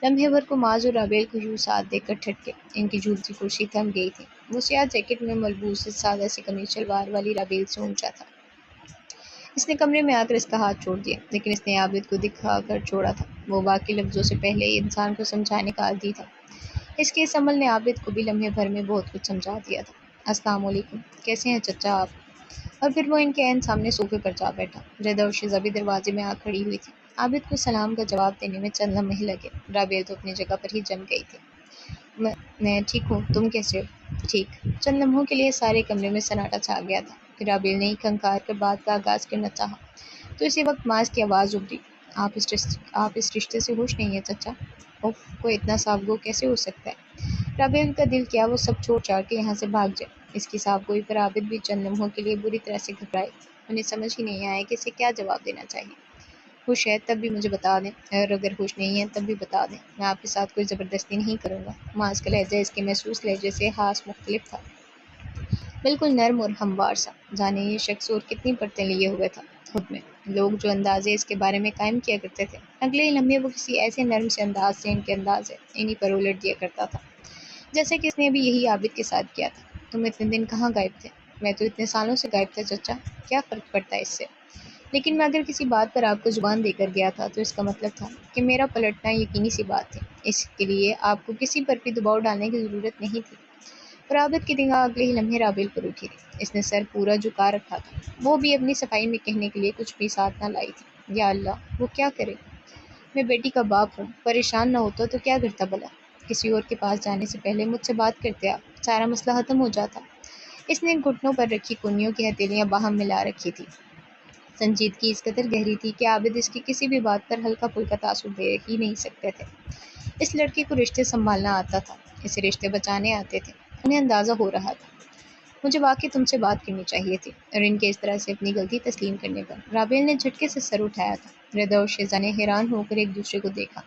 لمحے بھر کو ماز اور رابیل کو یوں ساتھ دیکھ کر ٹھٹکے۔ ان کی جھولتی کرسی تھم گئی تھی۔ وہ سیاہ جیکٹ میں ملبوس سادہ سی قمیص شلوار والی رابیل سے اونچا تھا۔ اس نے کمرے میں آ کر اس کا ہاتھ چھوڑ دیا، لیکن اس نے عابد کو دکھا کر چھوڑا تھا۔ وہ باقی لفظوں سے پہلے ہی انسان کو سمجھانے کا عادی تھا۔ اس کے اس عمل نے عابد کو بھی لمحے بھر میں بہت کچھ سمجھا دیا تھا۔ السلام علیکم، کیسے ہیں چچا آپ؟ اور پھر وہ ان کے عین سامنے صوفے پر جا بیٹھا۔ ردا اور شیزا بھی دروازے میں آ کھڑی ہوئی تھی۔ عابد کو سلام کا جواب دینے میں چند لمحے لگے۔ رابیل تو اپنی جگہ پر ہی جم گئی تھی۔ میں ٹھیک ہوں، تم کیسے ہو؟ ٹھیک۔ چند لمحوں کے لیے سارے کمرے میں سناٹا چھا گیا تھا۔ پھر رابیل نے ہی کھنکار کر بات کا آغاز کرنا چاہا تو اسی وقت ماز کی آواز ابھری۔ آپ اس رشتے سے خوش نہیں ہیں چچا؟ اوف، کوئی اتنا صاف گو کیسے ہو سکتا ہے؟ رابیل کا دل کیا وہ سب چھوڑ چھاڑ کے یہاں سے بھاگ جائے۔ اس کی صاف گوئی پر عابد بھی چند لمحوں کے لیے بری طرح سے گھبرائے۔ انہیں سمجھ ہی نہیں آیا کہ اسے کیا جواب دینا چاہیے۔ خوش ہے تب بھی مجھے بتا دیں، اور اگر خوش نہیں ہے تب بھی بتا دیں، میں آپ کے ساتھ کوئی زبردستی نہیں کروں گا۔ معاذ کا لہجہ اس کے محسوس لہجے سے خاص مختلف تھا، بالکل نرم اور ہموار سا، جانے یہ شخص اور کتنی پرتیں لیے ہوئے تھا خود میں۔ لوگ جو اندازے اس کے بارے میں قائم کیا کرتے تھے، اگلے ہی لمحے وہ کسی ایسے نرم سے انداز سے ان کے انداز انہی پر الٹ دیا کرتا تھا، جیسے کہ اس نے ابھی یہی عابد کے ساتھ کیا تھا۔ تم اتنے دن کہاں غائب تھے؟ میں تو اتنے سالوں سے غائب تھا چچا، کیا فرق پڑتا ہے اس سے؟ لیکن میں اگر کسی بات پر آپ کو زبان دے کر گیا تھا تو اس کا مطلب تھا کہ میرا پلٹنا یقینی سی بات تھی، اس کے لیے آپ کو کسی پر بھی دباؤ ڈالنے کی ضرورت نہیں تھی۔ اور عابد کی نگاہ اگلے ہی لمحے رابیل پر اٹھی تھی۔ اس نے سر پورا جھکا رکھا تھا، وہ بھی اپنی صفائی میں کہنے کے لیے کچھ بھی ساتھ نہ لائی تھی۔ یا اللہ، وہ کیا کرے؟ میں بیٹی کا باپ ہوں، پریشان نہ ہوتا تو کیا کرتا بھلا؟ کسی اور کے پاس جانے سے پہلے مجھ سے بات کرتے آپ، سارا مسئلہ ختم ہو جاتا۔ اس نے گھٹنوں پر رکھی کونیوں کی ہتھیلیاں باہم ملا رکھی تھی۔ سنجیدگی اس قدر گہری تھی کہ عابد اس کی کسی بھی بات پر ہلکا پھلکا تاثر دے ہی نہیں سکتے تھے۔ اس لڑکی کو رشتے سنبھالنا آتا تھا، اسے رشتے بچانے آتے تھے۔ انہیں اندازہ ہو رہا تھا مجھے واقعی تم سے بات کرنی چاہیے تھی، اور ان کے اس طرح سے اپنی غلطی تسلیم کرنے پر رابیل نے جھٹکے سے سر اٹھایا تھا۔ رضا اور شیزا نے حیران ہو کر ایک دوسرے کو دیکھا۔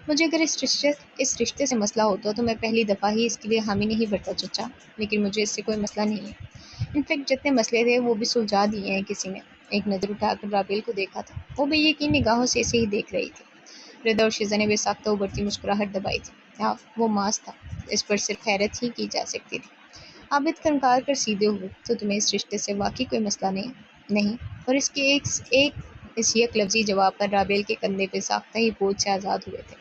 مجھے اگر اس رشتے سے مسئلہ ہوتا تو میں پہلی دفعہ ہی اس کے لیے حامی نہیں بھرتا چچا، لیکن مجھے اس سے کوئی مسئلہ نہیں ہے۔ انفیکٹ جتنے مسئلے تھے وہ بھی سلجھا دیے ہیں کسی نے۔ ایک نظر اٹھا کر رابیل کو دیکھا تھا، وہ بے یقین نگاہوں سے اسے ہی دیکھ رہی تھی۔ رضا اور شیزا نے بے ساختہ ابھرتی مسکراہٹ دبائی تھی۔ ہاں، وہ معاذ تھا، اس پر صرف حیرت ہی کی جا سکتی تھی۔ عابد کنکار کر سیدھے ہوئے، تو تمہیں اس رشتے سے واقعی کوئی مسئلہ نہیں؟ اور اس کے اس یک لفظی جواب پر رابیل کے کندھے پہ ساختہ ہی بوجھ سے آزاد ہوئے تھے۔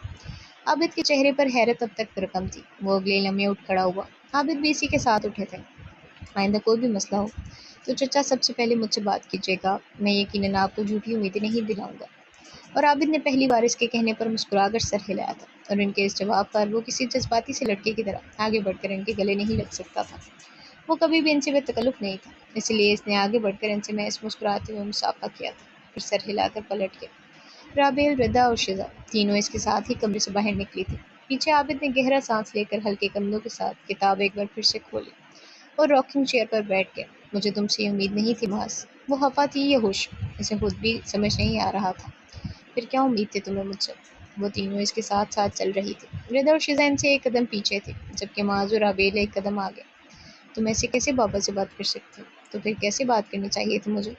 عابد کے چہرے پر حیرت اب تک رقم تھی، وہ اگلے لمحے اٹھ کھڑا ہوا۔ عابد بھی اسی کے ساتھ اٹھے تھے۔ آئندہ کوئی بھی مسئلہ ہو تو چچا سب سے پہلے مجھ سے بات کیجیے گا، میں یقیناً آپ کو جھوٹی امیدیں نہیں دلاؤں گا۔ اور عابد نے پہلی بار اس کے کہنے پر مسکرا کر سر ہلایا تھا، اور ان کے اس جواب پر وہ کسی جذباتی سے لڑکے کی طرح آگے بڑھ کر ان کے گلے نہیں لگ سکتا تھا۔ وہ کبھی بھی ان سے بے تکلف نہیں تھا، اسی لیے اس نے آگے بڑھ کر ان سے محض مسکراتے ہوئے مصافحہ کیا تھا، پھر سر ہلا کر پلٹ گیا۔ رابیل، رضا اور شیزا تینوں اس کے ساتھ ہی کمرے سے باہر نکلی تھی۔ پیچھے عابد نے گہرا سانس لے کر ہلکے کندھوں کے ساتھ کتاب ایک بار پھر سے کھولی اور راکنگ چیئر پر بیٹھ گیا۔ مجھے تم سے یہ امید نہیں تھی معاذ۔ وہ خفا تھی یا ہوش؟ اسے خود بھی سمجھ نہیں آ رہا تھا۔ پھر کیا امید تھی تمہیں مجھ سے؟ وہ تینوں اس کے ساتھ ساتھ چل رہی تھی۔ رضا اور شیزا ان سے ایک قدم پیچھے تھے، جبکہ معاذ اور رابیل ایک قدم آگے۔ تم ایسے کیسے بابا سے بات کر سکتے ہو؟ تو پھر کیسے بات کرنی چاہیے تھی مجھے؟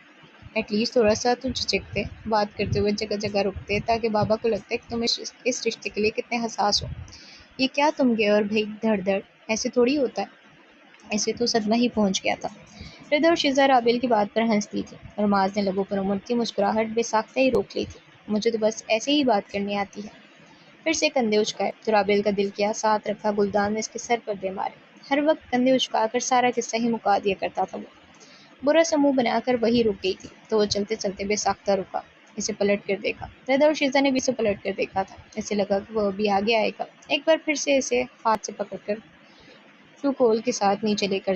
ایٹ لیسٹ تھوڑا سا تو جھجکتے، بات کرتے ہوئے جگہ جگہ رکتے، تاکہ بابا کو لگتا ہے کہ تم اس رشتے کے لیے کتنے حساس ہو۔ یہ کیا تم گے اور بھائی دھڑ دھڑ، ایسے تھوڑی ہوتا ہے۔ ایسے تو صدمہ ہی پہنچ گیا تھا۔ رضا اور شیزا رابیل کی بات پر ہنس دی تھی، اور معاذ نے لبوں پر امڑتی مسکراہٹ بے ساختہ ہی روک لی تھی۔ مجھے تو بس ایسے ہی بات کرنی آتی ہے۔ پھر سے کندھے اچکائے تو رابیل کا دل کیا ساتھ رکھا گلدان نے اس کے سر پر دے مارے۔ ہر وقت کندھے اچکا کر سارا قصہ ہی مکا دیا کرتا تھا وہ۔ برا سا منہ بنا کر وہی رک گئی تھی، تو وہ چلتے چلتے بے ساختہ رکا، اسے پلٹ کر دیکھا۔ رضا اور شیزا نے بھی اسے پلٹ کر دیکھا تھا، اسے لگا کہ وہ ابھی آگے آئے گا، ایک بار پھر سے اسے ہاتھ سے پکڑ کر پروٹوکول کے ساتھ نیچے لے کر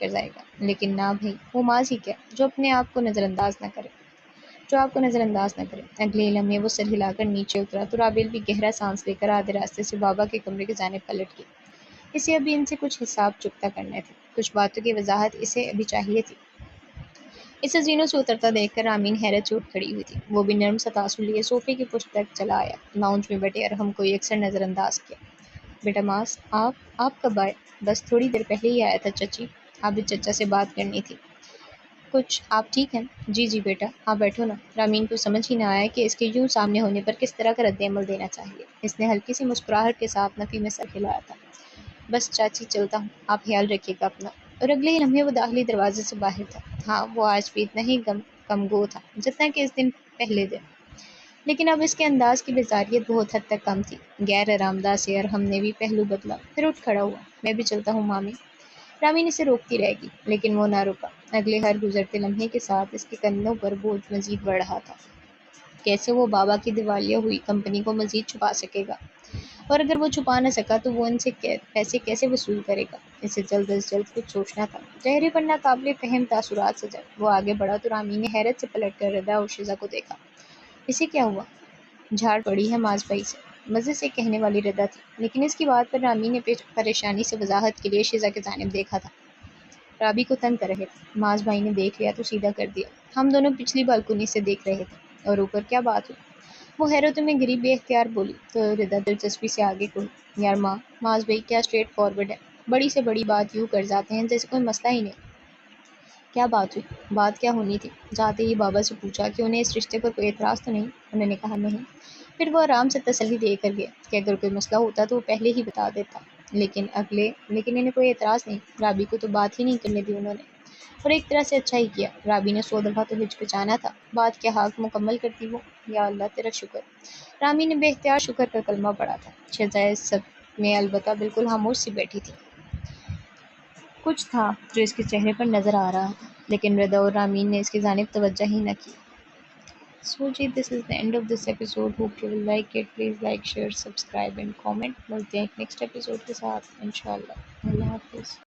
جائے گا، لیکن نہ بھائی، وہ معاذ ہی کیا جو آپ کو نظر انداز نہ کرے۔ اگلے لمحے وہ سر ہلا کر نیچے اترا تو رابیل بھی گہرا سانس لے کر آدھے راستے سے بابا کے کمرے کی جانب پلٹ گئی۔ اسے ابھی ان سے کچھ حساب چکتا کرنے تھے، کچھ باتوں کی وضاحت اسے ابھی چاہیے تھی۔ اسے زینوں سے اترتا دیکھ کر رامین حیرت سے اٹھ کھڑی ہوئی تھی۔ وہ بھی نرم سا تاثر لیے صوفے کی پشت تک چلا آیا، لاؤنج میں بیٹھے ارحم کو یکسر نظر انداز کیا۔ بیٹا معاذ، آپ کب آئے؟ بس تھوڑی دیر پہلے ہی آیا تھا چچی، عابد چچا سے بات کرنی تھی کچھ۔ آپ ٹھیک ہیں؟ جی بیٹا، آپ بیٹھو نا۔ رامین کو سمجھ ہی نہ آیا کہ اس کے یوں سامنے ہونے پر کس طرح کا رد عمل دینا چاہیے۔ اس نے ہلکی سی مسکراہٹ کے ساتھ نفی میں سر ہلایا تھا۔ بس چاچی چلتا ہوں، آپ خیال رکھیے گا اپنا۔ اور اگلے ہی لمحے وہ داخلی دروازے سے باہر تھا۔ ہاں، وہ آج بھی اتنا ہی کم گو تھا جتنا کہ اس پہلے دن، لیکن اب اس کے انداز کی بیزاریت بہت حد تک کم تھی۔ غیر آرام دہ سے ارحم نے بھی پہلو بدلا، پھر اٹھ کھڑا ہوا۔ میں بھی چلتا ہوں مامی۔ رامین اسے روکتی رہ گئی، لیکن وہ نہ رکا۔ اگلے ہر گزرتے لمحے کے ساتھ اس کے کندھوں پر بوجھ مزید بڑھ رہا تھا۔ کیسے وہ بابا کی دیوالیہ ہوئی کمپنی کو مزید چھپا سکے گا، اور اگر وہ چھپا نہ سکا تو وہ ان سے پیسے کیسے وصول کرے گا؟ اسے جلد از جلد کچھ سوچنا تھا۔ چہرے پر ناقابل فہم تاثرات سے جب وہ آگے بڑھا تو رامین نے حیرت سے پلٹ کر رضا اور شیزا کو دیکھا۔ اسے کیا ہوا؟ جھاڑ پڑی ہے معاذ بھائی سے، مزے سے کہنے والی رضا تھی، لیکن اس کی بات پر رامین نے پریشانی سے وضاحت کے لیے شیزا کی جانب دیکھا تھا۔ رابی کو تنگ کر رہے تھے۔ معاذ بھائی نے دیکھ لیا تو سیدھا کر دیا۔ ہم دونوں پچھلی بالکنی سے دیکھ رہے تھے۔ اور اوپر کیا بات ہوئی؟ وہ حیرت میں گری بے اختیار بولی تو ردا دلچسپی سے آگے کوئی، یار ماں، معاذ بھائی کیا اسٹریٹ فارورڈ ہے، بڑی سے بڑی بات یوں کر جاتے ہیں جیسے کوئی مسئلہ ہی نہیں۔ کیا بات ہوئی؟ بات کیا ہونی تھی؟ جاتے ہی بابا سے پوچھا کہ انہیں اس رشتے پر کوئی اعتراض تو نہیں؟ انہوں نے کہا نہیں۔ پھر وہ آرام سے تسلی دے کر گیا کہ اگر کوئی مسئلہ ہوتا تو وہ پہلے ہی بتا دیتا، لیکن انہیں کوئی اعتراض نہیں۔ رابی کو تو بات ہی نہیں کرنے دی انہوں نے، اور ایک طرح سے اچھا ہی کیا۔ رابی نے 100 دفعہ تو ہچکچانا تھا، بات کے حق مکمل کرتی وہ۔ یا اللہ تیرا شکر۔ رامی نے بے اختیار شکر کا کلمہ پڑھا تھا۔ شہزائے سب میں البتہ بالکل خاموش سی بیٹھی تھی۔ کچھ تھا جو اس کے چہرے پر نظر آ رہا تھا، لیکن ردا اور رامین نے اس کی جانب توجہ ہی نہ کی۔ So G this is the end of this episode. Hope you will like it. Please like, share, subscribe and comment. ملتے ہیں ایک نیکسٹ ایپیسوڈ کے ساتھ انشاءاللہ۔ اللہ حافظ۔